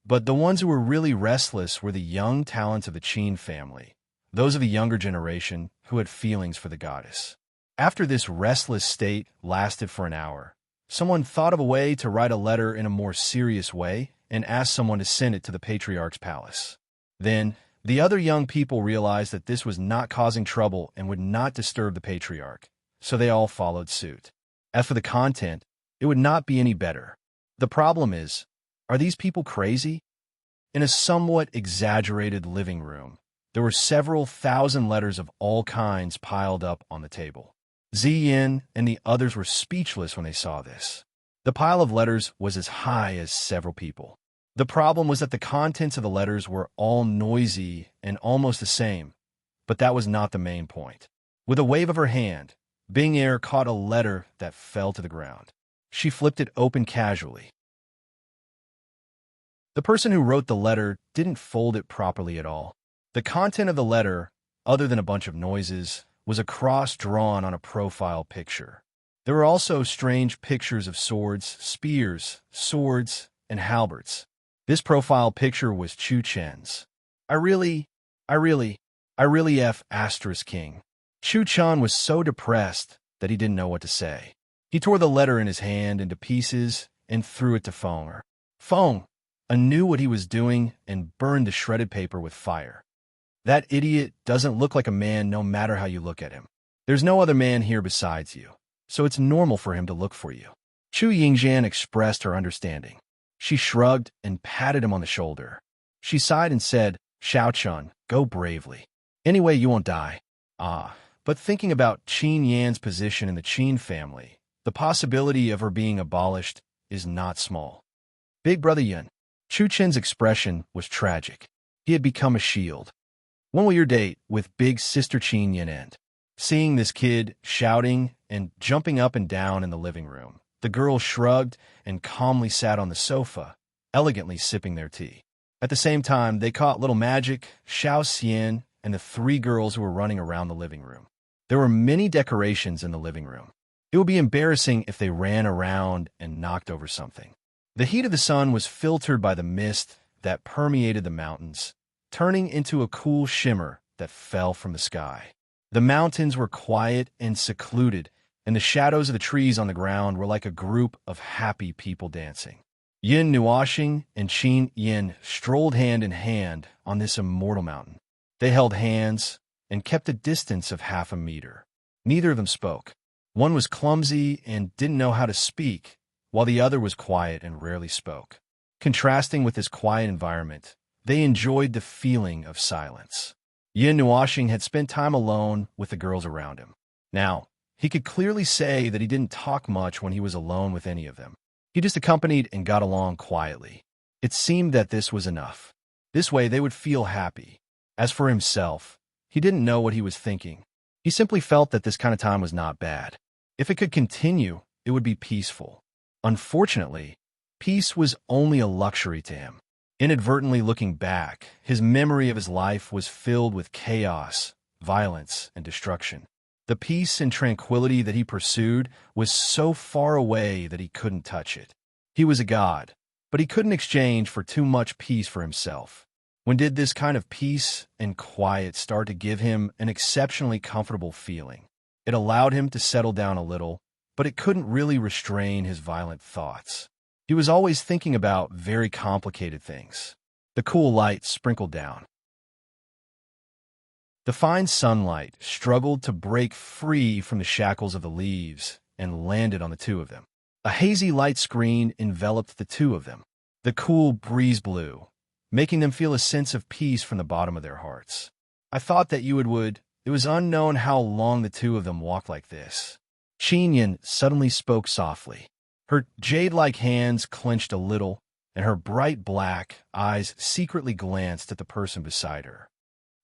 but the ones who were really restless were the young talents of the Qin family, those of the younger generation who had feelings for the goddess. After this restless state lasted for an hour, someone thought of a way to write a letter in a more serious way and asked someone to send it to the patriarch's palace. Then, the other young people realized that this was not causing trouble and would not disturb the patriarch, so they all followed suit. As for the content, it would not be any better. The problem is, are these people crazy? In a somewhat exaggerated living room, there were several thousand letters of all kinds piled up on the table. Ziyin and the others were speechless when they saw this. The pile of letters was as high as several people. The problem was that the contents of the letters were all noisy and almost the same, but that was not the main point. With a wave of her hand, Bing Er caught a letter that fell to the ground. She flipped it open casually. The person who wrote the letter didn't fold it properly at all. The content of the letter, other than a bunch of noises, was a cross drawn on a profile picture. There were also strange pictures of swords, spears, swords, and halberds. This profile picture was Chu Chen's. I really King. Chu Chen was so depressed that he didn't know what to say. He tore the letter in his hand into pieces and threw it to Feng. Feng, knew what he was doing and burned the shredded paper with fire. That idiot doesn't look like a man no matter how you look at him. There's no other man here besides you, so it's normal for him to look for you. Chu Yingjian expressed her understanding. She shrugged and patted him on the shoulder. She sighed and said, Xiao Chun, go bravely. Anyway, you won't die. But thinking about Qin Yan's position in the Qin family, the possibility of her being abolished is not small. Big Brother Yun. Chu Chen's expression was tragic. He had become a shield. When will your date with Big Sister Qin Yan end? Seeing this kid shouting and jumping up and down in the living room, the girls shrugged and calmly sat on the sofa, elegantly sipping their tea. At the same time, they caught Little Magic, Xiao Xian, and the three girls who were running around the living room. There were many decorations in the living room. It would be embarrassing if they ran around and knocked over something. The heat of the sun was filtered by the mist that permeated the mountains, turning into a cool shimmer that fell from the sky. The mountains were quiet and secluded, and the shadows of the trees on the ground were like a group of happy people dancing. Yin Nuoxing and Qin Yin strolled hand in hand on this immortal mountain. They held hands and kept a distance of 1/2 meter. Neither of them spoke. One was clumsy and didn't know how to speak, while the other was quiet and rarely spoke. Contrasting with this quiet environment, they enjoyed the feeling of silence. Yin Nuoxing had spent time alone with the girls around him. Now, he could clearly say that he didn't talk much when he was alone with any of them. He just accompanied and got along quietly. It seemed that this was enough. This way they would feel happy. As for himself, he didn't know what he was thinking. He simply felt that this kind of time was not bad. If it could continue, it would be peaceful. Unfortunately, peace was only a luxury to him. Inadvertently looking back, his memory of his life was filled with chaos, violence, and destruction. The peace and tranquility that he pursued was so far away that he couldn't touch it. He was a god, but he couldn't exchange for too much peace for himself. When did this kind of peace and quiet start to give him an exceptionally comfortable feeling? It allowed him to settle down a little, but it couldn't really restrain his violent thoughts. He was always thinking about very complicated things. The cool light sprinkled down. The fine sunlight struggled to break free from the shackles of the leaves and landed on the two of them. A hazy light screen enveloped the two of them. The cool breeze blew, making them feel a sense of peace from the bottom of their hearts. I thought that you would. It was unknown how long the two of them walked like this. Qin Yin suddenly spoke softly. Her jade-like hands clenched a little, and her bright black eyes secretly glanced at the person beside her.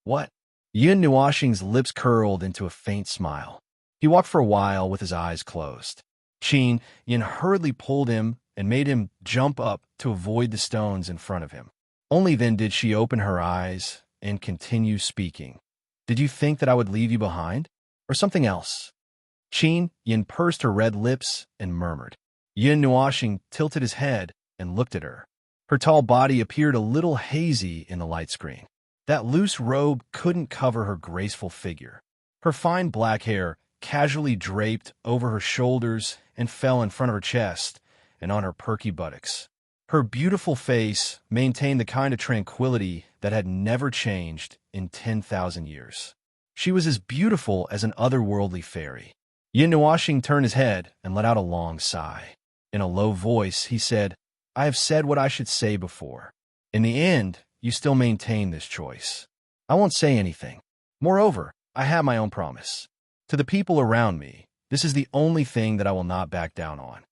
What? Yin Nuoxing's lips curled into a faint smile. He walked for a while with his eyes closed. Qin Yin hurriedly pulled him and made him jump up to avoid the stones in front of him. Only then did she open her eyes and continue speaking. Did you think that I would leave you behind? Or something else? Qin Yin pursed her red lips and murmured. Yin Nuoxing tilted his head and looked at her. Her tall body appeared a little hazy in the light screen. That loose robe couldn't cover her graceful figure. Her fine black hair casually draped over her shoulders and fell in front of her chest and on her perky buttocks. Her beautiful face maintained the kind of tranquility that had never changed in 10,000 years. She was as beautiful as an otherworldly fairy. Yin Nuoxing turned his head and let out a long sigh. In a low voice, he said, I have said what I should say before. In the end, you still maintain this choice. I won't say anything. Moreover, I have my own promise. To the people around me, this is the only thing that I will not back down on.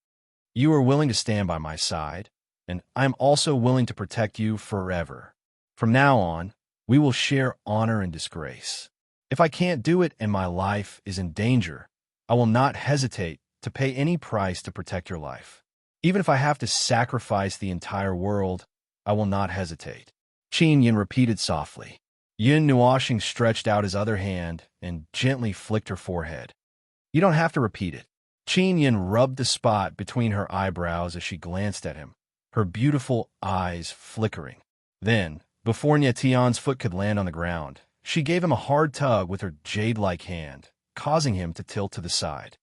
You are willing to stand by my side, and I am also willing to protect you forever. From now on, we will share honor and disgrace. If I can't do it and my life is in danger, I will not hesitate to pay any price to protect your life. Even if I have to sacrifice the entire world, I will not hesitate. Qin Yin repeated softly. Yin Nuoxing stretched out his other hand and gently flicked her forehead. You don't have to repeat it. Qin Yin rubbed the spot between her eyebrows as she glanced at him, her beautiful eyes flickering. Then, before Nie Tian's foot could land on the ground, she gave him a hard tug with her jade-like hand, causing him to tilt to the side.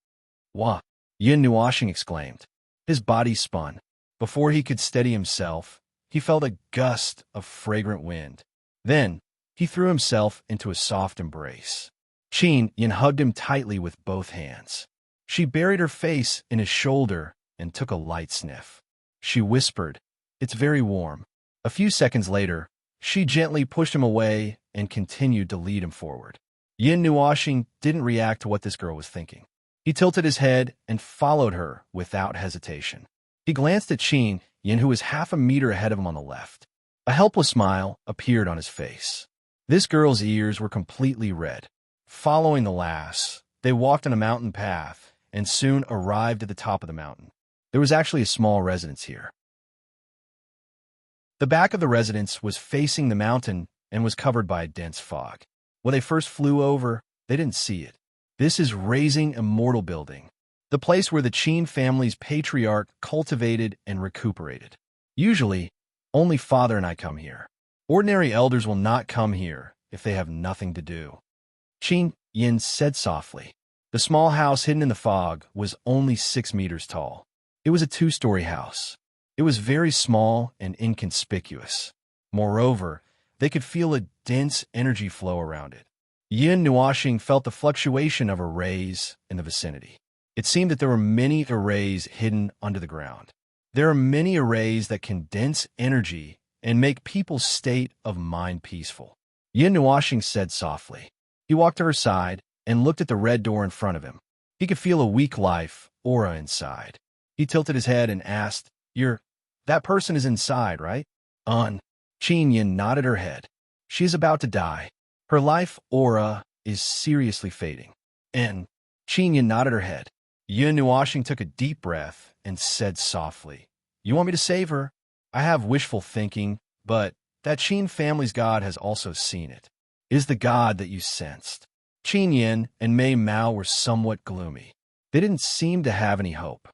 Wah! Yin Nuoxing exclaimed. His body spun. Before he could steady himself, he felt a gust of fragrant wind. Then, he threw himself into a soft embrace. Qin Yin hugged him tightly with both hands. She buried her face in his shoulder and took a light sniff. She whispered, "It's very warm." A few seconds later, she gently pushed him away and continued to lead him forward. Yin Nuoxing didn't react to what this girl was thinking. He tilted his head and followed her without hesitation. He glanced at Qin Yin, who was half a meter ahead of him on the left. A helpless smile appeared on his face. This girl's ears were completely red. Following the lass, they walked on a mountain path and soon arrived at the top of the mountain. There was actually a small residence here. The back of the residence was facing the mountain and was covered by a dense fog. When they first flew over, they didn't see it. This is Raising Immortal Building, the place where the Qin family's patriarch cultivated and recuperated. Usually, only father and I come here. Ordinary elders will not come here if they have nothing to do. Qin Yin said softly. The small house hidden in the fog was only 6 meters tall. It was a 2-story house. It was very small and inconspicuous. Moreover, they could feel a dense energy flow around it. Yin Nuoxing felt the fluctuation of arrays in the vicinity. It seemed that there were many arrays hidden under the ground. There are many arrays that condense energy and make people's state of mind peaceful. Yin Nuoxing said softly. He walked to her side and looked at the red door in front of him. He could feel a weak life aura inside. He tilted his head and asked, That person is inside, right? Qin Yin nodded her head. She is about to die. Her life aura is seriously fading. And Qin Yin nodded her head. Yin Nuoxing took a deep breath and said softly, You want me to save her? I have wishful thinking, but that Qin family's god has also seen it. It is the god that you sensed. Qin Yin and Mei Mao were somewhat gloomy. They didn't seem to have any hope.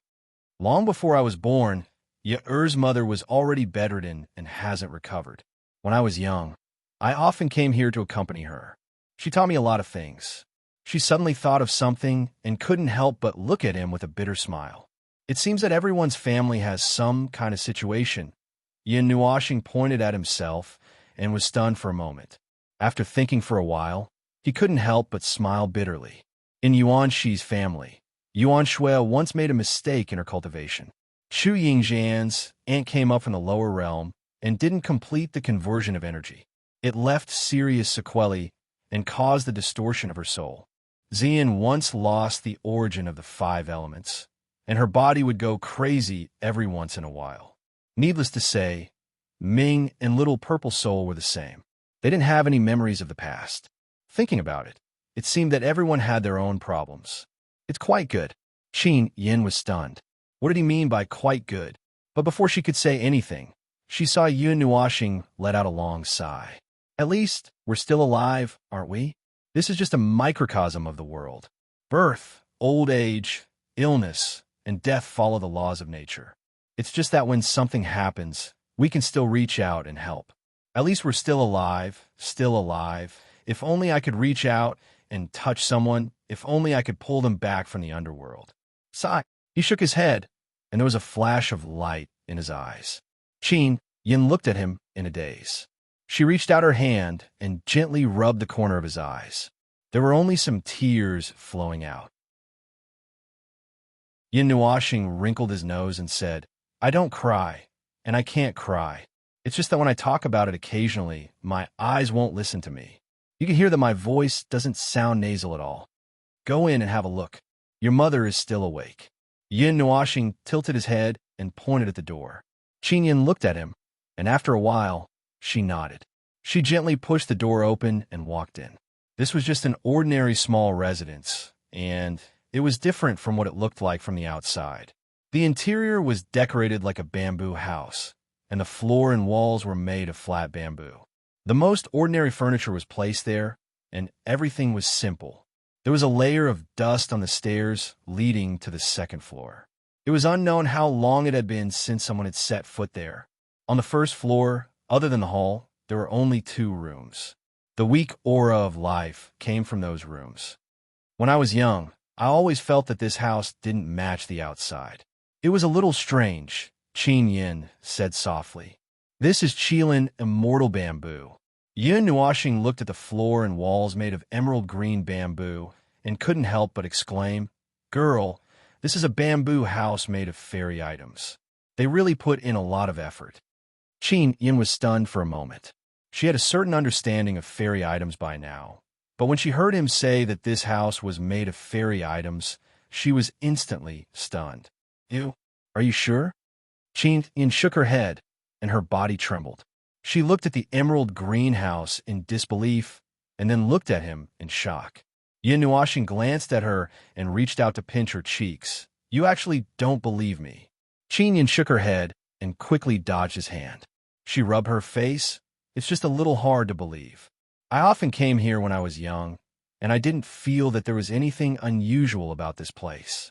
Long before I was born, Ye-Er's mother was already bedridden and hasn't recovered. When I was young, I often came here to accompany her. She taught me a lot of things. She suddenly thought of something and couldn't help but look at him with a bitter smile. It seems that everyone's family has some kind of situation. Yin Nuoxing pointed at himself and was stunned for a moment. After thinking for a while, he couldn't help but smile bitterly. In Yuan Shi's family, Yuan Shui once made a mistake in her cultivation. Xu Yingzhan's aunt came up from the lower realm and didn't complete the conversion of energy. It left serious sequelae and caused the distortion of her soul. Xian once lost the origin of the 5 elements, and her body would go crazy every once in a while. Needless to say, Ming and Little Purple Soul were the same. They didn't have any memories of the past. Thinking about it, it seemed that everyone had their own problems. It's quite good. Qin Yin was stunned. What did he mean by quite good? But before she could say anything, she saw Yin Nuoxing let out a long sigh. At least, we're still alive, aren't we? This is just a microcosm of the world. Birth, old age, illness, and death follow the laws of nature. It's just that when something happens, we can still reach out and help. At least we're still alive, still alive. If only I could reach out and touch someone, if only I could pull them back from the underworld. Sigh. He shook his head, and there was a flash of light in his eyes. Qin Yin looked at him in a daze. She reached out her hand and gently rubbed the corner of his eyes. There were only some tears flowing out. Yin Nuoxing wrinkled his nose and said, I don't cry, and I can't cry. It's just that when I talk about it occasionally, my eyes won't listen to me. You can hear that my voice doesn't sound nasal at all. Go in and have a look. Your mother is still awake. Yin Nuoxing tilted his head and pointed at the door. Qin Yin looked at him, and after a while, she nodded. She gently pushed the door open and walked in. This was just an ordinary small residence, and it was different from what it looked like from the outside. The interior was decorated like a bamboo house, and the floor and walls were made of flat bamboo. The most ordinary furniture was placed there, and everything was simple. There was a layer of dust on the stairs leading to the second floor. It was unknown how long it had been since someone had set foot there. On the first floor, other than the hall, there were only 2 rooms. The weak aura of life came from those rooms. When I was young, I always felt that this house didn't match the outside. It was a little strange, Qin Yin said softly. This is Qilin immortal bamboo. Yun Nuashing looked at the floor and walls made of emerald green bamboo and couldn't help but exclaim, "Girl, this is a bamboo house made of fairy items. They really put in a lot of effort." Qin Yin was stunned for a moment. She had a certain understanding of fairy items by now, but when she heard him say that this house was made of fairy items, she was instantly stunned. "You? Are you sure?" Qin Yin shook her head, and her body trembled. She looked at the emerald green house in disbelief, and then looked at him in shock. Yin Nuashing glanced at her and reached out to pinch her cheeks. "You actually don't believe me." Qin Yin shook her head and quickly dodged his hand. She rubbed her face. "It's just a little hard to believe. I often came here when I was young, and I didn't feel that there was anything unusual about this place."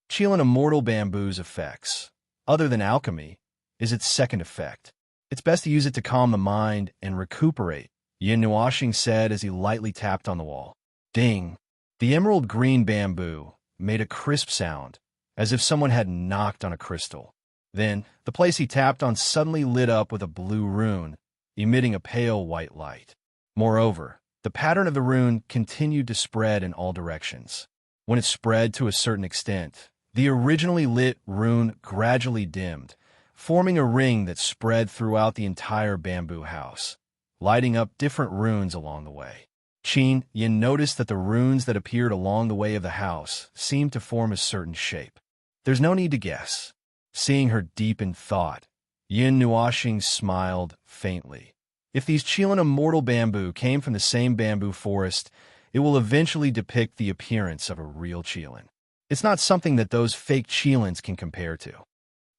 Qilin immortal bamboo's effects, other than alchemy, is its second effect. It's best to use it to calm the mind and recuperate, Yin Nuashing said as he lightly tapped on the wall. Ding! The emerald green bamboo made a crisp sound, as if someone had knocked on a crystal. Then, the place he tapped on suddenly lit up with a blue rune, emitting a pale white light. Moreover, the pattern of the rune continued to spread in all directions. When it spread to a certain extent, the originally lit rune gradually dimmed, forming a ring that spread throughout the entire bamboo house, lighting up different runes along the way. Qin Yin noticed that the runes that appeared along the way of the house seemed to form a certain shape. There's no need to guess. Seeing her deep in thought, Yin Nuashing smiled faintly. If these Qilin immortal bamboo came from the same bamboo forest, it will eventually depict the appearance of a real Qilin. It's not something that those fake Qilins can compare to.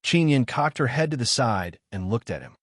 Qin Yin cocked her head to the side and looked at him.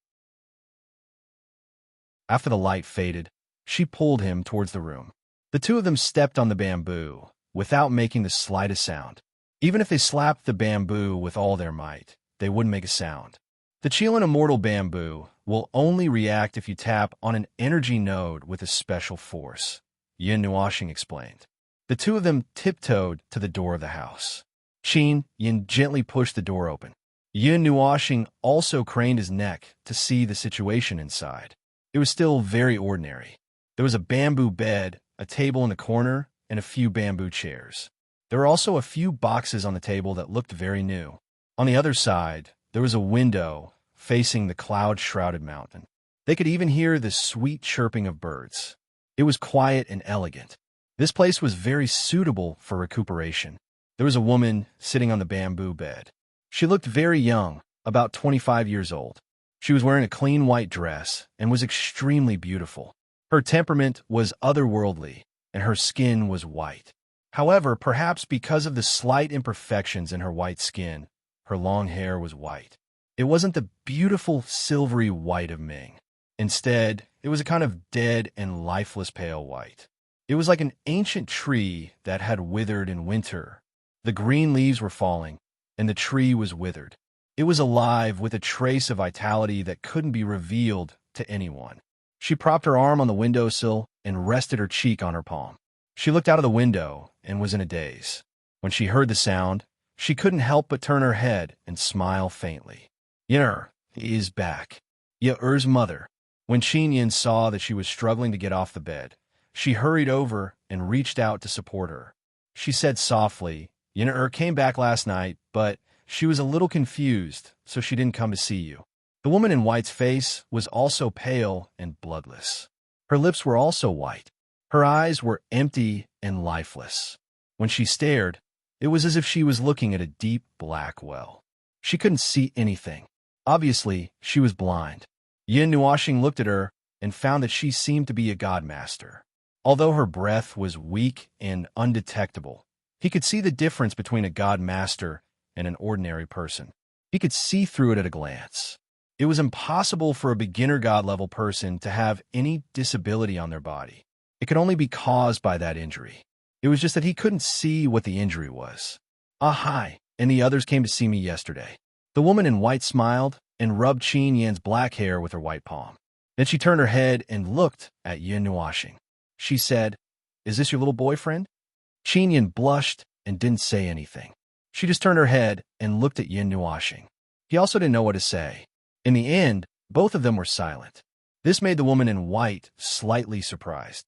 After the light faded, she pulled him towards the room. The two of them stepped on the bamboo, without making the slightest sound. Even if they slapped the bamboo with all their might, they wouldn't make a sound. The Qilin immortal bamboo will only react if you tap on an energy node with a special force, Yin Nuashing explained. The two of them tiptoed to the door of the house. Qin Yin gently pushed the door open. Yin Nuashing also craned his neck to see the situation inside. It was still very ordinary. There was a bamboo bed, a table in the corner, and a few bamboo chairs. There were also a few boxes on the table that looked very new. On the other side, there was a window facing the cloud-shrouded mountain. They could even hear the sweet chirping of birds. It was quiet and elegant. This place was very suitable for recuperation. There was a woman sitting on the bamboo bed. She looked very young, about 25 years old. She was wearing a clean white dress and was extremely beautiful. Her temperament was otherworldly, and her skin was white. However, perhaps because of the slight imperfections in her white skin, her long hair was white. It wasn't the beautiful silvery white of Ming. Instead, it was a kind of dead and lifeless pale white. It was like an ancient tree that had withered in winter. The green leaves were falling, and the tree was withered. It was alive with a trace of vitality that couldn't be revealed to anyone. She propped her arm on the windowsill and rested her cheek on her palm. She looked out of the window and was in a daze. When she heard the sound, she couldn't help but turn her head and smile faintly. Yer, he is back. Yer's mother. When Qin Yin saw that she was struggling to get off the bed, she hurried over and reached out to support her. She said softly, Yer came back last night, but she was a little confused, so she didn't come to see you. The woman in white's face was also pale and bloodless. Her lips were also white. Her eyes were empty and lifeless. When she stared, it was as if she was looking at a deep black well. She couldn't see anything. Obviously, she was blind. Yin Nuashing looked at her and found that she seemed to be a godmaster. Although her breath was weak and undetectable, he could see the difference between a godmaster and an ordinary person. He could see through it at a glance. It was impossible for a beginner god-level person to have any disability on their body. It could only be caused by that injury. It was just that he couldn't see what the injury was. Ah, hi, and the others came to see me yesterday. The woman in white smiled and rubbed Qin Yin's black hair with her white palm. Then she turned her head and looked at Yin Nuashing. She said, Is this your little boyfriend? Qin Yin blushed and didn't say anything. She just turned her head and looked at Yin Nuashing. He also didn't know what to say. In the end, Both of them were silent. This made the woman in white slightly surprised.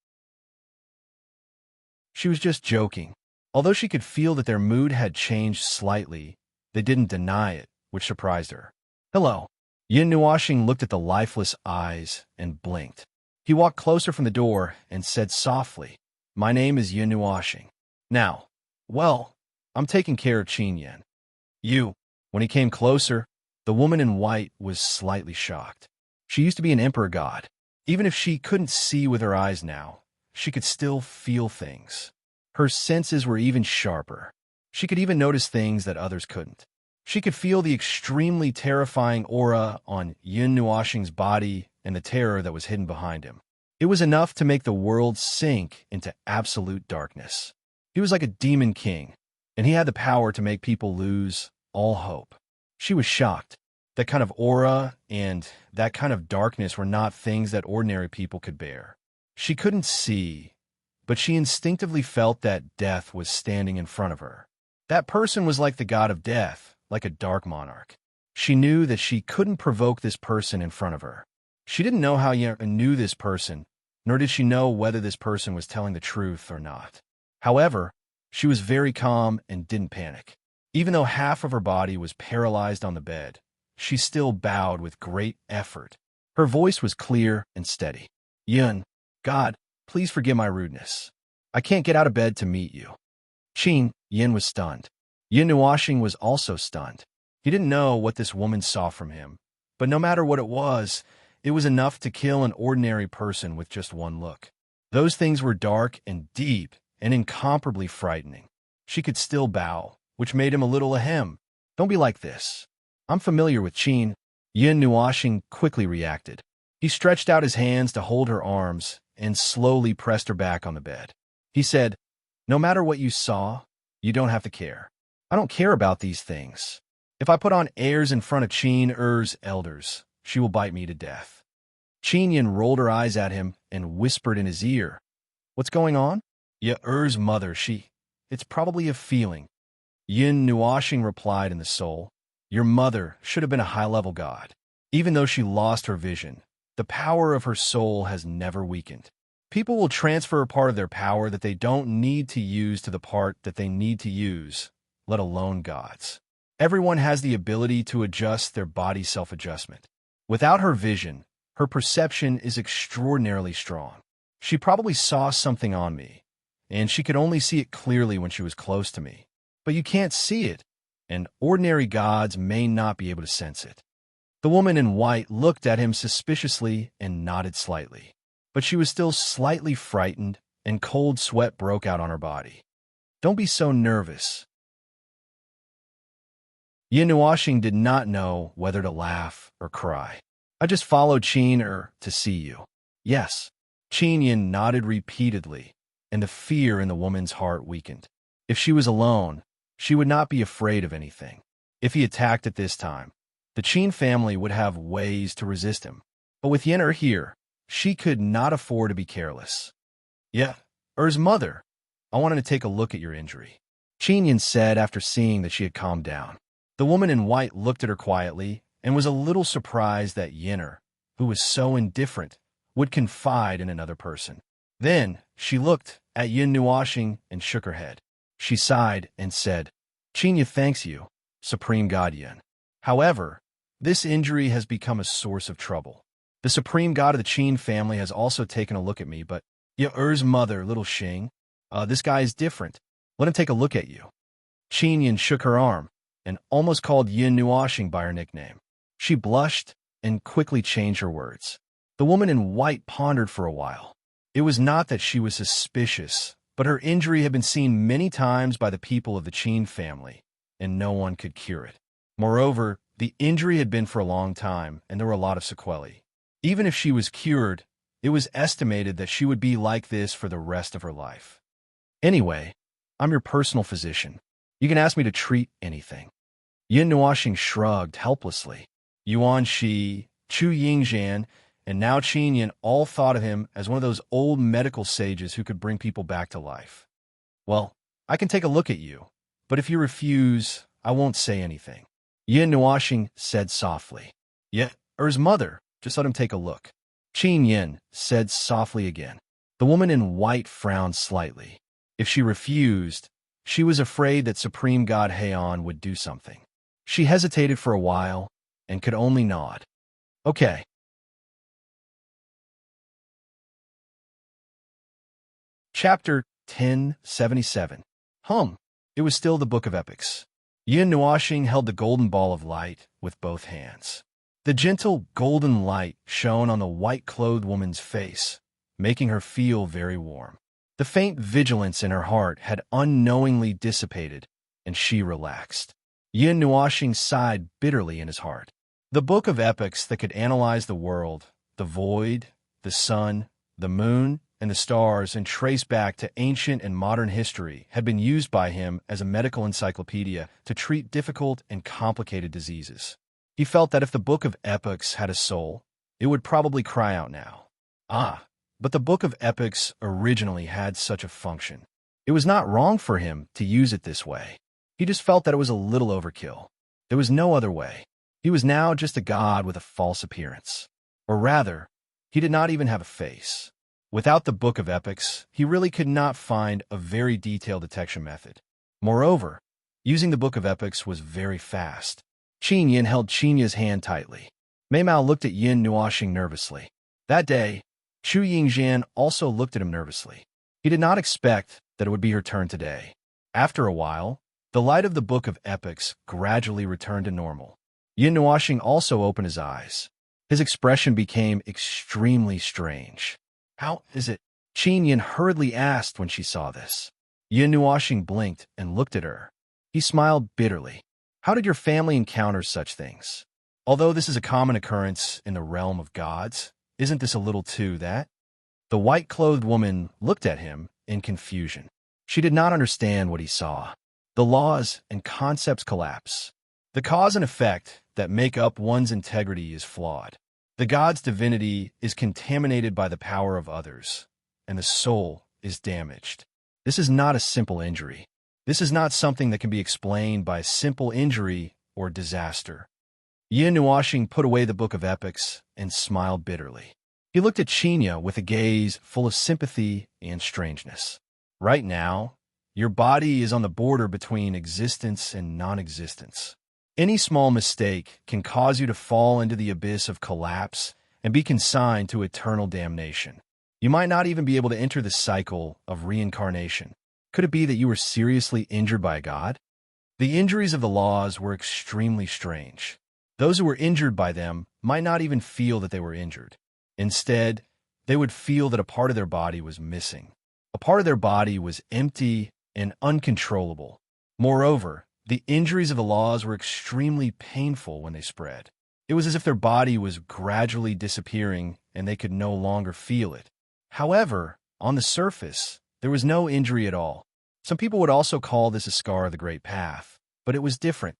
She was just joking. Although she could feel that their mood had changed slightly, they didn't deny it, which surprised her. "Hello." Yin Nuashing looked at the lifeless eyes and blinked. He walked closer from the door and said softly, "My name is Yin Nuashing. Now, well, I'm taking care of Qin Yin." "You." When he came closer, the woman in white was slightly shocked. She used to be an emperor god. Even if she couldn't see with her eyes now, she could still feel things. Her senses were even sharper. She could even notice things that others couldn't. She could feel the extremely terrifying aura on Yin Nuashing's body and the terror that was hidden behind him. It was enough to make the world sink into absolute darkness. He was like a demon king, and he had the power to make people lose all hope. She was shocked. That kind of aura and that kind of darkness were not things that ordinary people could bear. She couldn't see, but she instinctively felt that death was standing in front of her. That person was like the god of death, like a dark monarch. She knew that she couldn't provoke this person in front of her. She didn't know how Yen knew this person, nor did she know whether this person was telling the truth or not. However, she was very calm and didn't panic. Even though half of her body was paralyzed on the bed, she still bowed with great effort. Her voice was clear and steady. "Yun, God, please forgive my rudeness. I can't get out of bed to meet you." Qin Yin was stunned. Yin Nuashing was also stunned. He didn't know what this woman saw from him, but no matter what it was enough to kill an ordinary person with just one look. Those things were dark and deep and incomparably frightening. She could still bow, which made him a little ahem. "Don't be like this. I'm familiar with Qin." Yin Nuashing quickly reacted. He stretched out his hands to hold her arms and slowly pressed her back on the bed. He said, "No matter what you saw, you don't have to care. I don't care about these things. If I put on airs in front of Qin Er's elders, she will bite me to death." Qin Yin rolled her eyes at him and whispered in his ear, "What's going on?" "Ya Er's mother, it's probably a feeling." Yin Nuashing replied in the soul, "Your mother should have been a high-level god. Even though she lost her vision, the power of her soul has never weakened. People will transfer a part of their power that they don't need to use to the part that they need to use, let alone gods. Everyone has the ability to adjust their body's self-adjustment. Without her vision, her perception is extraordinarily strong. She probably saw something on me, and she could only see it clearly when she was close to me. But you can't see it, and ordinary gods may not be able to sense it." The woman in white looked at him suspiciously and nodded slightly, but she was still slightly frightened, and cold sweat broke out on her body. "Don't be so nervous." Yin Nuashing did not know whether to laugh or cry. "I just followed Qin to see you." "Yes." Qin Yin nodded repeatedly, and the fear in the woman's heart weakened. If she was alone, she would not be afraid of anything. If he attacked at this time, the Qin family would have ways to resist him. But with Yen here, she could not afford to be careless. "Yeah, Er's mother, I wanted to take a look at your injury," Qin Yin said after seeing that she had calmed down. The woman in white looked at her quietly and was a little surprised that Yenner, who was so indifferent, would confide in another person. Then she looked at Yin Nuashing and shook her head. She sighed and said, "Qin thanks you, Supreme God Yin. However, this injury has become a source of trouble. The Supreme God of the Qin family has also taken a look at me, but Er's mother, little Xing, this guy is different. Let him take a look at you." Qin Yin shook her arm and almost called Yin Nuashing by her nickname. She blushed and quickly changed her words. The woman in white pondered for a while. It was not that she was suspicious, but her injury had been seen many times by the people of the Qin family, and no one could cure it. Moreover, the injury had been for a long time, and there were a lot of sequelae. Even if she was cured, it was estimated that she would be like this for the rest of her life. "Anyway, I'm your personal physician. You can ask me to treat anything." Yin Nuashing shrugged helplessly. Yuan Shi, Chu Yingzhan, and now Qin Yin all thought of him as one of those old medical sages who could bring people back to life. "Well, I can take a look at you, but if you refuse, I won't say anything," Yin Nuashing said softly. "Yet, Er's mother, Just let him take a look. Qin Yin said softly again. The woman in white frowned slightly. If she refused, she was afraid that Supreme God Heian would do something. She hesitated for a while and could only nod. Okay. Chapter 1077. It was still the Book of Epics. Yin Nuoxing held the golden ball of light with both hands. The gentle golden light shone on the white-clothed woman's face, making her feel very warm. The faint vigilance in her heart had unknowingly dissipated, and she relaxed. Yin Nuoxing sighed bitterly in his heart. The Book of Epics that could analyze the world, the void, the sun, the moon, and the stars, and trace back to ancient and modern history had been used by him as a medical encyclopedia to treat difficult and complicated diseases. He felt that if the Book of Epics had a soul, it would probably cry out now. But the Book of Epics originally had such a function. It was not wrong for him to use it this way. He just felt that it was a little overkill. There was no other way. He was now just a god with a false appearance. Or rather, he did not even have a face. Without the Book of Epics, he really could not find a very detailed detection method. Moreover, using the Book of Epics was very fast. Qin Yin held Qinya's hand tightly. Mei Mao looked at Yin Nuoxing nervously. That day, Chu Yingxian also looked at him nervously. He did not expect that it would be her turn today. After a while, the light of the Book of Epics gradually returned to normal. Yin Nuoxing also opened his eyes. His expression became extremely strange. How is it? Qin Yin hurriedly asked when she saw this. Yin Nuoxing blinked and looked at her. He smiled bitterly. How did your family encounter such things? Although this is a common occurrence in the realm of gods, isn't this a little too that? The white-clothed woman looked at him in confusion. She did not understand what he saw. The laws and concepts collapse. The cause and effect that make up one's integrity is flawed. The god's divinity is contaminated by the power of others, and the soul is damaged. This is not a simple injury. This is not something that can be explained by simple injury or disaster. Yin Nuoxing put away the Book of Epics and smiled bitterly. He looked at Qinya with a gaze full of sympathy and strangeness. Right now, your body is on the border between existence and non-existence. Any small mistake can cause you to fall into the abyss of collapse and be consigned to eternal damnation. You might not even be able to enter the cycle of reincarnation. Could it be that you were seriously injured by a god? The injuries of the laws were extremely strange. Those who were injured by them might not even feel that they were injured. Instead, they would feel that a part of their body was missing. A part of their body was empty and uncontrollable. Moreover, the injuries of the laws were extremely painful when they spread. It was as if their body was gradually disappearing and they could no longer feel it. However, on the surface, there was no injury at all. Some people would also call this a scar of the Great Path, but it was different.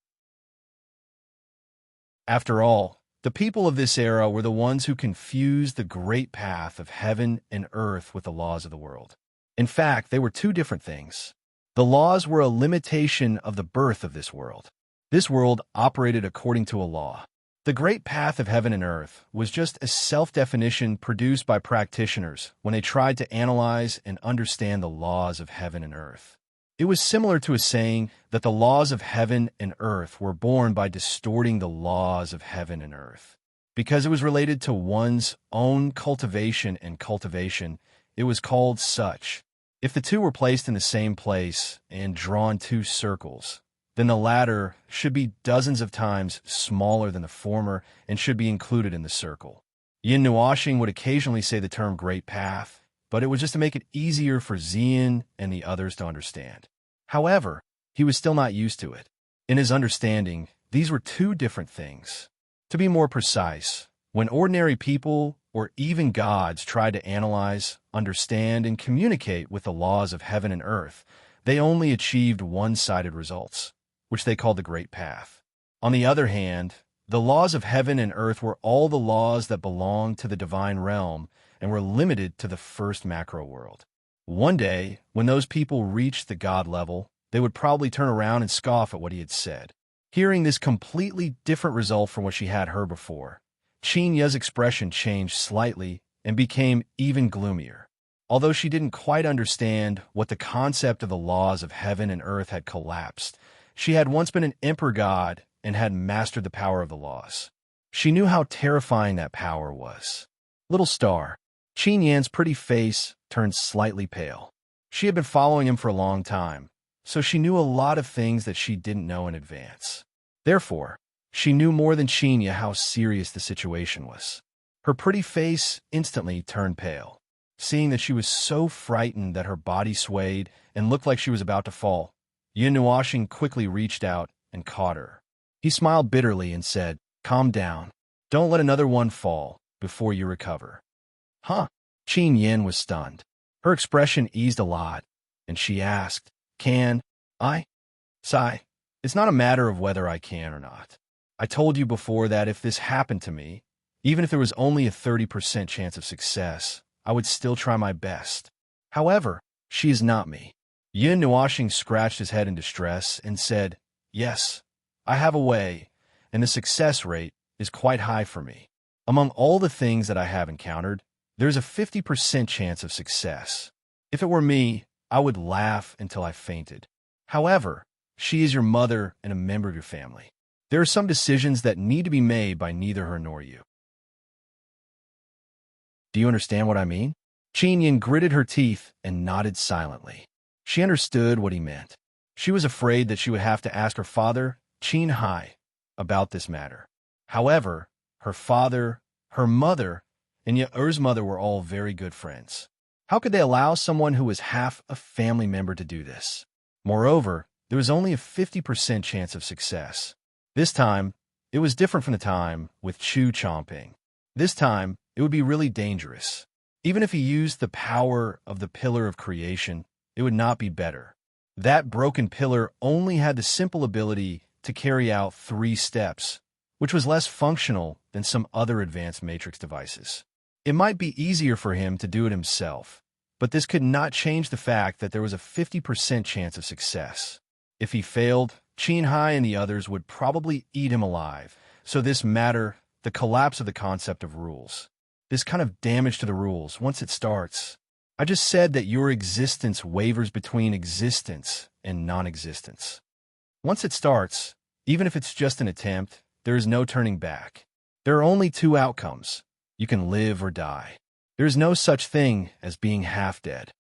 After all, the people of this era were the ones who confused the Great Path of heaven and earth with the laws of the world. In fact, they were two different things. The laws were a limitation of the birth of this world. This world operated according to a law. The Great Path of heaven and earth was just a self-definition produced by practitioners when they tried to analyze and understand the laws of heaven and earth. It was similar to a saying that the laws of heaven and earth were born by distorting the laws of heaven and earth. Because it was related to one's own cultivation and cultivation, it was called such. If the two were placed in the same place and drawn two circles, then the latter should be dozens of times smaller than the former and should be included in the circle. Yin Nuoxing would occasionally say the term Great Path, but it was just to make it easier for Xian and the others to understand. However, he was still not used to it. In his understanding, these were two different things. To be more precise, when ordinary people or even gods tried to analyze, understand, and communicate with the laws of heaven and earth, they only achieved one-sided results, which they called the Great Path. On the other hand, the laws of heaven and earth were all the laws that belonged to the divine realm and were limited to the first macro world. One day, when those people reached the god level, they would probably turn around and scoff at what he had said. Hearing this completely different result from what she had heard before, Qin Ye's expression changed slightly and became even gloomier. Although she didn't quite understand what the concept of the laws of heaven and earth had collapsed, she had once been an emperor god and had mastered the power of the laws. She knew how terrifying that power was. Little star. Qin Yan's pretty face turned slightly pale. She had been following him for a long time, so she knew a lot of things that she didn't know in advance. Therefore, she knew more than Qin Ye how serious the situation was. Her pretty face instantly turned pale. Seeing that she was so frightened that her body swayed and looked like she was about to fall, Yin Nuoxing quickly reached out and caught her. He smiled bitterly and said, "Calm down. Don't let another one fall before you recover." Huh? Qin Yin was stunned. Her expression eased a lot, and she asked, "Can I?" "Sigh. It's not a matter of whether I can or not. I told you before that if this happened to me, even if there was only a 30% chance of success, I would still try my best. However, she is not me." Yin Nuoxing scratched his head in distress and said, "Yes, I have a way, and the success rate is quite high for me. Among all the things that I have encountered, there's a 50% chance of success. If it were me, I would laugh until I fainted. However, she is your mother and a member of your family. There are some decisions that need to be made by neither her nor you. Do you understand what I mean?" Qin Yin gritted her teeth and nodded silently. She understood what he meant. She was afraid that she would have to ask her father, Qin Hai, about this matter. However, her father, her mother, and Ye's mother were all very good friends. How could they allow someone who was half a family member to do this? Moreover, there was only a 50% chance of success. This time, it was different from the time with Chu Chomping. This time, it would be really dangerous. Even if he used the power of the pillar of creation, it would not be better. That broken pillar only had the simple ability to carry out 3 steps, which was less functional than some other advanced matrix devices. It might be easier for him to do it himself, but this could not change the fact that there was a 50% chance of success. If he failed, Qin Hai and the others would probably eat him alive. So this matter, the collapse of the concept of rules. This kind of damage to the rules, once it starts. I just said that your existence wavers between existence and non-existence. Once it starts, even if it's just an attempt, there is no turning back. There are only 2 outcomes. You can live or die. There is no such thing as being half dead.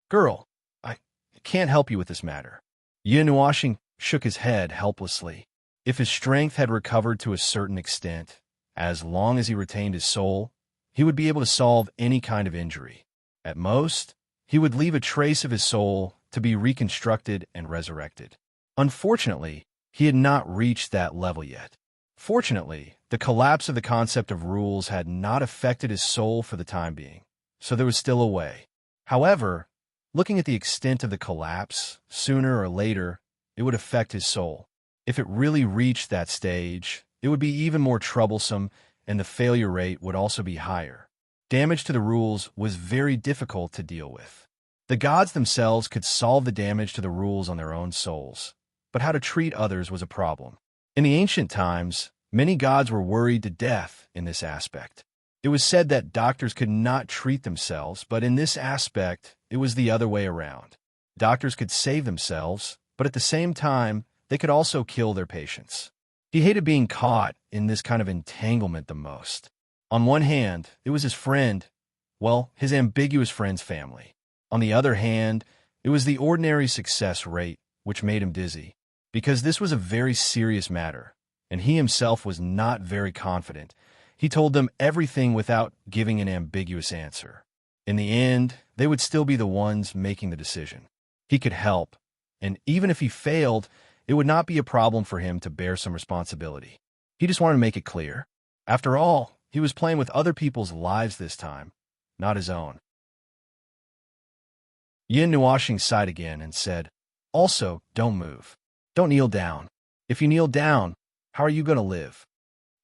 Girl, I can't help you with this matter. Yin Nuoxing shook his head helplessly. If his strength had recovered to a certain extent, as long as he retained his soul, he would be able to solve any kind of injury. At most, he would leave a trace of his soul to be reconstructed and resurrected. Unfortunately, he had not reached that level yet. Fortunately, the collapse of the concept of rules had not affected his soul for the time being, so there was still a way. However, looking at the extent of the collapse, sooner or later, it would affect his soul. If it really reached that stage, it would be even more troublesome, and the failure rate would also be higher. Damage to the rules was very difficult to deal with. The gods themselves could solve the damage to the rules on their own souls, but how to treat others was a problem. In the ancient times, many gods were worried to death in this aspect. It was said that doctors could not treat themselves, but in this aspect, it was the other way around. Doctors could save themselves, but at the same time, they could also kill their patients. He hated being caught in this kind of entanglement the most. On one hand, it was his friend, well, his ambiguous friend's family. On the other hand, it was the ordinary success rate, which made him dizzy, because this was a very serious matter, and he himself was not very confident. He told them everything without giving an ambiguous answer. In the end, they would still be the ones making the decision. He could help, and even if he failed, it would not be a problem for him to bear some responsibility. He just wanted to make it clear. After all, he was playing with other people's lives this time, not his own. Yin Nuoxing sighed again and said, "Also, don't move. Don't kneel down. If you kneel down, how are you going to live?"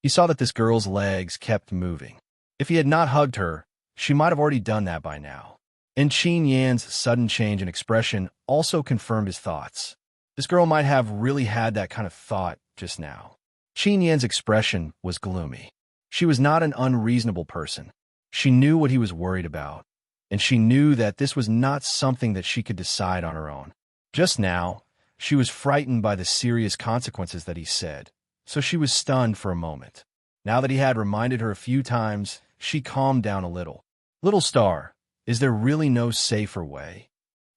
He saw that this girl's legs kept moving. If he had not hugged her, she might have already done that by now. And Qin Yan's sudden change in expression also confirmed his thoughts. This girl might have really had that kind of thought just now. Qin Yan's expression was gloomy. She was not an unreasonable person. She knew what he was worried about, and she knew that this was not something that she could decide on her own. Just now, she was frightened by the serious consequences that he said, so she was stunned for a moment. Now that he had reminded her a few times, she calmed down a little. "Little star, is there really no safer way?"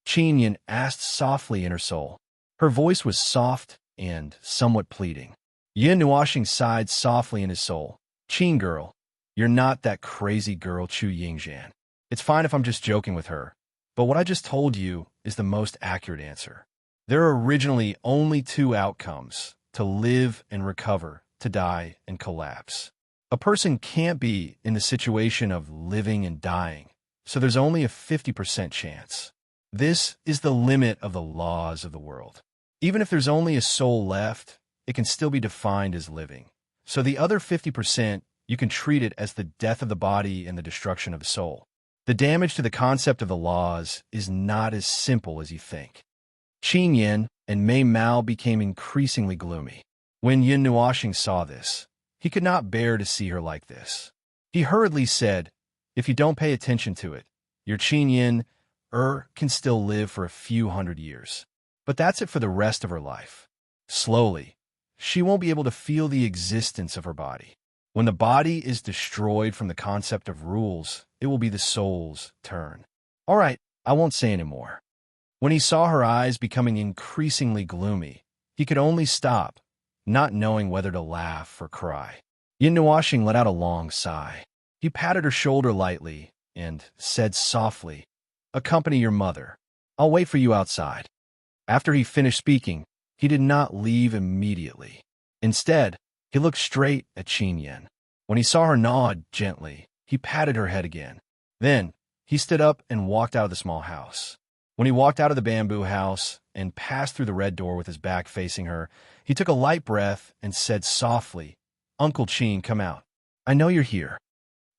Qin Yin asked softly in her soul. Her voice was soft and somewhat pleading. Yin Nuoxing sighed softly in his soul. "Qin girl, you're not that crazy girl Chu Yingzhan. It's fine if I'm just joking with her, but what I just told you is the most accurate answer. There are originally only two outcomes: to live and recover, to die and collapse. A person can't be in the situation of living and dying, so there's only a 50% chance. This is the limit of the laws of the world. Even if there's only a soul left, it can still be defined as living. So the other 50%, you can treat it as the death of the body and the destruction of the soul. The damage to the concept of the laws is not as simple as you think." Qin Yin and Mei Mao became increasingly gloomy. When Yin Nuoxing saw this, he could not bear to see her like this. He hurriedly said, "If you don't pay attention to it, your Qin Yin can still live for a few hundred years. But that's it for the rest of her life. Slowly, she won't be able to feel the existence of her body. When the body is destroyed from the concept of rules, it will be the soul's turn." "All right, I won't say any more." When he saw her eyes becoming increasingly gloomy, he could only stop, not knowing whether to laugh or cry. Yin Nuoxing let out a long sigh. He patted her shoulder lightly and said softly, "Accompany your mother. I'll wait for you outside." After he finished speaking, he did not leave immediately. Instead, he looked straight at Qin Yin. When he saw her nod gently, he patted her head again. Then, he stood up and walked out of the small house. When he walked out of the bamboo house and passed through the red door with his back facing her, he took a light breath and said softly, "Uncle Qin, come out. I know you're here."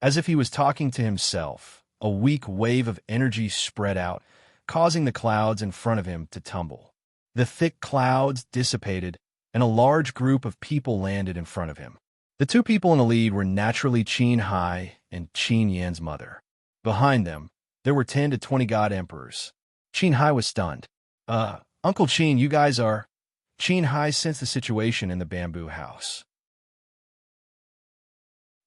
As if he was talking to himself, a weak wave of energy spread out, causing the clouds in front of him to tumble. The thick clouds dissipated, and a large group of people landed in front of him. The two people in the lead were naturally Qin Hai and Qin Yan's mother. Behind them, there were 10 to 20 god emperors. Qin Hai was stunned. Uncle Qin, you guys are..." Qin Hai sensed the situation in the bamboo house.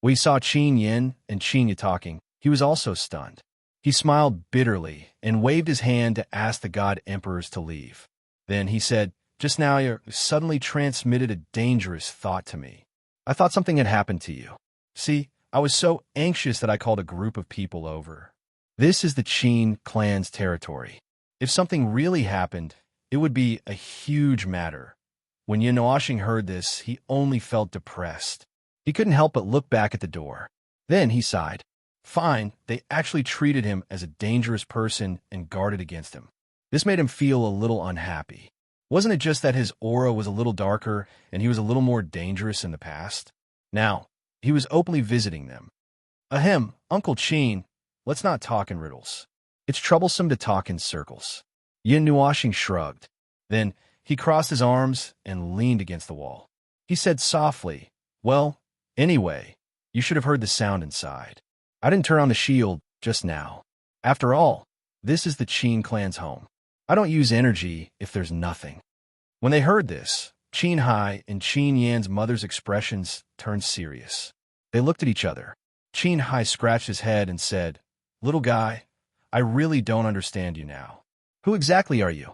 When he saw Qin Yin and Qin Yi talking, he was also stunned. He smiled bitterly and waved his hand to ask the god emperors to leave. Then he said, "Just now you suddenly transmitted a dangerous thought to me. I thought something had happened to you. See, I was so anxious that I called a group of people over. This is the Qin clan's territory. If something really happened, it would be a huge matter." When Yin Nuoxing heard this, he only felt depressed. He couldn't help but look back at the door. Then he sighed. Fine, they actually treated him as a dangerous person and guarded against him. This made him feel a little unhappy. Wasn't it just that his aura was a little darker and he was a little more dangerous in the past? Now, he was openly visiting them. "Ahem, Uncle Qin, let's not talk in riddles. It's troublesome to talk in circles." Yin Nuoxing shrugged. Then he crossed his arms and leaned against the wall. He said softly, "Well, anyway, you should have heard the sound inside. I didn't turn on the shield just now. After all, this is the Qin clan's home. I don't use energy if there's nothing." When they heard this, Qin Hai and Qin Yan's mother's expressions turned serious. They looked at each other. Qin Hai scratched his head and said, "Little guy, I really don't understand you now. Who exactly are you?"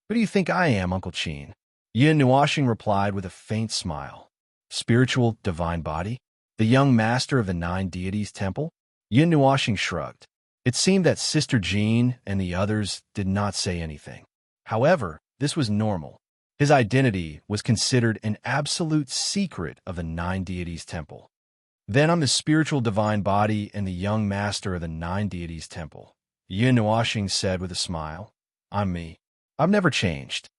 "Who do you think I am, Uncle Qin?" Yin Nuoxing replied with a faint smile. "Spiritual divine body? The young master of the 9 deities temple?" Yin Nuoxing shrugged. It seemed that Sister Jean and the others did not say anything. However, this was normal. His identity was considered an absolute secret of the 9 deities temple. "Then I'm the spiritual divine body and the young master of the 9 deities temple," Yin Nuoxing said with a smile. "I'm me. I've never changed."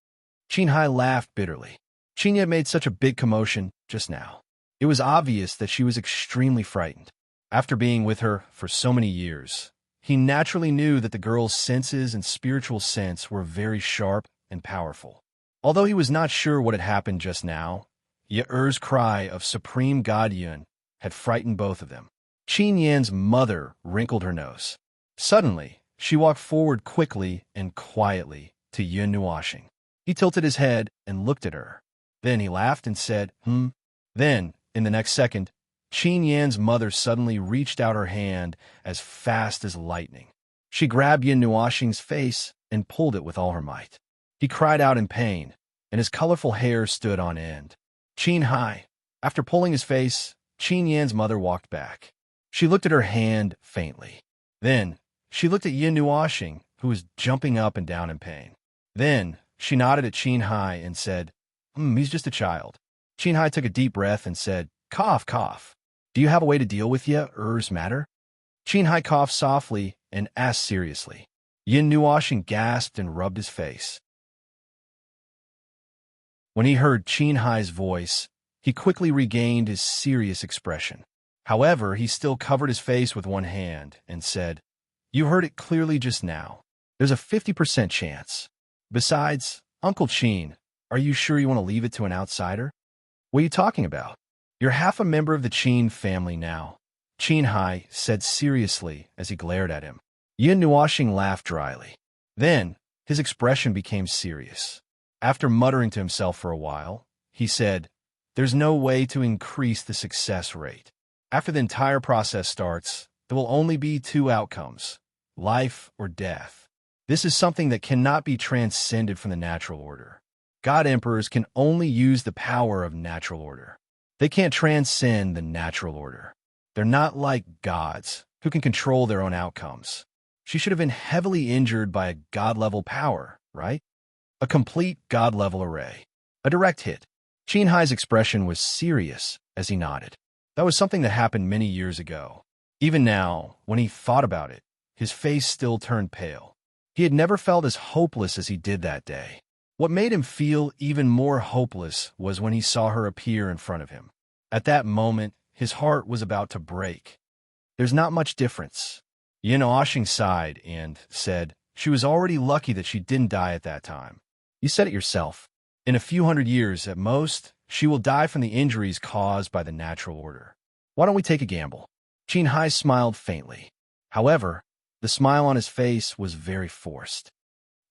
Qin Hai laughed bitterly. Qin had made such a big commotion just now. It was obvious that she was extremely frightened. After being with her for so many years, he naturally knew that the girl's senses and spiritual sense were very sharp and powerful. Although he was not sure what had happened just now, Ye'er's cry of Supreme God Yun had frightened both of them. Qin Yan's mother wrinkled her nose. Suddenly, she walked forward quickly and quietly to Yun Nuoxing. He tilted his head and looked at her. Then he laughed and said, Then, in the next second, Qin Yan's mother suddenly reached out her hand as fast as lightning. She grabbed Yun Nuoxing's face and pulled it with all her might. He cried out in pain, and his colorful hair stood on end. Qin Hai. After pulling his face, Qin Yan's mother walked back. She looked at her hand faintly. Then, she looked at Yun Nuoxing, who was jumping up and down in pain. Then, she nodded at Qin Hai and said, he's just a child. Qin Hai took a deep breath and said, Cough, cough. Do you have a way to deal with Er's matter? Qin Hai coughed softly and asked seriously. Yun Nuoxing gasped and rubbed his face. When he heard Qin Hai's voice, he quickly regained his serious expression. However, he still covered his face with one hand and said, You heard it clearly just now. There's a 50% chance. Besides, Uncle Qin, are you sure you want to leave it to an outsider? What are you talking about? You're half a member of the Qin family now, Qin Hai said seriously as he glared at him. Yun Nuoxing laughed dryly. Then, his expression became serious. After muttering to himself for a while, he said, There's no way to increase the success rate. After the entire process starts, there will only be two outcomes, life or death. This is something that cannot be transcended from the natural order. God emperors can only use the power of natural order. They can't transcend the natural order. They're not like gods, who can control their own outcomes. She should have been heavily injured by a god-level power, right? A complete god-level array. A direct hit. Qin Hai's expression was serious as he nodded. That was something that happened many years ago. Even now, when he thought about it, his face still turned pale. He had never felt as hopeless as he did that day. What made him feel even more hopeless was when he saw her appear in front of him. At that moment, his heart was about to break. There's not much difference. Yun Nuoxing sighed and said, She was already lucky that she didn't die at that time. You said it yourself. In a few hundred years, at most, she will die from the injuries caused by the natural order. Why don't we take a gamble? Qin Hai smiled faintly. However, the smile on his face was very forced.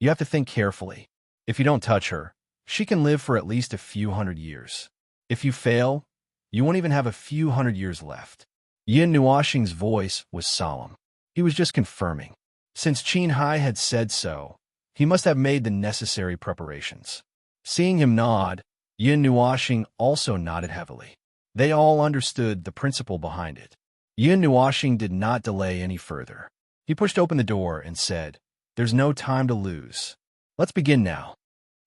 You have to think carefully. If you don't touch her, she can live for at least a few hundred years. If you fail, you won't even have a few hundred years left. Yun Nuoxing's voice was solemn. He was just confirming. Since Qin Hai had said so, he must have made the necessary preparations. Seeing him nod, Yun Nuoxing also nodded heavily. They all understood the principle behind it. Yun Nuoxing did not delay any further. He pushed open the door and said, There's no time to lose. Let's begin now.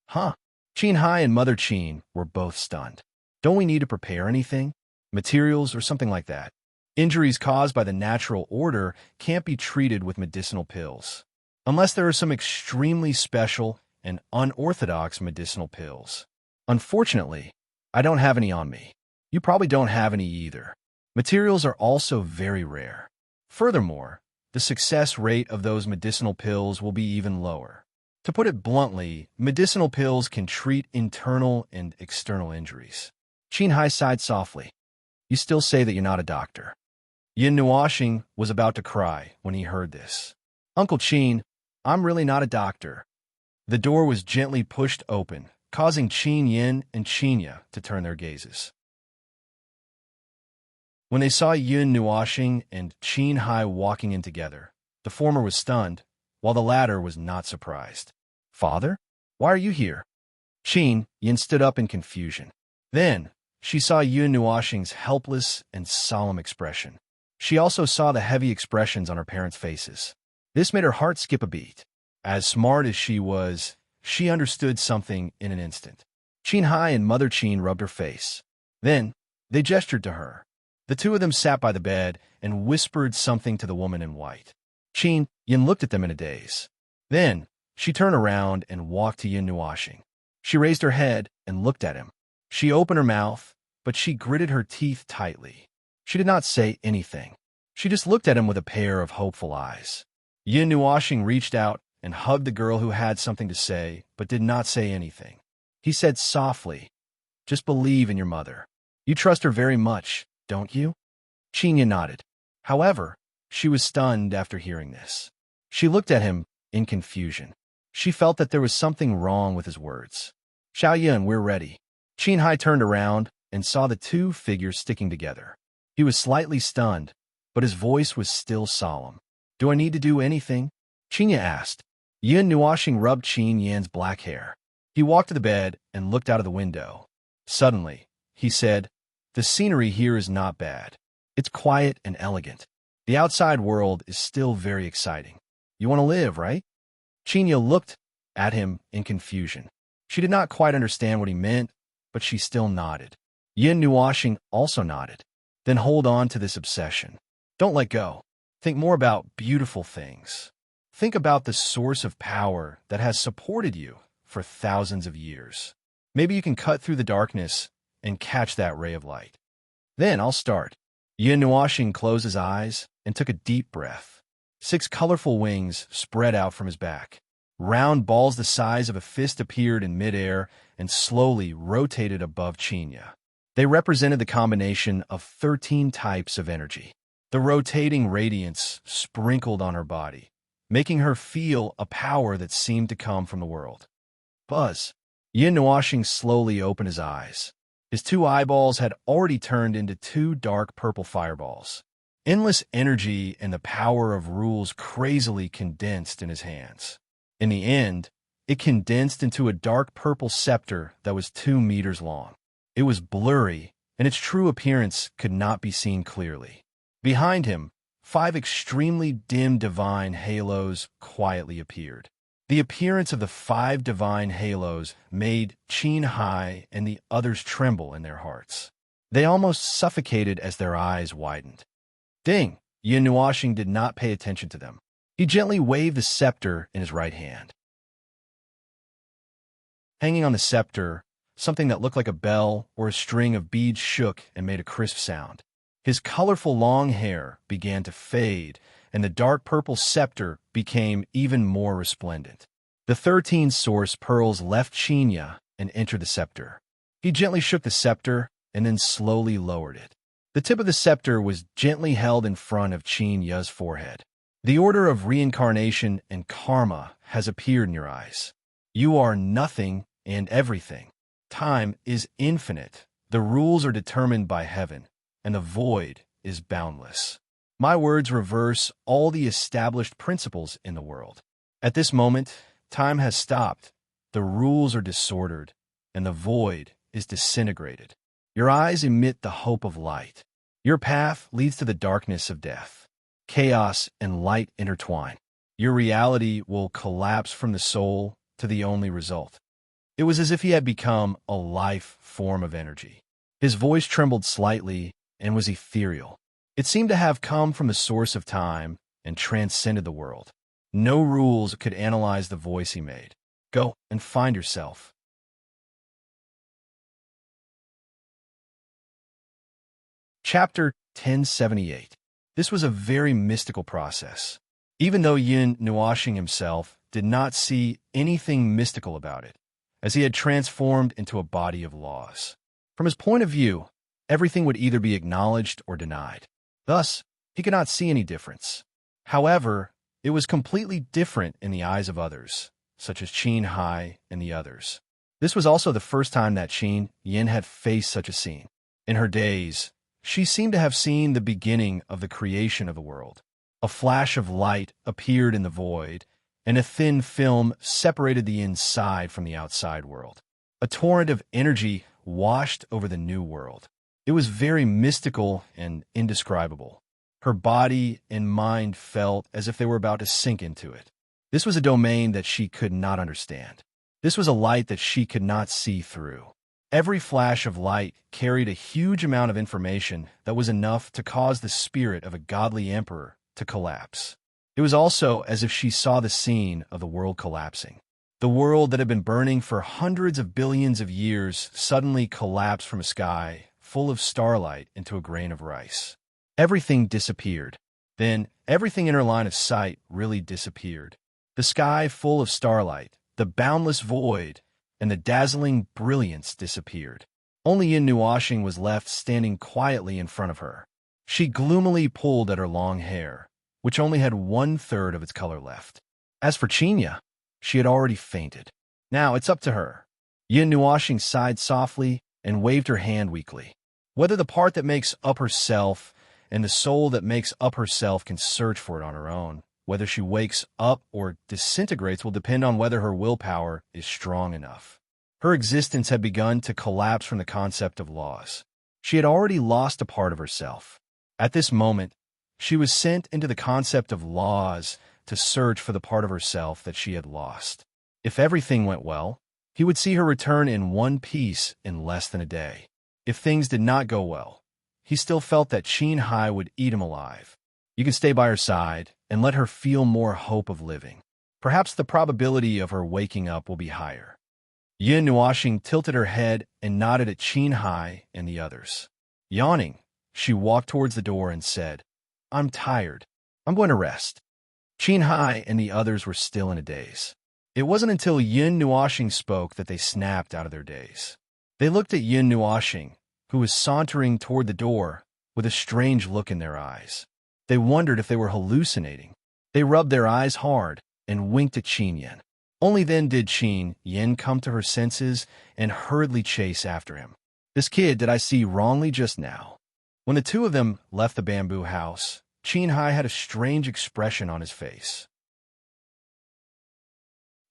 Huh? Qin Hai and Mother Qin were both stunned. Don't we need to prepare anything? Materials or something like that? Injuries caused by the natural order can't be treated with medicinal pills. Unless there are some extremely special and unorthodox medicinal pills. Unfortunately, I don't have any on me. You probably don't have any either. Materials are also very rare. Furthermore, the success rate of those medicinal pills will be even lower. To put it bluntly, medicinal pills can treat internal and external injuries. Qin Hai sighed softly. You still say that you're not a doctor. Yun Nuoxing was about to cry when he heard this. Uncle Qin, I'm really not a doctor. The door was gently pushed open, causing Qin Yin and Qinya to turn their gazes. When they saw Yun Nuoxing and Qin Hai walking in together, the former was stunned, while the latter was not surprised. Father? Why are you here? Qin Yin stood up in confusion. Then, she saw Yun Nuoxing's helpless and solemn expression. She also saw the heavy expressions on her parents' faces. This made her heart skip a beat. As smart as she was, she understood something in an instant. Qin Hai and Mother Qin rubbed her face. Then, they gestured to her. The two of them sat by the bed and whispered something to the woman in white. Qin Yin looked at them in a daze. Then, she turned around and walked to Yun Nuoxing. She raised her head and looked at him. She opened her mouth, but she gritted her teeth tightly. She did not say anything. She just looked at him with a pair of hopeful eyes. Yun Nuoxing reached out and hugged the girl who had something to say, but did not say anything. He said softly, Just believe in your mother. You trust her very much, don't you? Qinya nodded. However, she was stunned after hearing this. She looked at him in confusion. She felt that there was something wrong with his words. Xiaoyan, we're ready. Qinhai turned around and saw the two figures sticking together. He was slightly stunned, but his voice was still solemn. Do I need to do anything? Qinya asked. Yin Nuoxing rubbed Qin Yan's black hair. He walked to the bed and looked out of the window. Suddenly, he said, the scenery here is not bad. It's quiet and elegant. The outside world is still very exciting. You want to live, right? Qinya looked at him in confusion. She did not quite understand what he meant, but she still nodded. Yin Nuoxing also nodded. Then hold on to this obsession. Don't let go. Think more about beautiful things. Think about the source of power that has supported you for thousands of years. Maybe you can cut through the darkness and catch that ray of light. Then I'll start. Yin Nuoxing closed his eyes and took a deep breath. 6 colorful wings spread out from his back. Round balls the size of a fist appeared in midair and slowly rotated above Qinya. They represented the combination of 13 types of energy. The rotating radiance sprinkled on her body, making her feel a power that seemed to come from the world. Buzz. Yin Nuoxing slowly opened his eyes. His 2 eyeballs had already turned into 2 dark purple fireballs. Endless energy and the power of rules crazily condensed in his hands. In the end, it condensed into a dark purple scepter that was 2 meters long. It was blurry, and its true appearance could not be seen clearly. Behind him, 5 extremely dim divine halos quietly appeared. The appearance of the 5 divine halos made Qinhai and the others tremble in their hearts. They almost suffocated as their eyes widened. Ding! Yin Nuoxing did not pay attention to them. He gently waved the scepter in his right hand. Hanging on the scepter, something that looked like a bell or a string of beads shook and made a crisp sound. His colorful long hair began to fade, and the dark purple scepter became even more resplendent. The 13 source pearls left Qinya and entered the scepter. He gently shook the scepter and then slowly lowered it. The tip of the scepter was gently held in front of Qinya's forehead. The order of reincarnation and karma has appeared in your eyes. You are nothing and everything. Time is infinite. The rules are determined by heaven, and the void is boundless. My words reverse all the established principles in the world. At this moment, time has stopped, the rules are disordered, and the void is disintegrated. Your eyes emit the hope of light. Your path leads to the darkness of death. Chaos and light intertwine. Your reality will collapse from the soul to the only result. It was as if he had become a life form of energy. His voice trembled slightly and was ethereal. It seemed to have come from the source of time and transcended the world. No rules could analyze the voice he made. Go and find yourself. Chapter 1078. This was a very mystical process. Even though Yin Nuoxing himself did not see anything mystical about it, as he had transformed into a body of laws. From his point of view, everything would either be acknowledged or denied. Thus, he could not see any difference. However, it was completely different in the eyes of others, such as Qinhai and the others. This was also the first time that Qin Yin had faced such a scene. In her days, she seemed to have seen the beginning of the creation of the world. A flash of light appeared in the void, and a thin film separated the inside from the outside world. A torrent of energy washed over the new world. It was very mystical and indescribable. Her body and mind felt as if they were about to sink into it. This was a domain that she could not understand. This was a light that she could not see through. Every flash of light carried a huge amount of information that was enough to cause the spirit of a godly emperor to collapse. It was also as if she saw the scene of the world collapsing. The world that had been burning for hundreds of billions of years suddenly collapsed from a sky full of starlight into a grain of rice. Everything disappeared. Then everything in her line of sight really disappeared. The sky full of starlight, the boundless void, and the dazzling brilliance disappeared. Only Yin Nuoxing was left standing quietly in front of her. She gloomily pulled at her long hair, which only had 1/3 of its color left. As for Chinya, she had already fainted. Now it's up to her. Yin Nuashing sighed softly and waved her hand weakly. Whether the part that makes up herself and the soul that makes up herself can search for it on her own, whether she wakes up or disintegrates will depend on whether her willpower is strong enough. Her existence had begun to collapse from the concept of laws. She had already lost a part of herself. At this moment, she was sent into the concept of laws to search for the part of herself that she had lost. If everything went well, he would see her return in one piece in less than a day. If things did not go well, he still felt that Qin Hai would eat him alive. You can stay by her side and let her feel more hope of living. Perhaps the probability of her waking up will be higher. Yin Nuashing tilted her head and nodded at Qin Hai and the others. Yawning, she walked towards the door and said, "I'm tired. I'm going to rest." Qin Hai and the others were still in a daze. It wasn't until Yin Nuashing spoke that they snapped out of their daze. They looked at Yin Nuashing, who was sauntering toward the door with a strange look in their eyes. They wondered if they were hallucinating. They rubbed their eyes hard and winked at Qin Yin. Only then did Qin Yin come to her senses and hurriedly chase after him. "This kid did I see wrongly just now?" When the two of them left the bamboo house, Qin Hai had a strange expression on his face.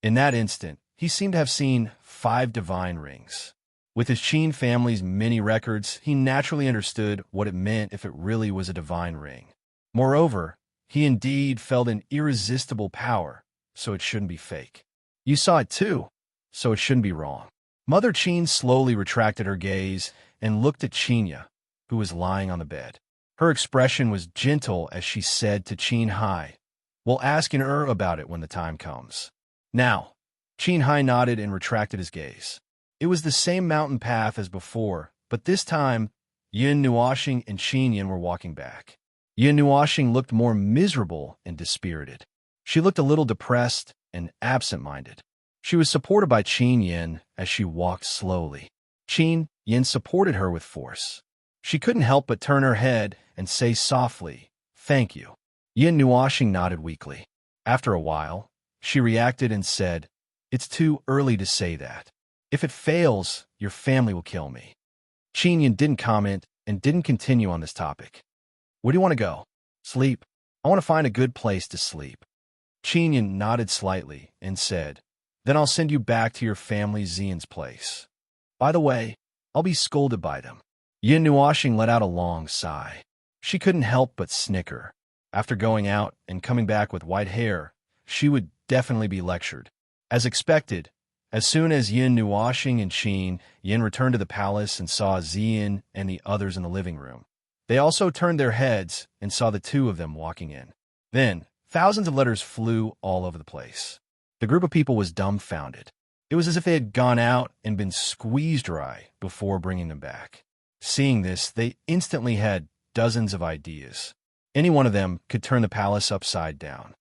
In that instant, he seemed to have seen 5 divine rings. With his Qin family's many records, he naturally understood what it meant if it really was a divine ring. Moreover, he indeed felt an irresistible power, so it shouldn't be fake. You saw it too, so it shouldn't be wrong. Mother Qin slowly retracted her gaze and looked at Qinya, who was lying on the bed. Her expression was gentle as she said to Qin Hai, "We'll ask about it when the time comes." Now, Qin Hai nodded and retracted his gaze. It was the same mountain path as before, but this time, Yin Nuashing and Qin Yin were walking back. Yin Nuashing looked more miserable and dispirited. She looked a little depressed and absent-minded. She was supported by Qin Yin as she walked slowly. Qin Yin supported her with force. She couldn't help but turn her head and say softly, "Thank you." Yin Nuashing nodded weakly. After a while, she reacted and said, "It's too early to say that. If it fails, your family will kill me." Qin Yin didn't comment and didn't continue on this topic. "Where do you want to go?" "Sleep. I want to find a good place to sleep." Qin Yin nodded slightly and said, "Then I'll send you back to your family Xian's place. By the way, I'll be scolded by them." Yin Nuashing let out a long sigh. She couldn't help but snicker. After going out and coming back with white hair, she would definitely be lectured. As expected, as soon as Yin Nuashing and Qin Yin returned to the palace and saw Xian and the others in the living room, they also turned their heads and saw the two of them walking in. Then, thousands of letters flew all over the place. The group of people was dumbfounded. It was as if they had gone out and been squeezed dry before bringing them back. Seeing this, they instantly had dozens of ideas. Any one of them could turn the palace upside down.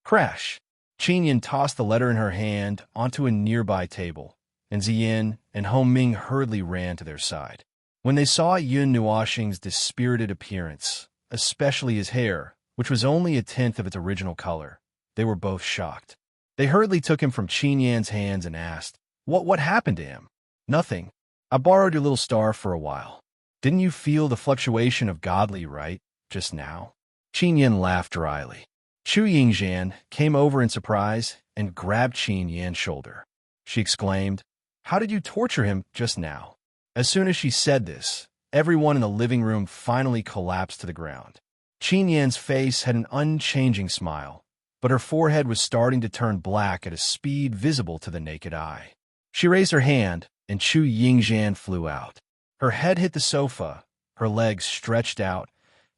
Crash! Qin Yin tossed the letter in her hand onto a nearby table, and Ziyin and Hong Ming hurriedly ran to their side. When they saw Yin Nuashing's dispirited appearance, especially his hair, which was only a tenth of its original color, they were both shocked. They hurriedly took him from Qin Yan's hands and asked, What happened to him?" "Nothing. I borrowed your little star for a while. Didn't you feel the fluctuation of godly right just now?" Qin Yin laughed dryly. Chu Yingzhan came over in surprise and grabbed Qin Yan's shoulder. She exclaimed, "How did you torture him just now?" As soon as she said this, everyone in the living room finally collapsed to the ground. Qin Yan's face had an unchanging smile, but her forehead was starting to turn black at a speed visible to the naked eye. She raised her hand, and Chu Yingzhan flew out. Her head hit the sofa, her legs stretched out,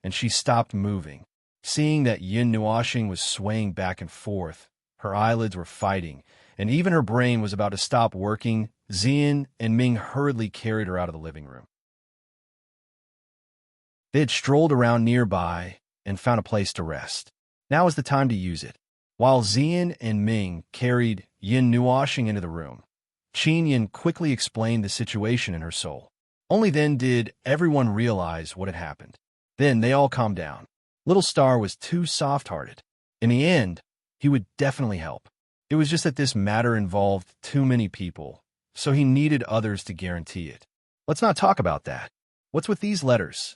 and she stopped moving. Seeing that Yin Nuashing was swaying back and forth, her eyelids were fighting, and even her brain was about to stop working, Xian and Ming hurriedly carried her out of the living room. They had strolled around nearby and found a place to rest. Now was the time to use it. While Xian and Ming carried Yin Nuashing into the room, Qin Yin quickly explained the situation in her soul. Only then did everyone realize what had happened. Then they all calmed down. Little Star was too soft-hearted. In the end, he would definitely help. It was just that this matter involved too many people, so he needed others to guarantee it. Let's not talk about that. What's with these letters?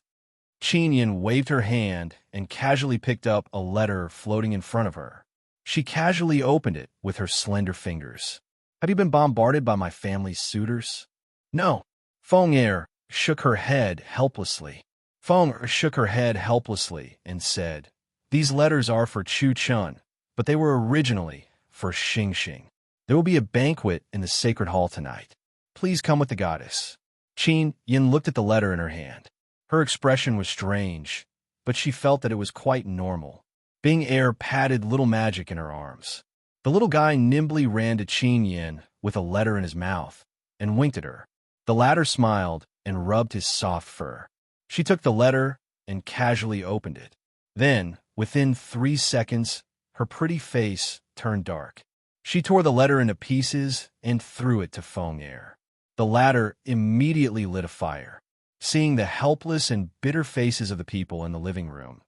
Yin waved her hand and casually picked up a letter floating in front of her. She casually opened it with her slender fingers. Have you been bombarded by my family's suitors? No. Feng Er shook her head helplessly. Feng Er shook her head helplessly and said, "These letters are for Chu Chun, but they were originally for Xing Xing. There will be a banquet in the sacred hall tonight. Please come with the goddess." Yin looked at the letter in her hand. Her expression was strange, but she felt that it was quite normal. Bing Er patted little magic in her arms. The little guy nimbly ran to Yin with a letter in his mouth and winked at her. The latter smiled and rubbed his soft fur. She took the letter and casually opened it. Then, within 3 seconds, her pretty face turned dark. She tore the letter into pieces and threw it to Feng Er. The latter immediately lit a fire. Seeing the helpless and bitter faces of the people in the living room,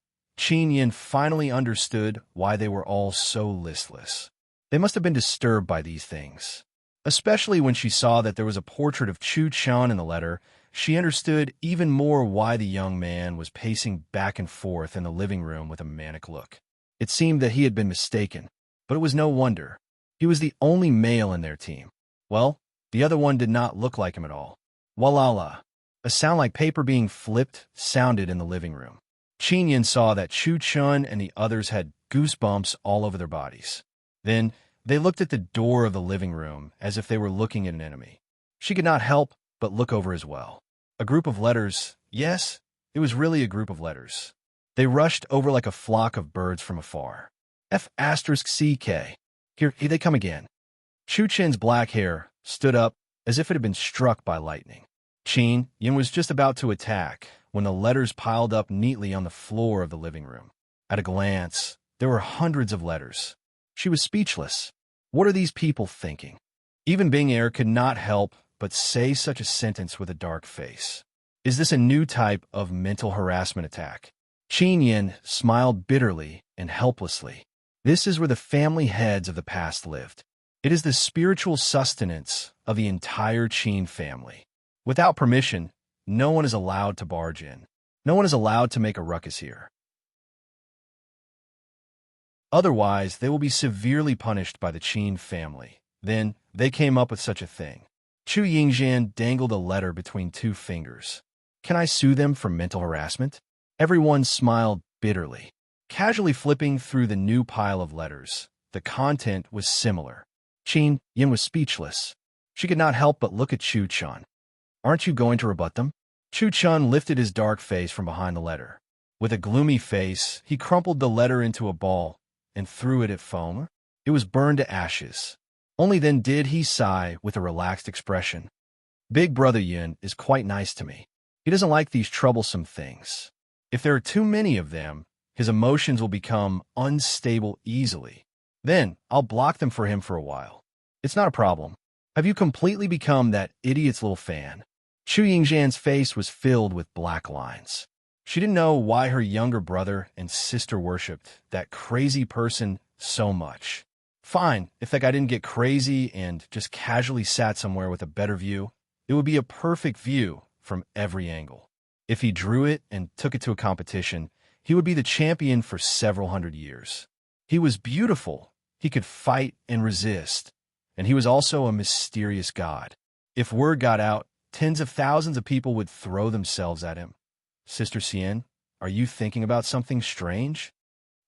Yin finally understood why they were all so listless. They must have been disturbed by these things. Especially when she saw that there was a portrait of Chu Chan in the letter, she understood even more why the young man was pacing back and forth in the living room with a manic look. It seemed that he had been mistaken, but it was no wonder. He was the only male in their team. Well, the other one did not look like him at all. Walala. A sound like paper being flipped sounded in the living room. Yin saw that Chu Chun and the others had goosebumps all over their bodies. Then, they looked at the door of the living room as if they were looking at an enemy. She could not help but look over as well. A group of letters. Yes, it was really a group of letters. They rushed over like a flock of birds from afar. F***CK. Here they come again. Chu Chin's black hair stood up as if it had been struck by lightning. Yin was just about to attack when the letters piled up neatly on the floor of the living room. At a glance, there were hundreds of letters. She was speechless. What are these people thinking? Even Bing Er could not help but say such a sentence with a dark face. Is this a new type of mental harassment attack? Yin smiled bitterly and helplessly. This is where the family heads of the past lived. It is the spiritual sustenance of the entire Qin family. Without permission, no one is allowed to barge in. No one is allowed to make a ruckus here. Otherwise, they will be severely punished by the Qin family. Then, they came up with such a thing. Chu Yingzhan dangled a letter between 2 fingers. Can I sue them for mental harassment? Everyone smiled bitterly. Casually flipping through the new pile of letters, the content was similar. Yin was speechless. She could not help but look at Chu Chun. Aren't you going to rebut them? Chu Chun lifted his dark face from behind the letter. With a gloomy face, he crumpled the letter into a ball and threw it at Feng. It was burned to ashes. Only then did he sigh with a relaxed expression. Big Brother Yin is quite nice to me. He doesn't like these troublesome things. If there are too many of them, his emotions will become unstable easily. Then, I'll block them for him for a while. It's not a problem. Have you completely become that idiot's little fan? Chu Yingzhan's face was filled with black lines. She didn't know why her younger brother and sister worshipped that crazy person so much. Fine, if that guy didn't get crazy and just casually sat somewhere with a better view, it would be a perfect view from every angle. If he drew it and took it to a competition, he would be the champion for several hundred years. He was beautiful. He could fight and resist. And he was also a mysterious god. If word got out, tens of thousands of people would throw themselves at him. Sister Xian, are you thinking about something strange?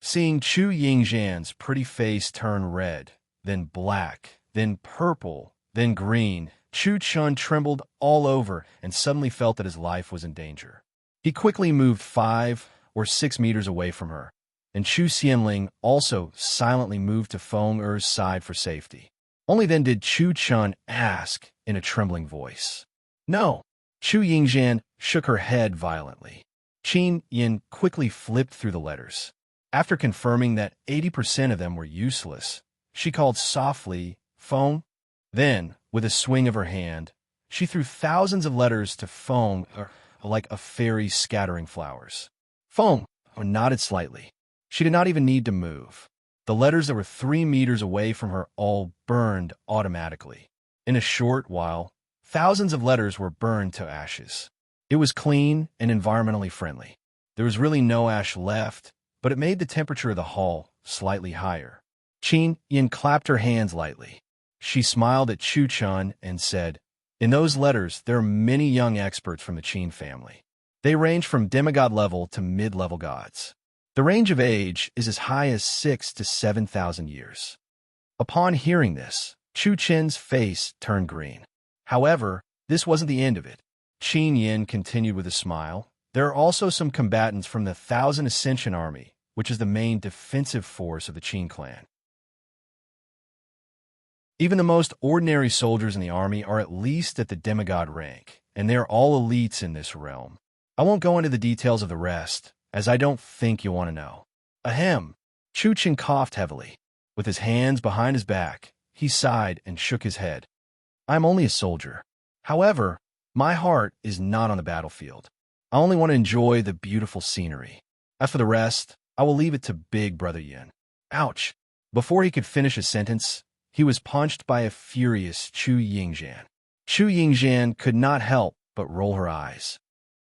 Seeing Chu Yingzhan's pretty face turn red, then black, then purple, then green, Chu Chun trembled all over and suddenly felt that his life was in danger. He quickly moved 5 or 6 meters away from her, and Chu Xianling also silently moved to Feng Er's side for safety. Only then did Chu Chun ask in a trembling voice. No. Chu Yingzhan shook her head violently. Yin quickly flipped through the letters. After confirming that 80% of them were useless, she called softly, Feng. Then, with a swing of her hand, she threw thousands of letters to Feng like a fairy scattering flowers. Feng nodded slightly. She did not even need to move. The letters that were 3 meters away from her all burned automatically. In a short while, thousands of letters were burned to ashes. It was clean and environmentally friendly. There was really no ash left, but it made the temperature of the hall slightly higher. Qin Yin clapped her hands lightly. She smiled at Chu Chun and said, "In those letters, there are many young experts from the Qin family. They range from demigod level to mid-level gods. The range of age is as high as 6,000 to 7,000 years." Upon hearing this, Chu Chen's face turned green. However, this wasn't the end of it. Qin Yin continued with a smile. "There are also some combatants from the Thousand Ascension Army, which is the main defensive force of the Qin clan. Even the most ordinary soldiers in the army are at least at the demigod rank, and they are all elites in this realm. I won't go into the details of the rest, as I don't think you want to know." Ahem. Chu Chen coughed heavily. With his hands behind his back, he sighed and shook his head. "I'm only a soldier. However, my heart is not on the battlefield. I only want to enjoy the beautiful scenery. As for the rest, I will leave it to Big Brother Yin." Ouch! Before he could finish his sentence, he was punched by a furious Chu Yingzhan. Chu Yingzhan could not help but roll her eyes.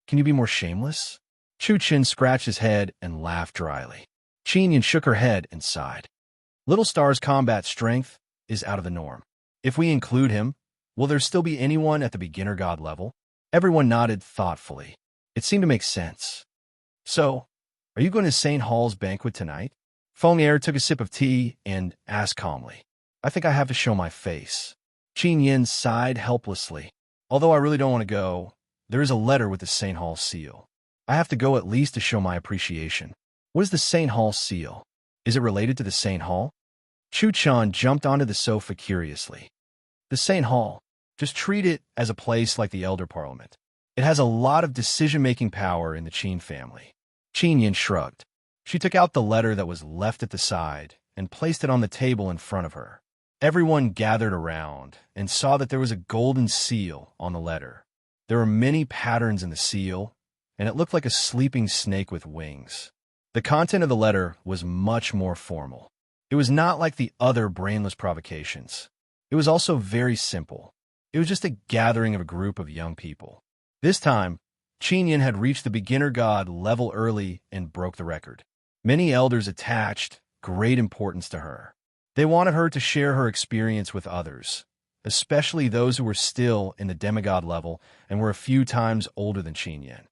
"Can you be more shameless?" Chu Chen scratched his head and laughed dryly. Qin Yin shook her head and sighed. "Little Star's combat strength is out of the norm. If we include him, will there still be anyone at the beginner god level?" Everyone nodded thoughtfully. It seemed to make sense. "So, are you going to St. Hall's banquet tonight?" Feng Er took a sip of tea and asked calmly. "I think I have to show my face." Qin Yin sighed helplessly. "Although I really don't want to go, there is a letter with the St. Hall seal. I have to go at least to show my appreciation." "What is the St. Hall seal? Is it related to the St. Hall?" Chu Chan jumped onto the sofa curiously. "The St. Hall. Just treat it as a place like the Elder Parliament. It has a lot of decision-making power in the Qin family." Qin Yin shrugged. She took out the letter that was left at the side and placed it on the table in front of her. Everyone gathered around and saw that there was a golden seal on the letter. There were many patterns in the seal, and it looked like a sleeping snake with wings. The content of the letter was much more formal. It was not like the other brainless provocations. It was also very simple. It was just a gathering of a group of young people. This time, Qin Yin had reached the beginner god level early and broke the record. Many elders attached great importance to her. They wanted her to share her experience with others, especially those who were still in the demigod level and were a few times older than Qin Yin.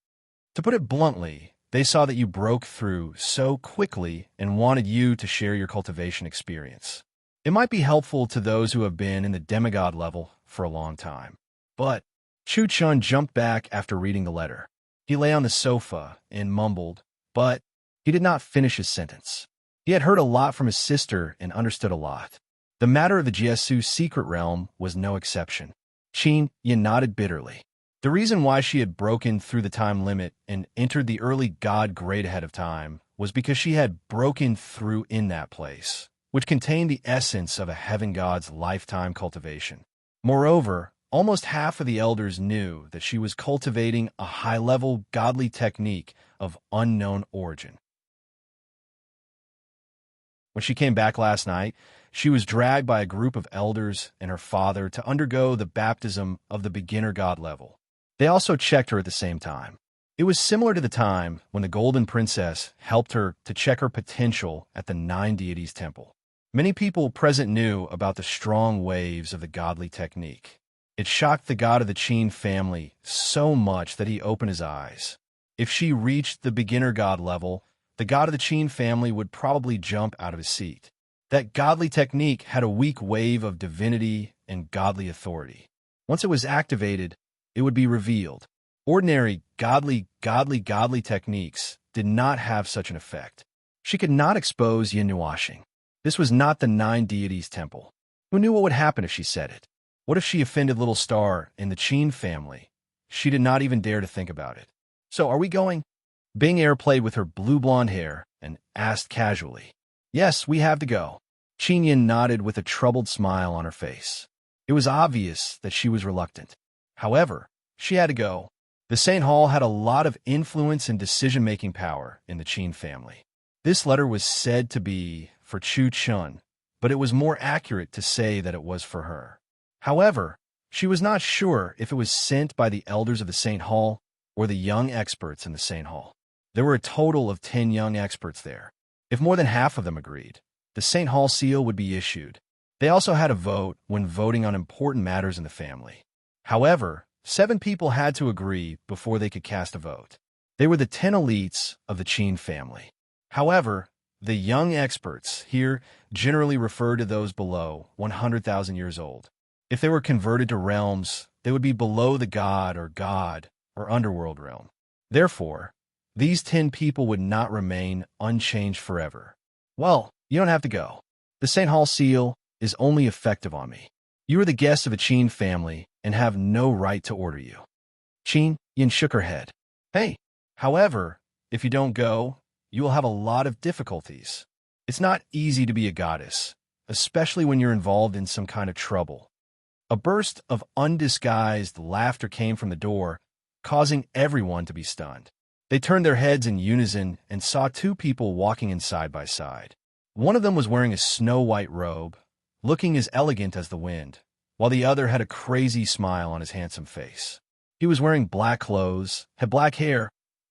To put it bluntly, they saw that you broke through so quickly and wanted you to share your cultivation experience. It might be helpful to those who have been in the demigod level for a long time. But Chu Chun jumped back after reading the letter. He lay on the sofa and mumbled, but he did not finish his sentence. He had heard a lot from his sister and understood a lot. The matter of the Jiesu secret realm was no exception. Qin Yin nodded bitterly. The reason why she had broken through the time limit and entered the early god grade ahead of time was because she had broken through in that place, which contained the essence of a heaven god's lifetime cultivation. Moreover, almost half of the elders knew that she was cultivating a high-level godly technique of unknown origin. When she came back last night, she was dragged by a group of elders and her father to undergo the baptism of the beginner god level. They also checked her at the same time. It was similar to the time when the Golden Princess helped her to check her potential at the Nine Deities Temple. Many people present knew about the strong waves of the godly technique. It shocked the god of the Qin family so much that he opened his eyes. If she reached the beginner god level, the god of the Qin family would probably jump out of his seat. That godly technique had a weak wave of divinity and godly authority. Once it was activated, it would be revealed. Ordinary godly techniques did not have such an effect. She could not expose yin washing. This was not the Nine Deities Temple. Who knew what would happen if she said it? What if she offended Little Star in the Qin family? She did not even dare to think about it. "So, are we going?" Bing Er played with her blue-blonde hair and asked casually. "Yes, we have to go." Qin Yin nodded with a troubled smile on her face. It was obvious that she was reluctant. However, she had to go. The St. Hall had a lot of influence and decision-making power in the Qin family. This letter was said to be for Chu Chun, but it was more accurate to say that it was for her. However, she was not sure if it was sent by the elders of the St. Hall or the young experts in the St. Hall. There were a total of 10 young experts there. If more than half of them agreed, the St. Hall seal would be issued. They also had a vote when voting on important matters in the family. However, 7 people had to agree before they could cast a vote. They were the 10 elites of the Qin family. However, the young experts here generally refer to those below 100,000 years old. If they were converted to realms, they would be below the god or underworld realm. Therefore, these 10 people would not remain unchanged forever. Well, you don't have to go. The St. Hall seal is only effective on me. You are the guest of a Qin family and have no right to order you. Qin Yin shook her head. Hey, however, if you don't go, you will have a lot of difficulties. It's not easy to be a goddess, especially when you're involved in some kind of trouble. A burst of undisguised laughter came from the door, causing everyone to be stunned. They turned their heads in unison and saw 2 people walking in side by side. One of them was wearing a snow-white robe, looking as elegant as the wind, while the other had a crazy smile on his handsome face. He was wearing black clothes, had black hair,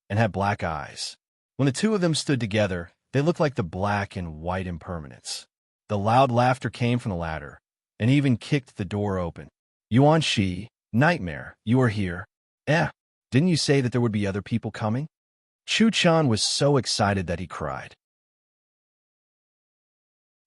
and had black eyes. When the 2 of them stood together, they looked like the black and white impermanence. The loud laughter came from the latter, and even kicked the door open. Yuan Shi, Nightmare, you are here. Didn't you say that there would be other people coming? Chu Chan was so excited that he cried.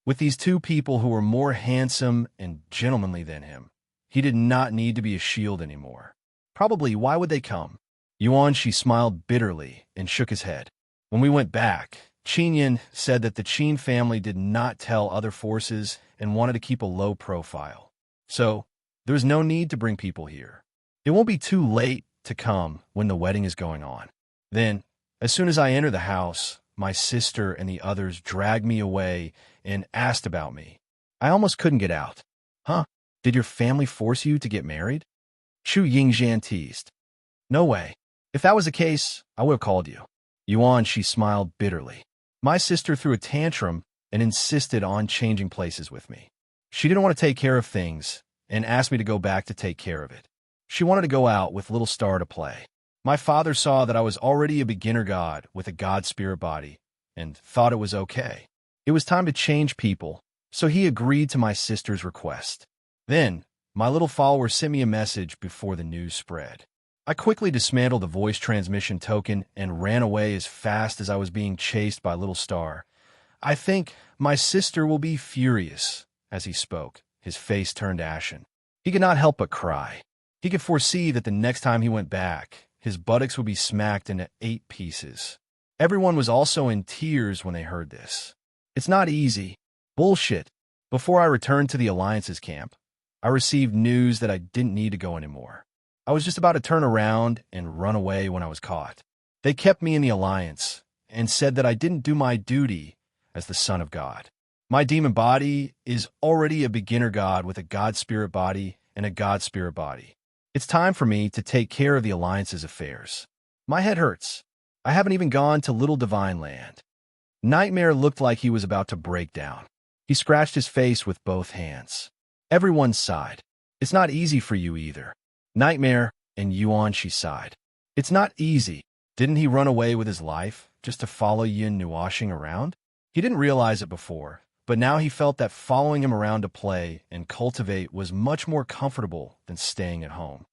With these 2 people who were more handsome and gentlemanly than him, he did not need to be a shield anymore. Probably, why would they come? Yuan Shi smiled bitterly and shook his head. When we went back, Qin Yin said that the Qin family did not tell other forces and wanted to keep a low profile. So, there's no need to bring people here. It won't be too late to come when the wedding is going on. Then, as soon as I enter the house, my sister and the others dragged me away and asked about me. I almost couldn't get out. Huh? Did your family force you to get married? Chu Yingzhan teased. No way. If that was the case, I would have called you. Yuan, she smiled bitterly. My sister threw a tantrum and insisted on changing places with me. She didn't want to take care of things and asked me to go back to take care of it. She wanted to go out with Little Star to play. My father saw that I was already a beginner god with a god spirit body and thought it was okay. It was time to change people, so he agreed to my sister's request. Then, my little follower sent me a message before the news spread. I quickly dismantled the voice transmission token and ran away as fast as I was being chased by Little Star. I think my sister will be furious. As he spoke, his face turned ashen. He could not help but cry. He could foresee that the next time he went back, his buttocks would be smacked into 8 pieces. Everyone was also in tears when they heard this. It's not easy. Bullshit. Before I returned to the Alliance's camp, I received news that I didn't need to go anymore. I was just about to turn around and run away when I was caught. They kept me in the Alliance and said that I didn't do my duty as the Son of God. My demon body is already a beginner god with a god spirit body and a god spirit body. It's time for me to take care of the Alliance's affairs. My head hurts. I haven't even gone to Little Divine Land. Nightmare looked like he was about to break down. He scratched his face with both hands. Everyone sighed. It's not easy for you either. Nightmare and Yuan, she sighed. It's not easy. Didn't he run away with his life just to follow Yin Nuashing around? He didn't realize it before, but now he felt that following him around to play and cultivate was much more comfortable than staying at home.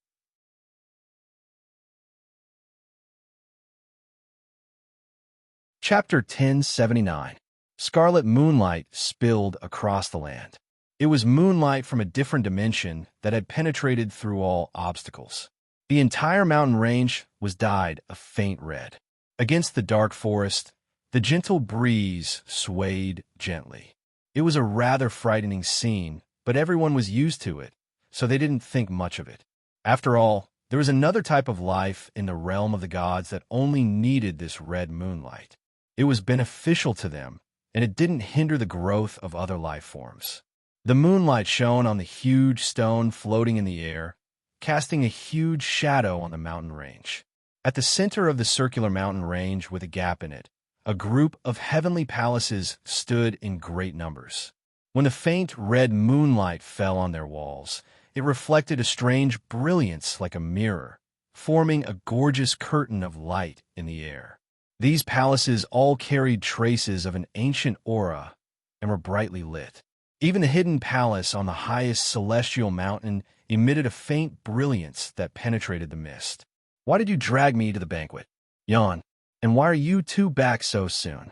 Chapter 1079. Scarlet moonlight spilled across the land. It was moonlight from a different dimension that had penetrated through all obstacles. The entire mountain range was dyed a faint red. Against the dark forest, the gentle breeze swayed gently. It was a rather frightening scene, but everyone was used to it, so they didn't think much of it. After all, there was another type of life in the realm of the gods that only needed this red moonlight. It was beneficial to them, and it didn't hinder the growth of other life forms. The moonlight shone on the huge stone floating in the air, casting a huge shadow on the mountain range. At the center of the circular mountain range with a gap in it, a group of heavenly palaces stood in great numbers. When the faint red moonlight fell on their walls, it reflected a strange brilliance like a mirror, forming a gorgeous curtain of light in the air. These palaces all carried traces of an ancient aura and were brightly lit. Even the hidden palace on the highest celestial mountain emitted a faint brilliance that penetrated the mist. "Why did you drag me to the banquet?" "Yawn. And why are you two back so soon?"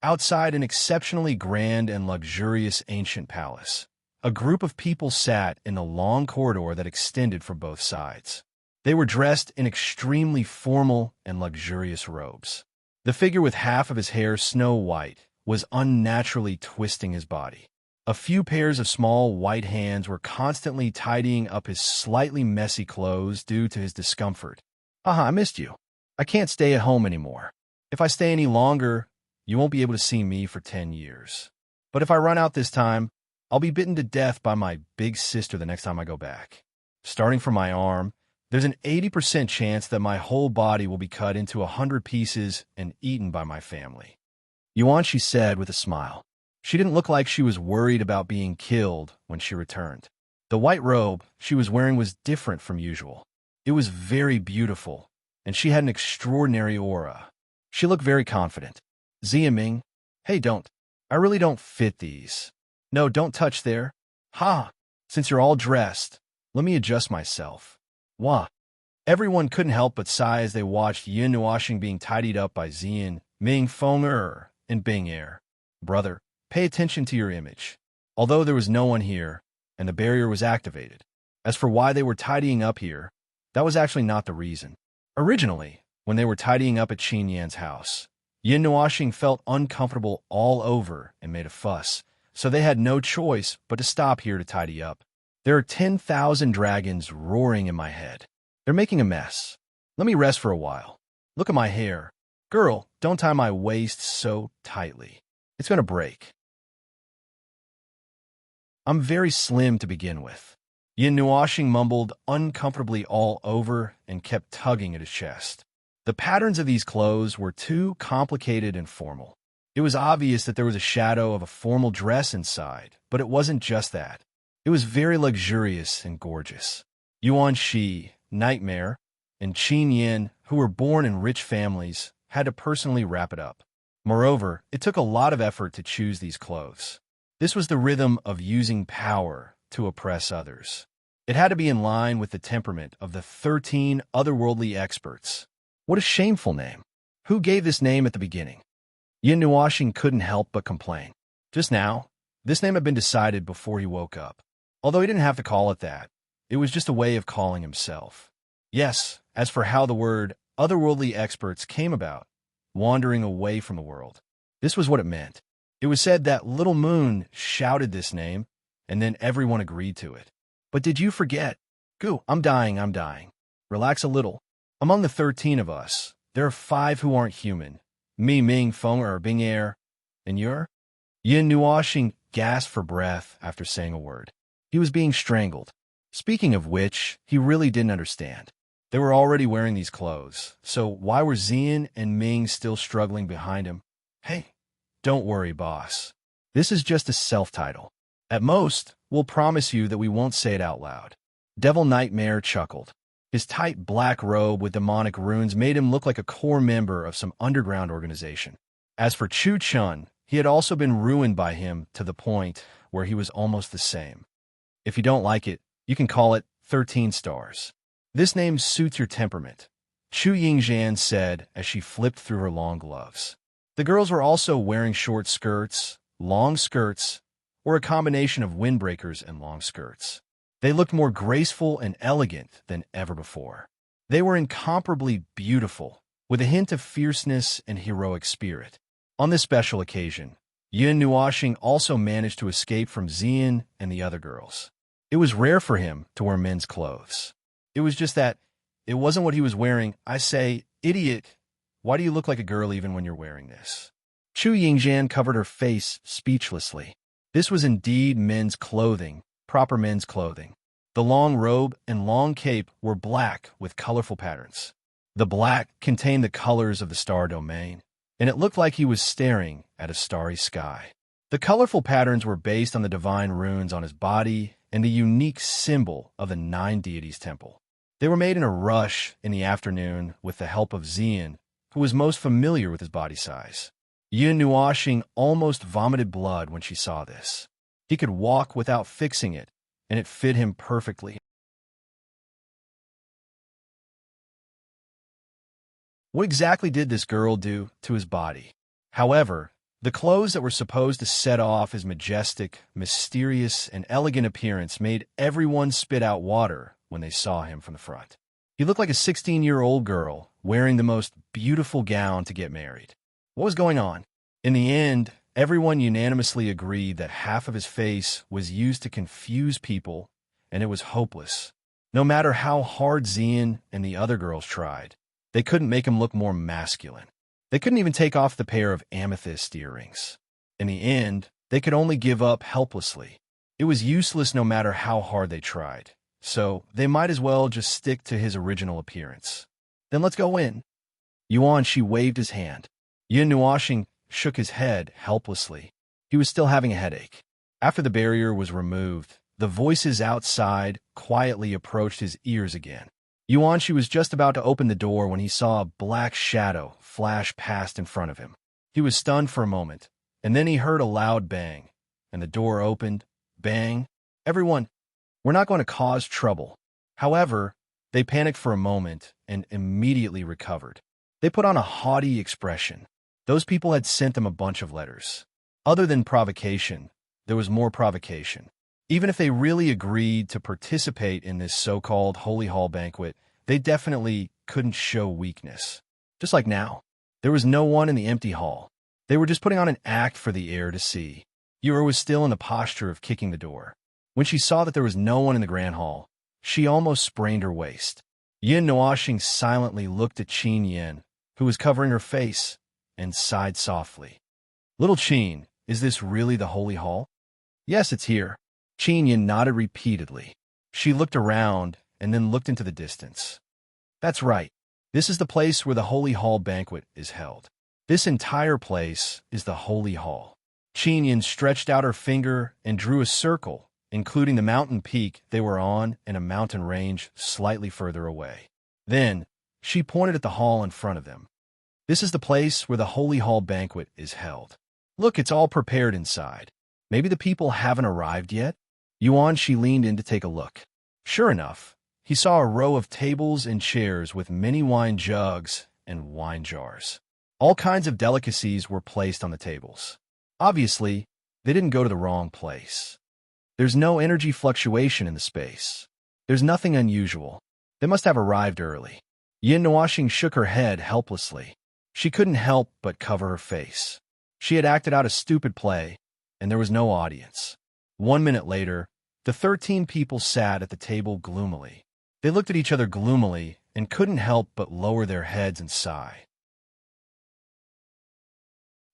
Outside an exceptionally grand and luxurious ancient palace, a group of people sat in the long corridor that extended from both sides. They were dressed in extremely formal and luxurious robes. The figure with half of his hair snow white was unnaturally twisting his body. A few pairs of small white hands were constantly tidying up his slightly messy clothes due to his discomfort. "Haha, I missed you. I can't stay at home anymore. If I stay any longer, you won't be able to see me for 10 years. But if I run out this time, I'll be bitten to death by my big sister the next time I go back. Starting from my arm, there's an 80% chance that my whole body will be cut into 100 pieces and eaten by my family." Yuan, she said with a smile. She didn't look like she was worried about being killed when she returned. The white robe she was wearing was different from usual. It was very beautiful, and she had an extraordinary aura. She looked very confident. "Ziaming, hey, don't. I really don't fit these. No, don't touch there. Ha! Since you're all dressed, let me adjust myself." Wah! Everyone couldn't help but sigh as they watched Yin Nuoxing being tidied up by Zian, Ming Feng and Bing Er. "Brother, pay attention to your image." Although there was no one here, and the barrier was activated. As for why they were tidying up here, that was actually not the reason. Originally, when they were tidying up at Qin Yan's house, Yin Nuoxing felt uncomfortable all over and made a fuss, so they had no choice but to stop here to tidy up. There are 10,000 dragons roaring in my head. They're making a mess. Let me rest for a while. Look at my hair. Girl, don't tie my waist so tightly. It's going to break. I'm very slim to begin with. Yin Nuoxing mumbled uncomfortably all over and kept tugging at his chest. The patterns of these clothes were too complicated and formal. It was obvious that there was a shadow of a formal dress inside, but it wasn't just that. It was very luxurious and gorgeous. Yuan Shi, Nightmare, and Qin Yin, who were born in rich families, had to personally wrap it up. Moreover, it took a lot of effort to choose these clothes. This was the rhythm of using power to oppress others. It had to be in line with the temperament of the 13 otherworldly experts. What a shameful name. Who gave this name at the beginning? Yin Nuoxing couldn't help but complain. Just now, this name had been decided before he woke up. Although he didn't have to call it that, it was just a way of calling himself. Yes, as for how the word otherworldly experts came about, wandering away from the world, this was what it meant. It was said that Little Moon shouted this name, and then everyone agreed to it. But did you forget? Goo, I'm dying. Relax a little. Among the 13 of us, there are 5 who aren't human. Me, Ming, Feng, Bing Er, and you're? Yin Nuoxing gasped for breath after saying a word. He was being strangled. Speaking of which, he really didn't understand. They were already wearing these clothes, so why were Zian and Ming still struggling behind him? Hey, don't worry, boss. This is just a self-title. At most, we'll promise you that we won't say it out loud. Devil Nightmare chuckled. His tight black robe with demonic runes made him look like a core member of some underground organization. As for Chu Chun, he had also been ruined by him to the point where he was almost the same. If you don't like it, you can call it 13 stars. This name suits your temperament, Chu Yingzhan said as she flipped through her long gloves. The girls were also wearing short skirts, long skirts, or a combination of windbreakers and long skirts. They looked more graceful and elegant than ever before. They were incomparably beautiful, with a hint of fierceness and heroic spirit. On this special occasion, Yin Nuoxing also managed to escape from Zian and the other girls. It was rare for him to wear men's clothes. It was just that it wasn't what he was wearing. I say, idiot, why do you look like a girl even when you're wearing this? Chu Yingzhan covered her face speechlessly. This was indeed men's clothing, proper men's clothing. The long robe and long cape were black with colorful patterns. The black contained the colors of the star domain, and it looked like he was staring at a starry sky. The colorful patterns were based on the divine runes on his body and the unique symbol of the 9 deities temple. They were made in a rush in the afternoon with the help of Xian, who was most familiar with his body size. Yin Nuoxing almost vomited blood when she saw this. He could walk without fixing it, and it fit him perfectly. What exactly did this girl do to his body? However, the clothes that were supposed to set off his majestic, mysterious, and elegant appearance made everyone spit out water when they saw him from the front. He looked like a 16-year-old girl wearing the most beautiful gown to get married. What was going on? In the end, everyone unanimously agreed that half of his face was used to confuse people, and it was hopeless. No matter how hard Xian and the other girls tried, they couldn't make him look more masculine. They couldn't even take off the pair of amethyst earrings. In the end, they could only give up helplessly. It was useless no matter how hard they tried, so they might as well just stick to his original appearance. Then let's go in. She waved his hand. Yin Nuoxing shook his head helplessly. He was still having a headache. After the barrier was removed, the voices outside quietly approached his ears again. She was just about to open the door when he saw a black shadow flash past in front of him. He was stunned for a moment, and then he heard a loud bang, and the door opened. Bang. Everyone, we're not going to cause trouble. However, they panicked for a moment and immediately recovered. They put on a haughty expression. Those people had sent them a bunch of letters. Other than provocation, there was more provocation. Even if they really agreed to participate in this so-called Holy Hall banquet, they definitely couldn't show weakness. Just like now, there was no one in the empty hall. They were just putting on an act for the air to see. Yura was still in the posture of kicking the door. When she saw that there was no one in the grand hall, she almost sprained her waist. Yin Nuoxing silently looked at Qin Yin, who was covering her face, and sighed softly. Little Qin, is this really the Holy Hall? Yes, it's here. Qin Yin nodded repeatedly. She looked around and then looked into the distance. That's right. This is the place where the Holy Hall banquet is held. This entire place is the Holy Hall. Qin Yin stretched out her finger and drew a circle, including the mountain peak they were on and a mountain range slightly further away. Then, she pointed at the hall in front of them. This is the place where the Holy Hall banquet is held. Look, it's all prepared inside. Maybe the people haven't arrived yet? She leaned in to take a look. Sure enough, he saw a row of tables and chairs with many wine jugs and wine jars. All kinds of delicacies were placed on the tables. Obviously, they didn't go to the wrong place. There's no energy fluctuation in the space. There's nothing unusual. They must have arrived early. Yin Nuoxing shook her head helplessly. She couldn't help but cover her face. She had acted out a stupid play, and there was no audience. 1 minute later, the 13 people sat at the table gloomily. They looked at each other gloomily and couldn't help but lower their heads and sigh.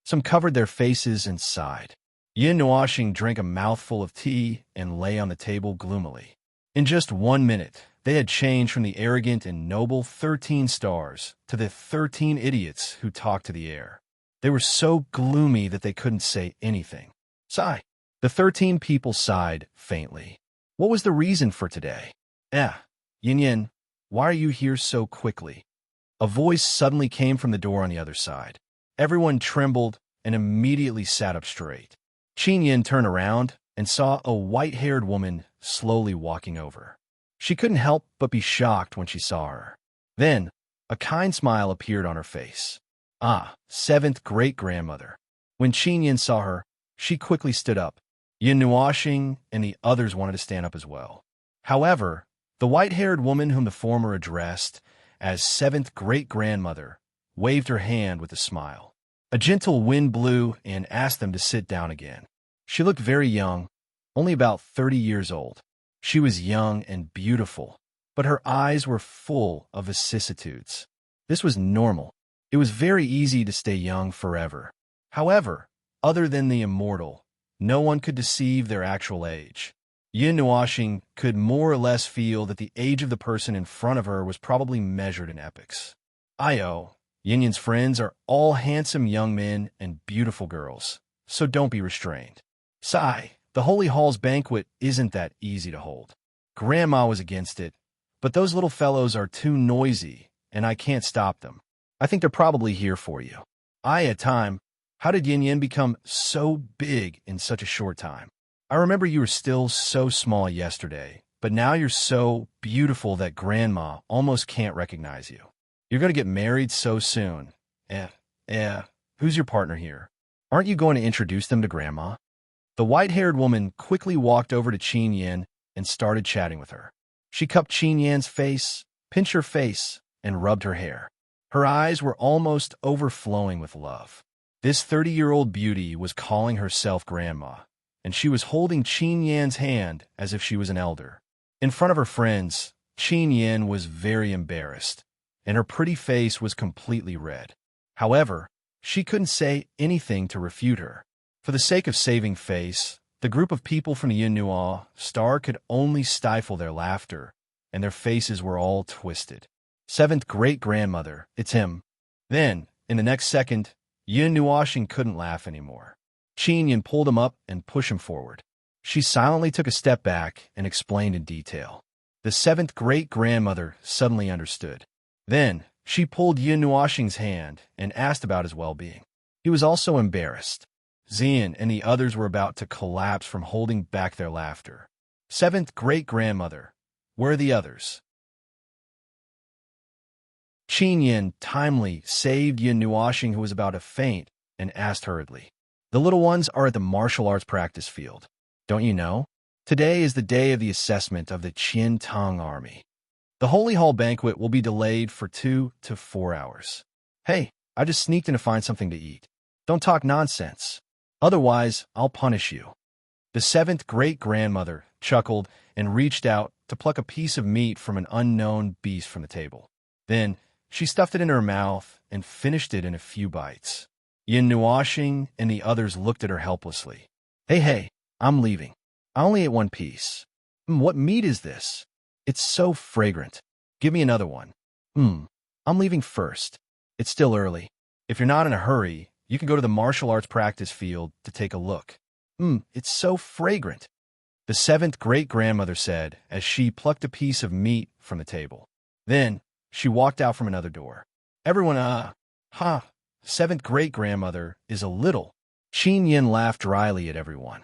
Some covered their faces and sighed. Yin Nuoxing drank a mouthful of tea and lay on the table gloomily. In just 1 minute, they had changed from the arrogant and noble 13 stars to the 13 idiots who talked to the air. They were so gloomy that they couldn't say anything. Sigh. The 13 people sighed faintly. What was the reason for today? Yin Yin, why are you here so quickly? A voice suddenly came from the door on the other side. Everyone trembled and immediately sat up straight. Qin Yin turned around and saw a white-haired woman slowly walking over. She couldn't help but be shocked when she saw her. Then, a kind smile appeared on her face. Seventh great-grandmother. When Qin Yin saw her, she quickly stood up. Yin Nuoxing and the others wanted to stand up as well. However, the white-haired woman whom the former addressed as seventh great-grandmother waved her hand with a smile. A gentle wind blew and asked them to sit down again. She looked very young, only about 30 years old. She was young and beautiful, but her eyes were full of vicissitudes. This was normal. It was very easy to stay young forever. However, other than the immortal, no one could deceive their actual age. Yin Nuoxing could more or less feel that the age of the person in front of her was probably measured in epochs. Io, Yin Yan's friends are all handsome young men and beautiful girls, so don't be restrained. Sigh, the Holy Hall's banquet isn't that easy to hold. Grandma was against it, but those little fellows are too noisy, and I can't stop them. I think they're probably here for you. Time, how did Yin Yin become so big in such a short time? I remember you were still so small yesterday, but now you're so beautiful that Grandma almost can't recognize you. You're going to get married so soon. Who's your partner here? Aren't you going to introduce them to Grandma? The white-haired woman quickly walked over to Qin Yin and started chatting with her. She cupped Qin Yan's face, pinched her face, and rubbed her hair. Her eyes were almost overflowing with love. This 30-year-old beauty was calling herself Grandma, and she was holding Qin Yan's hand as if she was an elder. In front of her friends, Qin Yan was very embarrassed, and her pretty face was completely red. However, she couldn't say anything to refute her. For the sake of saving face, the group of people from the Yin Nuo star could only stifle their laughter, and their faces were all twisted. Seventh great-grandmother, it's him. Then, in the next second, Yin Nuoxing couldn't laugh anymore. Qin Yin pulled him up and pushed him forward. She silently took a step back and explained in detail. The seventh great-grandmother suddenly understood. Then, she pulled Yin Nuoxing's hand and asked about his well-being. He was also embarrassed. Xian and the others were about to collapse from holding back their laughter. Seventh great-grandmother, where are the others? Qin Yin timely saved Yin Nuoxing, who was about to faint, and asked hurriedly. The little ones are at the martial arts practice field. Don't you know? Today is the day of the assessment of the Qin Tang army. The Holy Hall banquet will be delayed for 2 to 4 hours. Hey, I just sneaked in to find something to eat. Don't talk nonsense. Otherwise, I'll punish you. The seventh great-grandmother chuckled and reached out to pluck a piece of meat from an unknown beast from the table. Then, she stuffed it in her mouth and finished it in a few bites. Yin Nuoxing and the others looked at her helplessly. Hey, I'm leaving. I only ate one piece. What meat is this? It's so fragrant. Give me another one. I'm leaving first. It's still early. If you're not in a hurry, you can go to the martial arts practice field to take a look. It's so fragrant. The seventh great-grandmother said as she plucked a piece of meat from the table. Then, she walked out from another door. Everyone, seventh great-grandmother is a little. Qin Yin laughed dryly at everyone.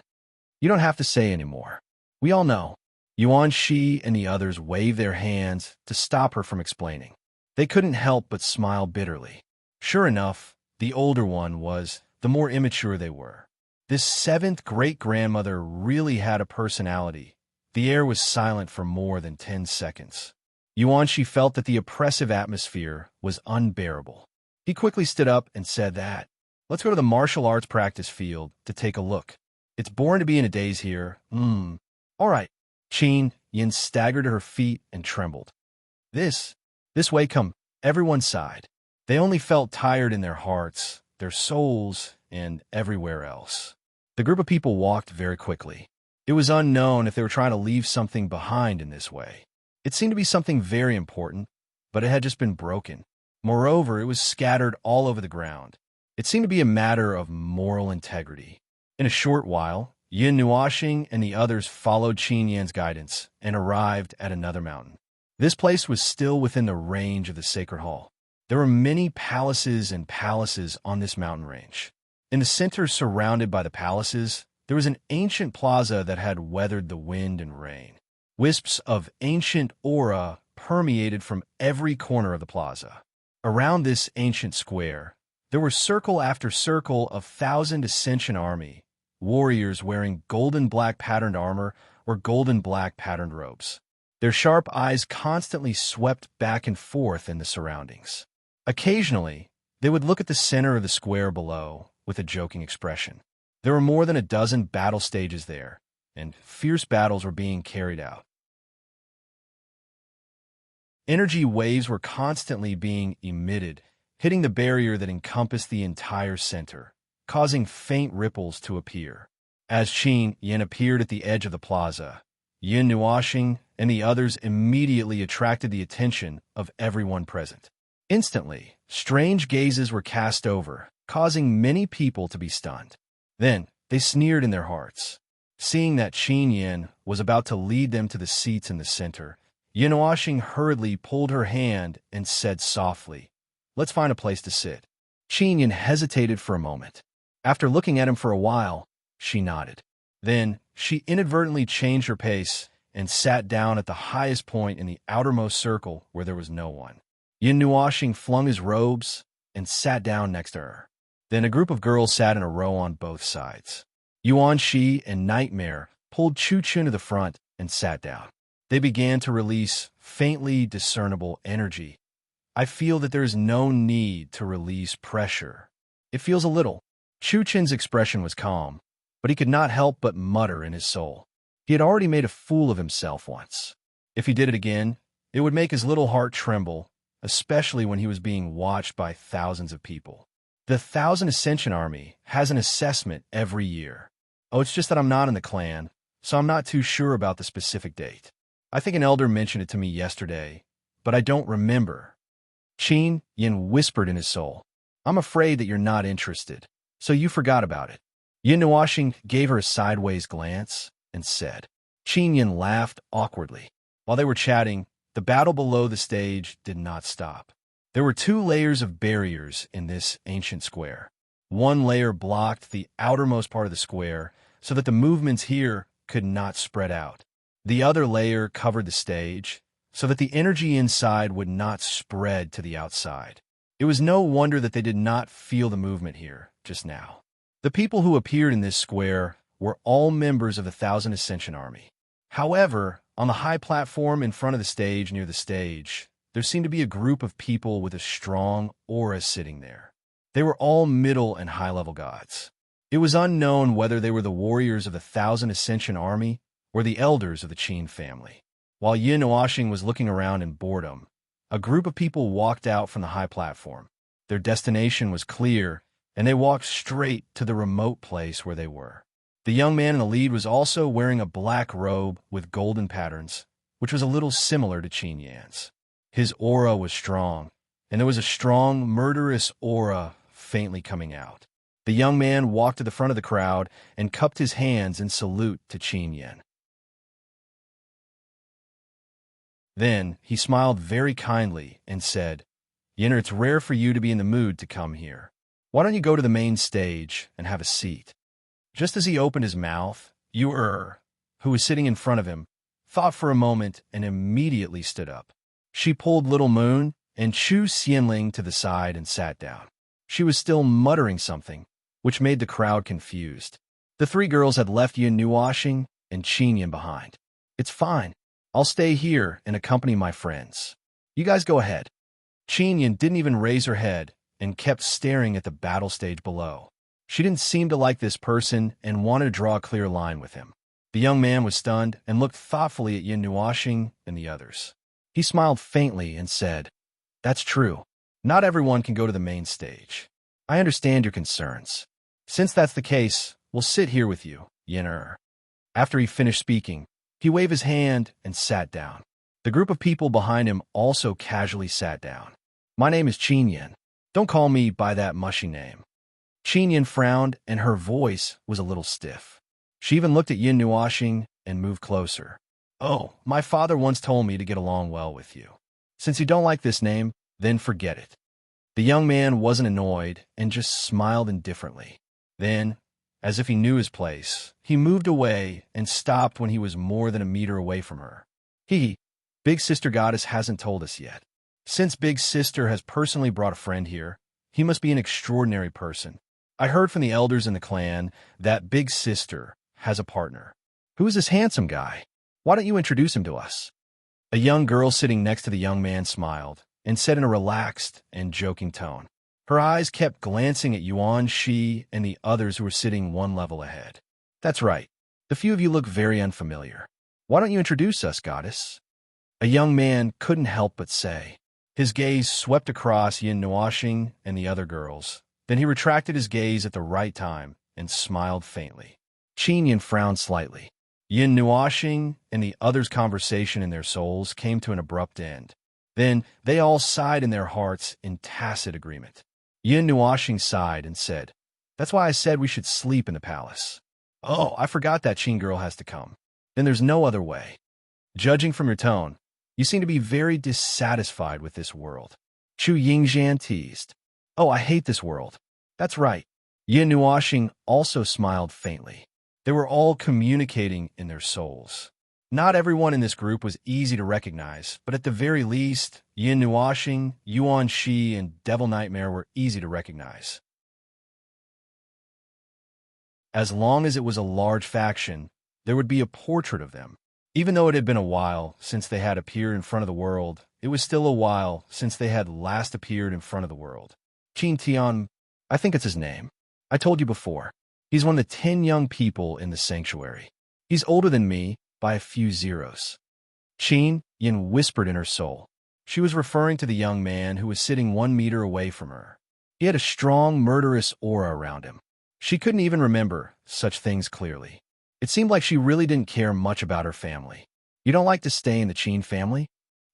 You don't have to say anymore. We all know. Yuan Shi and the others waved their hands to stop her from explaining. They couldn't help but smile bitterly. Sure enough, the older one was, the more immature they were. This seventh great-grandmother really had a personality. The air was silent for more than 10 seconds. Yuan Shi felt that the oppressive atmosphere was unbearable. He quickly stood up and said that, let's go to the martial arts practice field to take a look. It's boring to be in a daze here. All right. Qin Yin staggered to her feet and trembled. This way, come. Everyone sighed. They only felt tired in their hearts, their souls, and everywhere else. The group of people walked very quickly. It was unknown if they were trying to leave something behind in this way. It seemed to be something very important, but it had just been broken. Moreover, it was scattered all over the ground. It seemed to be a matter of moral integrity. In a short while, Yin Nuoxing and the others followed Qin Yan's guidance and arrived at another mountain. This place was still within the range of the Sacred Hall. There were many palaces and palaces on this mountain range. In the center, surrounded by the palaces, there was an ancient plaza that had weathered the wind and rain. Wisps of ancient aura permeated from every corner of the plaza. Around this ancient square, there were circle after circle of 1,000 Ascension army, warriors wearing golden black patterned armor or golden black patterned robes. Their sharp eyes constantly swept back and forth in the surroundings. Occasionally, they would look at the center of the square below with a joking expression. There were more than a dozen battle stages there, and fierce battles were being carried out. Energy waves were constantly being emitted, hitting the barrier that encompassed the entire center, causing faint ripples to appear. As Qin Yin appeared at the edge of the plaza, Yin Nuoxing and the others immediately attracted the attention of everyone present. Instantly, strange gazes were cast over, causing many people to be stunned. Then, they sneered in their hearts. Seeing that Qin Yin was about to lead them to the seats in the center, Yin hurriedly pulled her hand and said softly, "Let's find a place to sit." Qin Yin hesitated for a moment. After looking at him for a while, she nodded. Then, she inadvertently changed her pace and sat down at the highest point in the outermost circle where there was no one. Yin flung his robes and sat down next to her. Then a group of girls sat in a row on both sides. Yuan Shi and Nightmare pulled Chu Chun to the front and sat down. They began to release faintly discernible energy. "I feel that there is no need to release pressure. It feels a little." Chu Chun's expression was calm, but he could not help but mutter in his soul. He had already made a fool of himself once. If he did it again, it would make his little heart tremble, especially when he was being watched by thousands of people. The 1,000 Ascension Army has an assessment every year. Oh, it's just that I'm not in the clan, so I'm not too sure about the specific date. I think an elder mentioned it to me yesterday, but I don't remember. Qin Yin whispered in his soul, "I'm afraid that you're not interested, so you forgot about it." Yin Nuashing gave her a sideways glance and said. Qin Yin laughed awkwardly. While they were chatting, the battle below the stage did not stop. There were 2 layers of barriers in this ancient square. One layer blocked the outermost part of the square so that the movements here could not spread out. The other layer covered the stage so that the energy inside would not spread to the outside. It was no wonder that they did not feel the movement here just now. The people who appeared in this square were all members of the 1,000 Ascension Army. However, on the high platform in front of the stage near the stage, there seemed to be a group of people with a strong aura sitting there. They were all middle and high-level gods. It was unknown whether they were the warriors of the 1,000 Ascension Army or the elders of the Qin family. While Yin Nuashing was looking around in boredom, a group of people walked out from the high platform. Their destination was clear, and they walked straight to the remote place where they were. The young man in the lead was also wearing a black robe with golden patterns, which was a little similar to Qin Yan's. His aura was strong, and there was a strong, murderous aura faintly coming out. The young man walked to the front of the crowd and cupped his hands in salute to Qin Yan. Then he smiled very kindly and said, "Yinner, it's rare for you to be in the mood to come here. Why don't you go to the main stage and have a seat?" Just as he opened his mouth, Yu-Er, who was sitting in front of him, thought for a moment and immediately stood up. She pulled Little Moon and Chu Xianling to the side and sat down. She was still muttering something, which made the crowd confused. The 3 girls had left Yin Nuashing and Qin Yin behind. "It's fine. I'll stay here and accompany my friends. You guys go ahead." Qin Yin didn't even raise her head and kept staring at the battle stage below. She didn't seem to like this person and wanted to draw a clear line with him. The young man was stunned and looked thoughtfully at Yin Nuashing and the others. He smiled faintly and said, "That's true. Not everyone can go to the main stage. I understand your concerns. Since that's the case, we'll sit here with you, Yin-Er." After he finished speaking, he waved his hand and sat down. The group of people behind him also casually sat down. "My name is Qin Yin. Don't call me by that mushy name." Qin Yin frowned, and her voice was a little stiff. She even looked at Yin Nuashing and moved closer. "Oh, my father once told me to get along well with you. Since you don't like this name, then forget it." The young man wasn't annoyed and just smiled indifferently. Then, as if he knew his place, he moved away and stopped when he was more than a meter away from her. Big Sister Goddess hasn't told us yet. Since Big Sister has personally brought a friend here, he must be an extraordinary person. I heard from the elders in the clan that Big Sister has a partner. Who is this handsome guy? Why don't you introduce him to us?" A young girl sitting next to the young man smiled and said in a relaxed and joking tone. Her eyes kept glancing at Yuan Shi and the others who were sitting one level ahead. "That's right. The few of you look very unfamiliar. Why don't you introduce us, goddess?" A young man couldn't help but say. His gaze swept across Yin Nuashing and the other girls. Then he retracted his gaze at the right time and smiled faintly. Qin Yin frowned slightly. Yin Nuashing and the others' conversation in their souls came to an abrupt end. Then they all sighed in their hearts in tacit agreement. Yin Nuashing sighed and said, "That's why I said we should sleep in the palace." "Oh, I forgot that Qin girl has to come. Then there's no other way." "Judging from your tone, you seem to be very dissatisfied with this world." Chu Yingxian teased. "Oh, I hate this world." "That's right." Yin Nuashing also smiled faintly. They were all communicating in their souls. Not everyone in this group was easy to recognize, but at the very least, Yin Nuashing, Yuan Shi, and Devil Nightmare were easy to recognize. As long as it was a large faction, there would be a portrait of them. Even though it had been a while since they had appeared in front of the world, it was still a while since they had last appeared in front of the world. Qin Tian, I think it's his name. I told you before. He's one of the 10 young people in the sanctuary. He's older than me by a few zeros. Qin Yin whispered in her soul. She was referring to the young man who was sitting 1 meter away from her. He had a strong, murderous aura around him. She couldn't even remember such things clearly. It seemed like she really didn't care much about her family. "You don't like to stay in the Qin family?"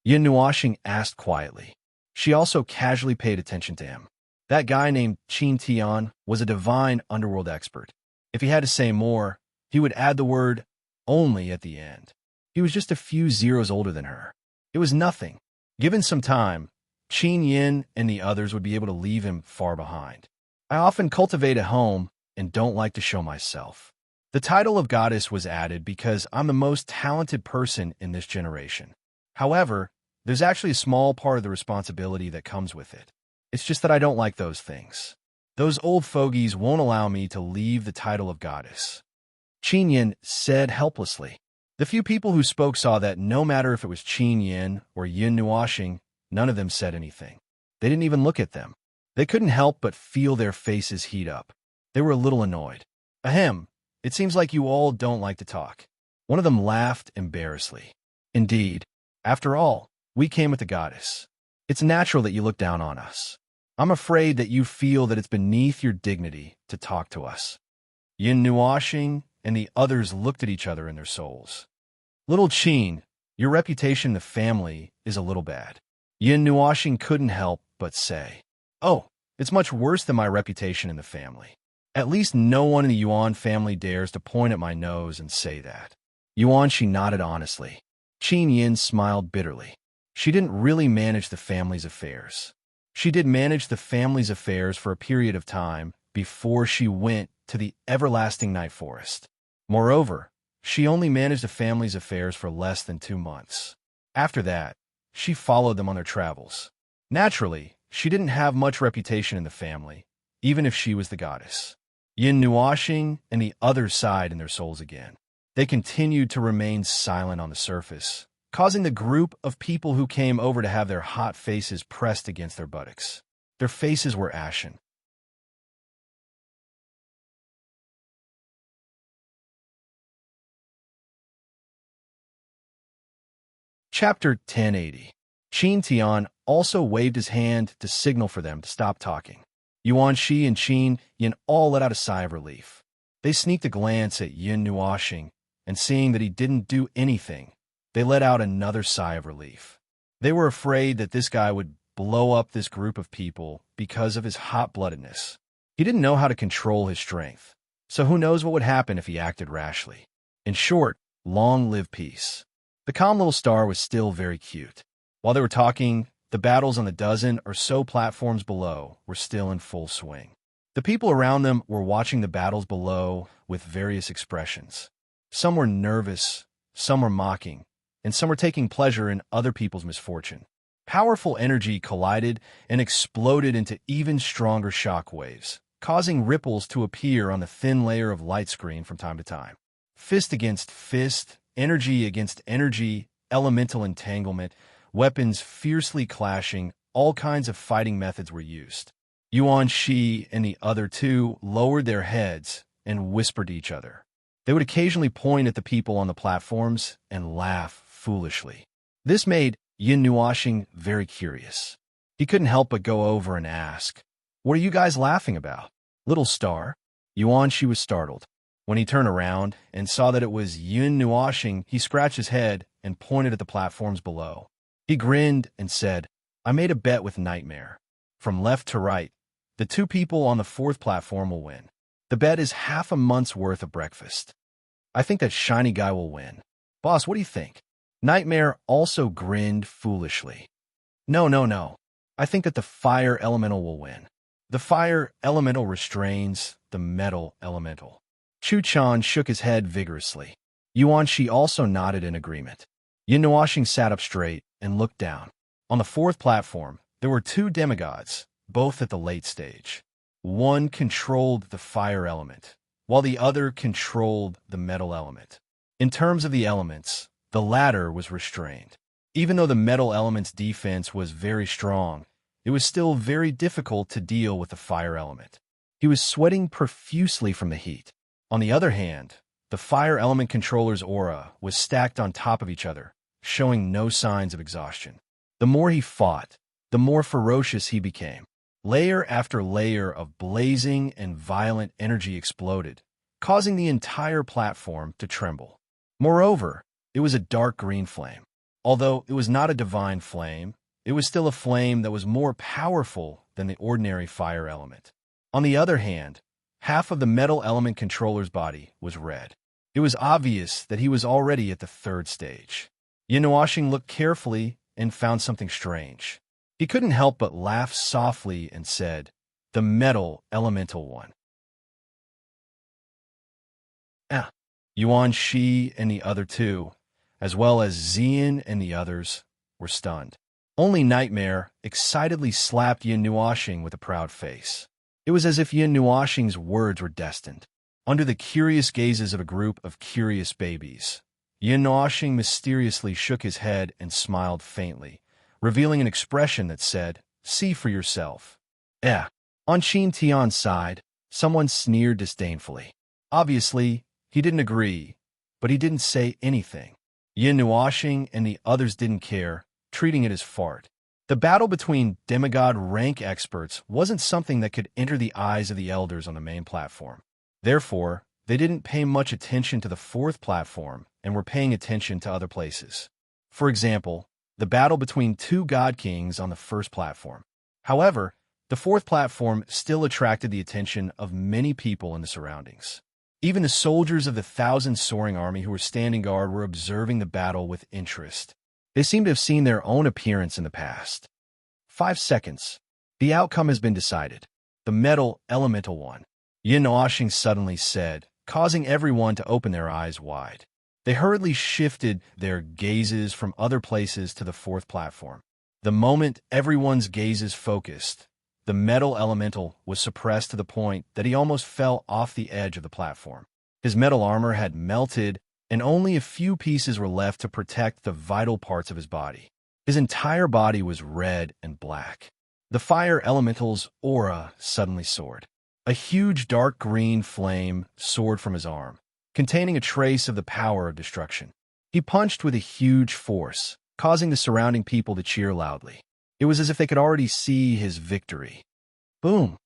Yin Nuashing asked quietly. She also casually paid attention to him. That guy named Qin Tian was a divine underworld expert. If he had to say more, he would add the word "only" at the end. He was just a few zeros older than her. It was nothing. Given some time, Qin Yin and the others would be able to leave him far behind. "I often cultivate at home and don't like to show myself." The title of goddess was added because I'm the most talented person in this generation. However, there's actually a small part of the responsibility that comes with it. It's just that I don't like those things. Those old fogies won't allow me to leave the title of goddess. Qin Yin said helplessly. The few people who spoke saw that no matter if it was Qin Yin or Yin Nuashing, none of them said anything. They didn't even look at them. They couldn't help but feel their faces heat up. They were a little annoyed. "Ahem, it seems like you all don't like to talk." One of them laughed embarrassedly. "Indeed. After all, we came with the goddess. It's natural that you look down on us. I'm afraid that you feel that it's beneath your dignity to talk to us." Yin Nuashing and the others looked at each other in their souls. "Little Qin, your reputation in the family is a little bad." Yin Nuashing couldn't help but say, "Oh, it's much worse than my reputation in the family. At least no one in the Yuan family dares to point at my nose and say that." Yuan Shi nodded honestly. Qin Yin smiled bitterly. She didn't really manage the family's affairs. She did manage the family's affairs for a period of time before she went to the everlasting night forest. Moreover, she only managed the family's affairs for less than 2 months. After that, she followed them on their travels. Naturally, she didn't have much reputation in the family, even if she was the goddess. Yin Nuashing and the others sighed in their souls again. They continued to remain silent on the surface, causing the group of people who came over to have their hot faces pressed against their buttocks. Their faces were ashen. Chapter 1080. Qin Tian also waved his hand to signal for them to stop talking. Yuan Shi and Qin Yin all let out a sigh of relief. They sneaked a glance at Yin Nuashing, and seeing that he didn't do anything, they let out another sigh of relief. They were afraid that this guy would blow up this group of people because of his hot-bloodedness. He didn't know how to control his strength, so who knows what would happen if he acted rashly. In short, long live peace. The calm little star was still very cute. While they were talking, the battles on the dozen or so platforms below were still in full swing. The people around them were watching the battles below with various expressions. Some were nervous, some were mocking, and some were taking pleasure in other people's misfortune. Powerful energy collided and exploded into even stronger shock waves, causing ripples to appear on the thin layer of light screen from time to time. Fist against fist, energy against energy, elemental entanglement, weapons fiercely clashing, all kinds of fighting methods were used. Yuan Shi and the other two lowered their heads and whispered to each other. They would occasionally point at the people on the platforms and laugh foolishly. This made Yin Nuashing very curious. He couldn't help but go over and ask, "What are you guys laughing about?" "Little star?" Yuan Shi was startled. When he turned around and saw that it was Yin Nuashing, he scratched his head and pointed at the platforms below. He grinned and said, I made a bet with Nightmare. From left to right, the two people on the fourth platform will win. The bet is half a month's worth of breakfast. I think that shiny guy will win. Boss, what do you think? Nightmare also grinned foolishly. No, no, no. I think that the fire elemental will win. The fire elemental restrains the metal elemental. Chu-chan shook his head vigorously. Yuan-shi also nodded in agreement. Yin-Nuashing sat up straight and looked down. On the fourth platform, there were two demigods, both at the late stage. One controlled the fire element, while the other controlled the metal element. In terms of the elements, the latter was restrained. Even though the metal element's defense was very strong, it was still very difficult to deal with the fire element. He was sweating profusely from the heat. On the other hand, the fire element controller's aura was stacked on top of each other, showing no signs of exhaustion. The more he fought, the more ferocious he became. Layer after layer of blazing and violent energy exploded, causing the entire platform to tremble. Moreover, it was a dark green flame. Although it was not a divine flame, it was still a flame that was more powerful than the ordinary fire element. On the other hand, half of the metal element controller's body was red. It was obvious that he was already at the third stage. Yin-Nuashing looked carefully and found something strange. He couldn't help but laugh softly and said, the metal elemental one. Yuan-shi and the other two, as well as Xian and the others, were stunned. Only Nightmare excitedly slapped Yin-Nuashing with a proud face. It was as if Yin-Nuashing's words were destined. Under the curious gazes of a group of curious babies, Yin-Nuashing mysteriously shook his head and smiled faintly, revealing an expression that said, see for yourself. On Qin Tian's side, someone sneered disdainfully. Obviously, he didn't agree, but he didn't say anything. Yin-Nuashing and the others didn't care, treating it as fart. The battle between demigod rank experts wasn't something that could enter the eyes of the elders on the main platform. Therefore, they didn't pay much attention to the fourth platform and were paying attention to other places. For example, the battle between two god kings on the first platform. However, the fourth platform still attracted the attention of many people in the surroundings. Even the soldiers of the 1,000 soaring army who were standing guard were observing the battle with interest. They seemed to have seen their own appearance in the past. 5 seconds. The outcome has been decided. The metal elemental one. Yin-Nuashing suddenly said, causing everyone to open their eyes wide. They hurriedly shifted their gazes from other places to the fourth platform. The moment everyone's gazes focused, the metal elemental was suppressed to the point that he almost fell off the edge of the platform. His metal armor had melted, and only a few pieces were left to protect the vital parts of his body. His entire body was red and black. The fire elemental's aura suddenly soared. A huge dark green flame soared from his arm, containing a trace of the power of destruction. He punched with a huge force, causing the surrounding people to cheer loudly. It was as if they could already see his victory. Boom!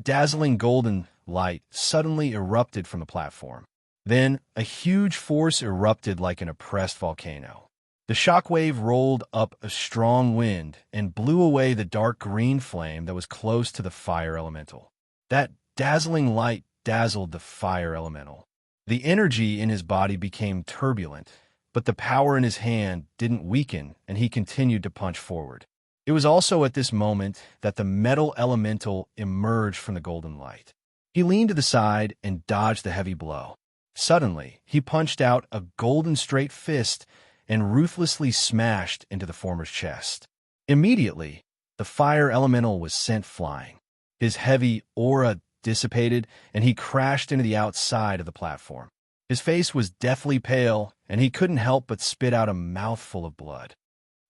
Dazzling golden light suddenly erupted from the platform. Then, a huge force erupted like an oppressed volcano. The shockwave rolled up a strong wind and blew away the dark green flame that was close to the fire elemental. That dazzling light dazzled the fire elemental. The energy in his body became turbulent, but the power in his hand didn't weaken, and he continued to punch forward. It was also at this moment that the metal elemental emerged from the golden light. He leaned to the side and dodged the heavy blow. Suddenly, he punched out a golden straight fist and ruthlessly smashed into the former's chest. Immediately, the fire elemental was sent flying. His heavy aura dissipated, and he crashed into the outside of the platform. His face was deathly pale, and he couldn't help but spit out a mouthful of blood.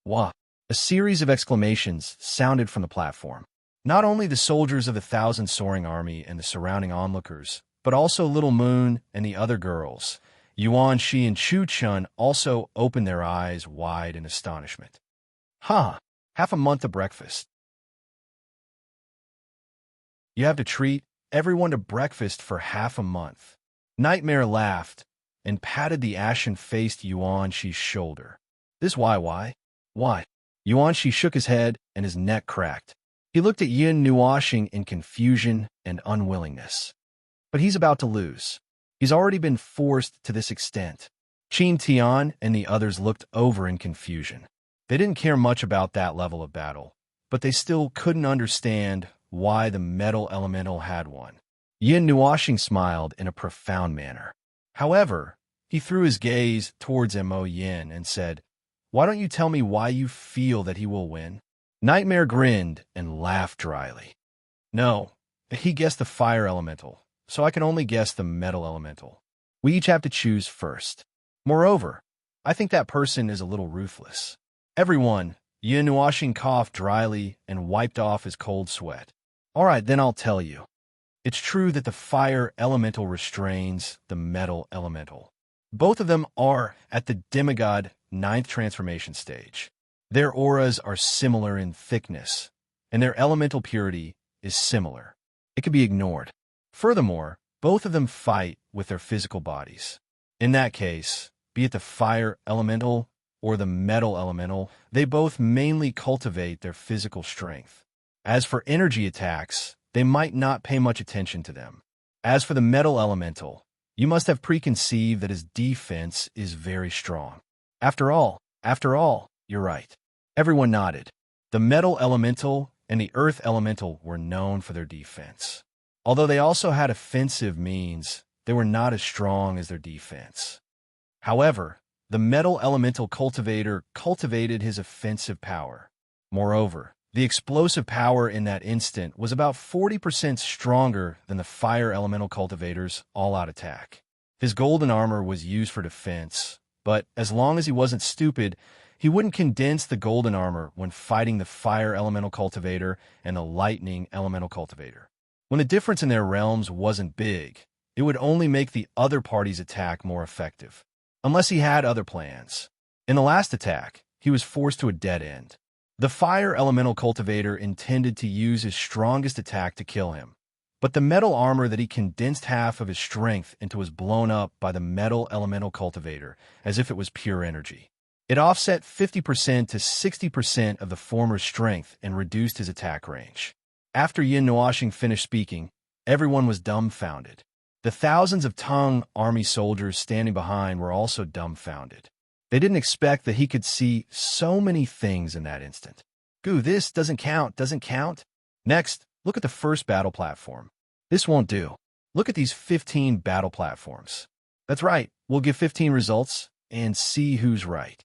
Wah! A series of exclamations sounded from the platform. Not only the soldiers of the 1,000 soaring army and the surrounding onlookers, but also Little Moon and the other girls, Yuan-shi and Chu-chun, also opened their eyes wide in astonishment. Half a month of breakfast. You have to treat everyone to breakfast for half a month. Nightmare laughed and patted the ashen-faced Yuan-shi's shoulder. This why? Yuanshi shook his head and his neck cracked. He looked at Yin Nuoxing in confusion and unwillingness. But he's about to lose. He's already been forced to this extent. Qin Tian and the others looked over in confusion. They didn't care much about that level of battle, but they still couldn't understand why the metal elemental had won. Yin Nuoxing smiled in a profound manner. However, he threw his gaze towards Mo Yin and said, "Why don't you tell me why you feel that he will win?" Nightmare grinned and laughed dryly. "No, he guessed the fire elemental, so I can only guess the metal elemental. We each have to choose first. Moreover, I think that person is a little ruthless." Everyone, Yin Nuoxing coughed dryly and wiped off his cold sweat. "All right, then I'll tell you. It's true that the fire elemental restrains the metal elemental. Both of them are at the demigod 9th transformation stage. Their auras are similar in thickness, and their elemental purity is similar. It can be ignored. Furthermore, both of them fight with their physical bodies. In that case, be it the fire elemental or the metal elemental, they both mainly cultivate their physical strength. As for energy attacks, they might not pay much attention to them. As for the metal elemental, you must have preconceived that his defense is very strong. After all, you're right." Everyone nodded. The metal elemental and the earth elemental were known for their defense. Although they also had offensive means, they were not as strong as their defense. However, the metal elemental cultivator cultivated his offensive power. Moreover, the explosive power in that instant was about 40% stronger than the fire elemental cultivator's all-out attack. His golden armor was used for defense, but as long as he wasn't stupid, he wouldn't condense the golden armor when fighting the fire elemental cultivator and the lightning elemental cultivator. When the difference in their realms wasn't big, it would only make the other party's attack more effective. Unless he had other plans. In the last attack, he was forced to a dead end. The fire elemental cultivator intended to use his strongest attack to kill him, but the metal armor that he condensed half of his strength into was blown up by the metal elemental cultivator as if it was pure energy. It offset 50% to 60% of the former's strength and reduced his attack range. After Yin Nuoxing finished speaking, everyone was dumbfounded. The thousands of Tang army soldiers standing behind were also dumbfounded. They didn't expect that he could see so many things in that instant. "Goo, this doesn't count. Next, look at the first battle platform. This won't do. Look at these 15 battle platforms. That's right, we'll give 15 results and see who's right."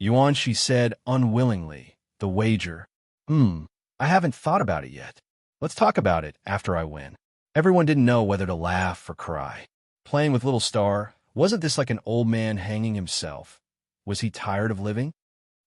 Yuanshi said unwillingly, "The wager. I haven't thought about it yet. Let's talk about it after I win." Everyone didn't know whether to laugh or cry. Playing with Little Star, wasn't this like an old man hanging himself? Was he tired of living?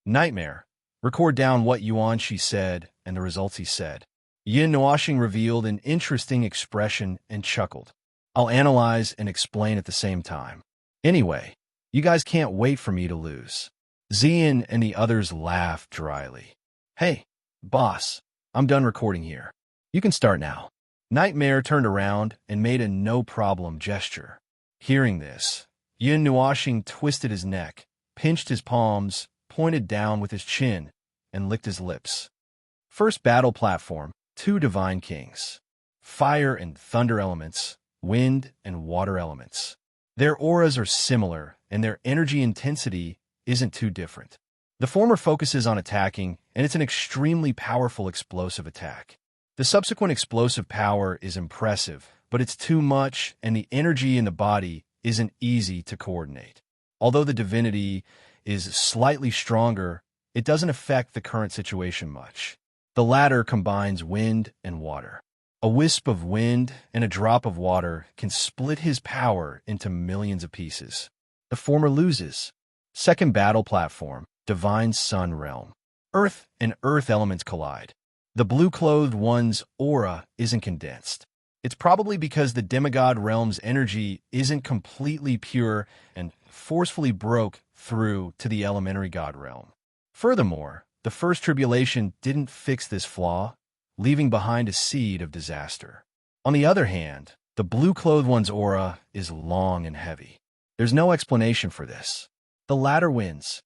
Nightmare. Record down what Yuanshi said and the results he said. Yin Nuoxing revealed an interesting expression and chuckled. "I'll analyze and explain at the same time. Anyway, you guys can't wait for me to lose." Xian and the others laughed dryly. "Hey, boss, I'm done recording here. You can start now." Nightmare turned around and made a no-problem gesture. Hearing this, Yin Nuoxing twisted his neck, pinched his palms, pointed down with his chin, and licked his lips. First battle platform, 2 divine kings. Fire and thunder elements, wind and water elements. Their auras are similar, and their energy intensity isn't too different. The former focuses on attacking, and it's an extremely powerful explosive attack. The subsequent explosive power is impressive, but it's too much, and the energy in the body isn't easy to coordinate. Although the divinity is slightly stronger, it doesn't affect the current situation much. The latter combines wind and water. A wisp of wind and a drop of water can split his power into millions of pieces. The former loses. Second battle platform, Divine Sun Realm. Earth and earth elements collide. The blue-clothed one's aura isn't condensed. It's probably because the demigod realm's energy isn't completely pure and forcefully broke through to the elementary god realm. Furthermore, the first tribulation didn't fix this flaw, leaving behind a seed of disaster. On the other hand, the blue-clothed one's aura is long and heavy. There's no explanation for this. The latter wins.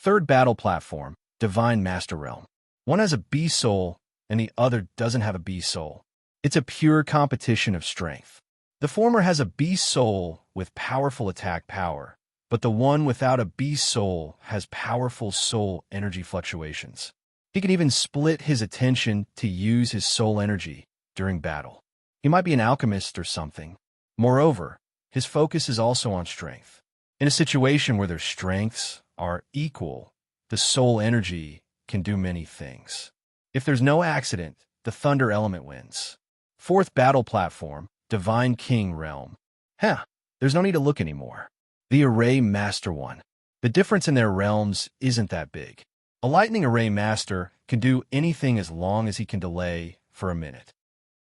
Third battle platform, Divine Master Realm. One has a beast soul, and the other doesn't have a beast soul. It's a pure competition of strength. The former has a beast soul with powerful attack power, but the one without a beast soul has powerful soul energy fluctuations. He can even split his attention to use his soul energy during battle. He might be an alchemist or something. Moreover, his focus is also on strength. In a situation where their strengths are equal, the soul energy can do many things. If there's no accident, the thunder element wins. Fourth battle platform, Divine King Realm. There's no need to look anymore. The Array Master one. The difference in their realms isn't that big. A lightning array master can do anything as long as he can delay for a minute.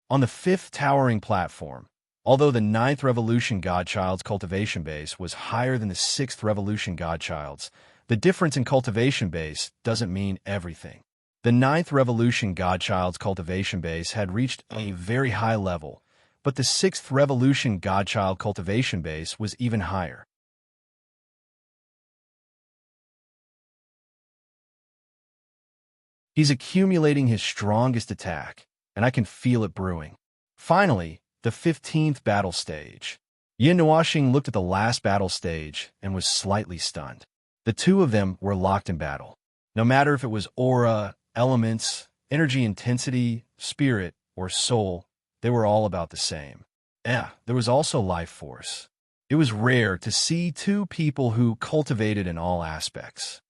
On the fifth towering platform, although the ninth Revolution Godchild's cultivation base was higher than the sixth Revolution Godchild's, the difference in cultivation base doesn't mean everything. The ninth Revolution Godchild's cultivation base had reached a very high level, but the sixth Revolution Godchild cultivation base was even higher. He's accumulating his strongest attack, and I can feel it brewing. Finally, the 15th battle stage. Yin Nuoxing looked at the last battle stage and was slightly stunned. The two of them were locked in battle. No matter if it was aura, elements, energy intensity, spirit, or soul, they were all about the same. There was also life force. It was rare to see two people who cultivated in all aspects.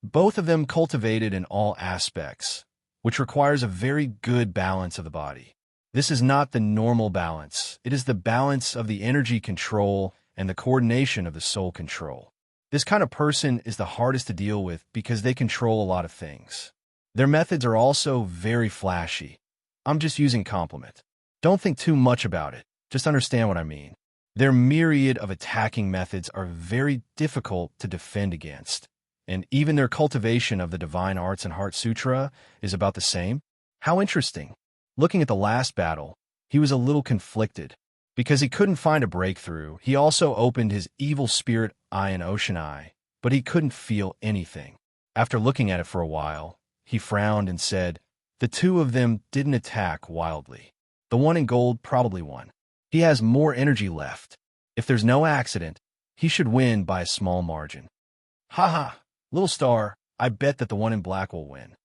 Both of them cultivated in all aspects, which requires a very good balance of the body. This is not the normal balance. It is the balance of the energy control and the coordination of the soul control. This kind of person is the hardest to deal with because they control a lot of things. Their methods are also very flashy. I'm just using compliment. Don't think too much about it. Just understand what I mean. Their myriad of attacking methods are very difficult to defend against. And even their cultivation of the Divine Arts and Heart Sutra is about the same? How interesting. Looking at the last battle, he was a little conflicted. Because he couldn't find a breakthrough, he also opened his evil spirit eye and ocean eye, but he couldn't feel anything. After looking at it for a while, he frowned and said, the two of them didn't attack wildly. The one in gold probably won. He has more energy left. If there's no accident, he should win by a small margin. Ha! Little star, I bet that the one in black will win.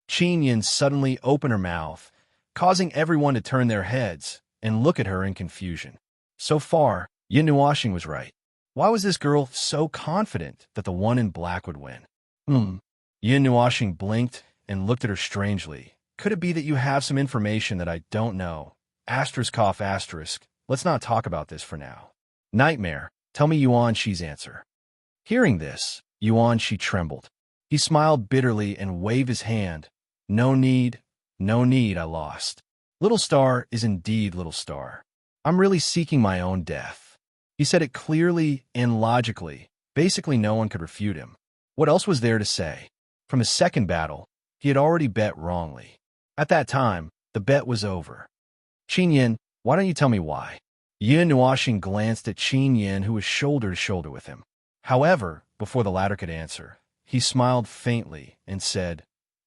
Qin Yin suddenly opened her mouth, causing everyone to turn their heads and look at her in confusion. So far, Yin Nuoxing was right. Why was this girl so confident that the one in black would win? Yin Nuoxing blinked and looked at her strangely. Could it be that you have some information that I don't know? ***. Let's not talk about this for now. Nightmare, tell me Yuan Shi's answer. Hearing this, Yuan Shi trembled. He smiled bitterly and waved his hand. No need, I lost. Little star is indeed little star. I'm really seeking my own death. He said it clearly and logically. Basically, no one could refute him. What else was there to say? From his second battle, he had already bet wrongly. At that time, the bet was over. Qin Yin, why don't you tell me why? Yin Nuoxing glanced at Qin Yin, who was shoulder to shoulder with him. However, before the latter could answer, he smiled faintly and said,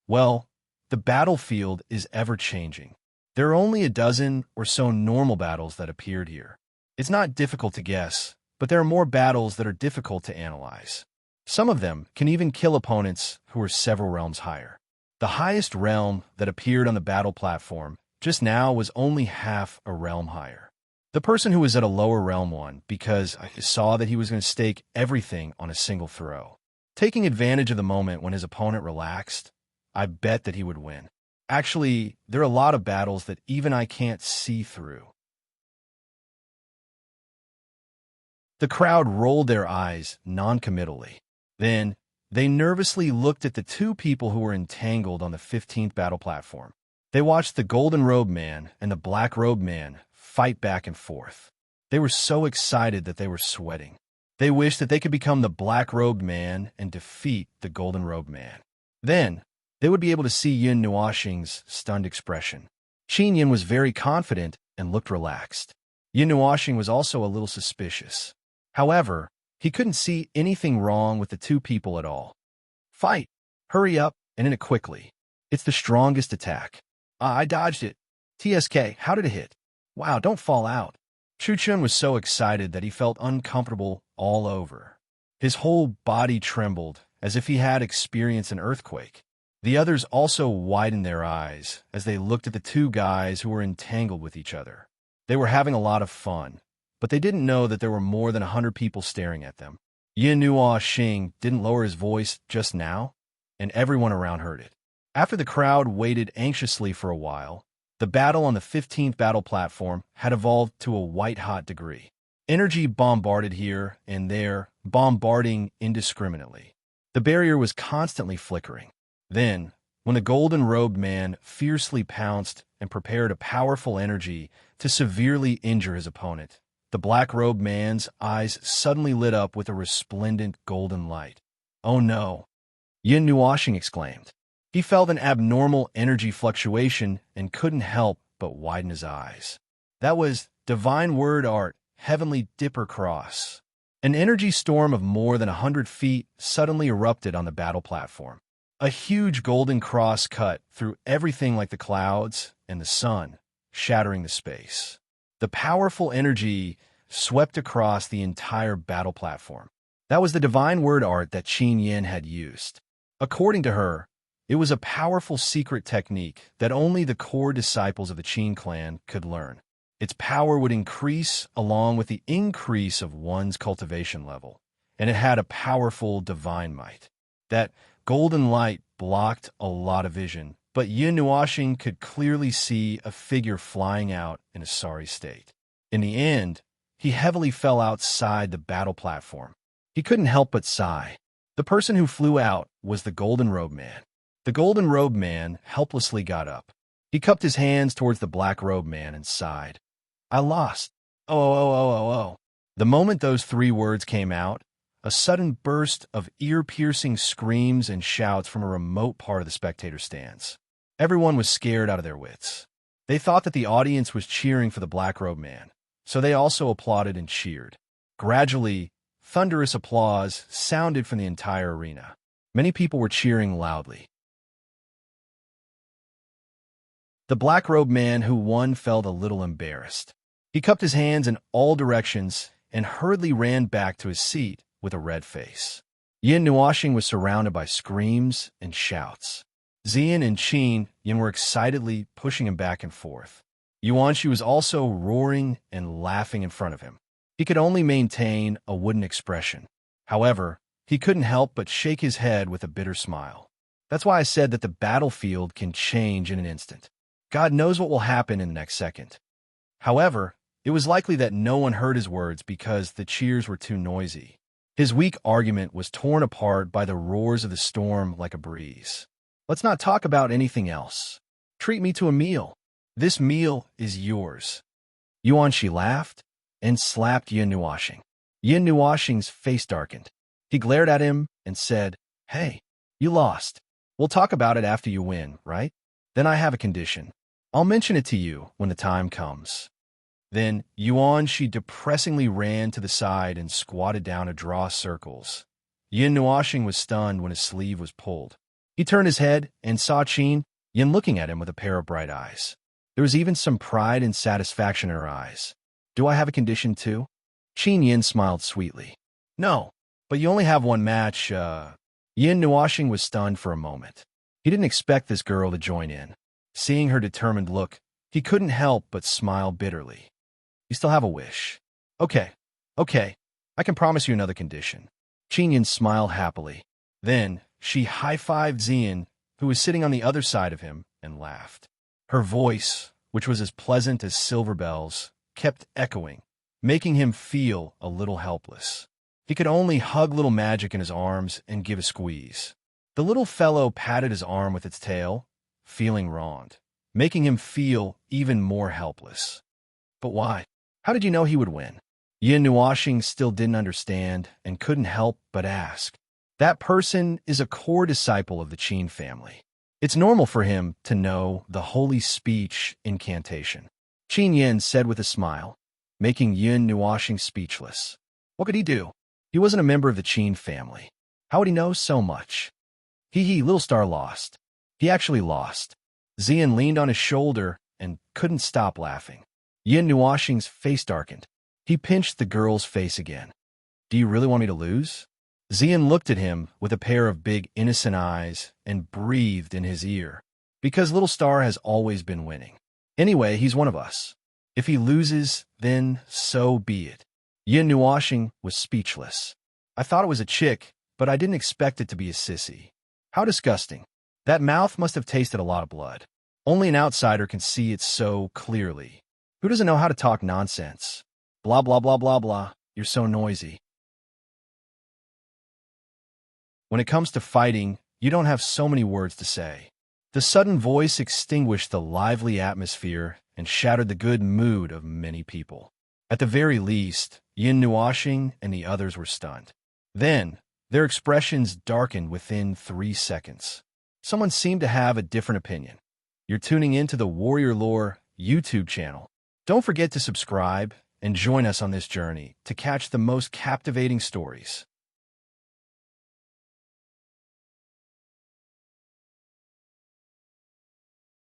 well, the battlefield is ever-changing. There are only a dozen or so normal battles that appeared here. It's not difficult to guess, but there are more battles that are difficult to analyze. Some of them can even kill opponents who are several realms higher. The highest realm that appeared on the battle platform just now was only half a realm higher. The person who was at a lower realm won because I saw that he was going to stake everything on a single throw. Taking advantage of the moment when his opponent relaxed, I bet that he would win. Actually, there are a lot of battles that even I can't see through. The crowd rolled their eyes non-committally. Then, they nervously looked at the two people who were entangled on the 15th battle platform. They watched the golden-robed man and the black-robed man fight back and forth. They were so excited that they were sweating. They wished that they could become the black-robed man and defeat the golden-robed man. Then, they would be able to see Yin Nuoxing's stunned expression. Qin Yin was very confident and looked relaxed. Yin Nuoxing was also a little suspicious. However, he couldn't see anything wrong with the two people at all. Fight! Hurry up, and in it quickly. It's the strongest attack. I dodged it. TSK, how did it hit? Wow, don't fall out. Chuchun was so excited that he felt uncomfortable all over. His whole body trembled, as if he had experienced an earthquake. The others also widened their eyes as they looked at the two guys who were entangled with each other. They were having a lot of fun, but they didn't know that there were more than 100 people staring at them. Yin Nuo Xing didn't lower his voice just now, and everyone around heard it. After the crowd waited anxiously for a while, the battle on the 15th battle platform had evolved to a white-hot degree. Energy bombarded here and there, bombarding indiscriminately. The barrier was constantly flickering. Then, when the golden-robed man fiercely pounced and prepared a powerful energy to severely injure his opponent, the black-robed man's eyes suddenly lit up with a resplendent golden light. "Oh no!" Yin Nuoxing exclaimed. He felt an abnormal energy fluctuation and couldn't help but widen his eyes. That was divine word art, heavenly dipper cross. An energy storm of more than 100 feet suddenly erupted on the battle platform. A huge golden cross cut through everything like the clouds and the sun, shattering the space. The powerful energy swept across the entire battle platform. That was the divine word art that Qin Yin had used. According to her, it was a powerful secret technique that only the core disciples of the Qin clan could learn. Its power would increase along with the increase of one's cultivation level, and it had a powerful divine might. That golden light blocked a lot of vision, but Yin Nuoxing could clearly see a figure flying out in a sorry state. In the end, he heavily fell outside the battle platform. He couldn't help but sigh. The person who flew out was the golden-robed man. The golden-robed man helplessly got up. He cupped his hands towards the black-robed man and sighed. "I lost. Oh. The moment those three words came out, a sudden burst of ear-piercing screams and shouts from a remote part of the spectator stands. Everyone was scared out of their wits. They thought that the audience was cheering for the black-robed man, so they also applauded and cheered. Gradually, thunderous applause sounded from the entire arena. Many people were cheering loudly. The black-robed man who won felt a little embarrassed. He cupped his hands in all directions and hurriedly ran back to his seat with a red face. Yin Nuoxing was surrounded by screams and shouts. Xian and Qin Yin were excitedly pushing him back and forth. Yuanxi was also roaring and laughing in front of him. He could only maintain a wooden expression. However, he couldn't help but shake his head with a bitter smile. That's why I said that the battlefield can change in an instant. God knows what will happen in the next second. However, it was likely that no one heard his words because the cheers were too noisy. His weak argument was torn apart by the roars of the storm like a breeze. Let's not talk about anything else. Treat me to a meal. This meal is yours. Yuanxi laughed and slapped Yin Nuoxing. Yin Nuoxing's face darkened. He glared at him and said, "Hey, you lost. We'll talk about it after you win, right? Then I have a condition. I'll mention it to you when the time comes." Then Yuanxi depressingly ran to the side and squatted down to draw circles. Yin Nuoxing was stunned when his sleeve was pulled. He turned his head and saw Qin Yin looking at him with a pair of bright eyes. There was even some pride and satisfaction in her eyes. "Do I have a condition too?" Qin Yin smiled sweetly. "No, but you only have one match, Yin Nuoxing was stunned for a moment. He didn't expect this girl to join in. Seeing her determined look, he couldn't help but smile bitterly. "You still have a wish." Okay, I can promise you another condition." Qin Yin smiled happily. Then she high-fived Xian, who was sitting on the other side of him, and laughed. Her voice, which was as pleasant as silver bells, kept echoing, making him feel a little helpless. He could only hug little Magic in his arms and give a squeeze. The little fellow patted his arm with its tail, feeling wronged, making him feel even more helpless. But why? How did you know he would win? Yin Nuoxing still didn't understand and couldn't help but ask. That person is a core disciple of the Qin family. It's normal for him to know the holy speech incantation. Qin Yin said with a smile, making Yin Nuoxing speechless. What could he do? He wasn't a member of the Qin family. How would he know so much? Hee, little star lost. He actually lost. Xian leaned on his shoulder and couldn't stop laughing. Yin Nuoxing's face darkened. He pinched the girl's face again. Do you really want me to lose? Xian looked at him with a pair of big innocent eyes and breathed in his ear. Because Little Star has always been winning. Anyway, he's one of us. If he loses, then so be it. Yin Nuoxing was speechless. I thought it was a chick, but I didn't expect it to be a sissy. How disgusting. That mouth must have tasted a lot of blood. Only an outsider can see it so clearly. Who doesn't know how to talk nonsense? Blah, blah, blah, blah, blah. You're so noisy. When it comes to fighting, you don't have so many words to say. The sudden voice extinguished the lively atmosphere and shattered the good mood of many people. At the very least, Yin Nuoxing and the others were stunned. Then, their expressions darkened within 3 seconds. Someone seemed to have a different opinion. You're tuning into the Warrior Lore YouTube channel. Don't forget to subscribe and join us on this journey to catch the most captivating stories.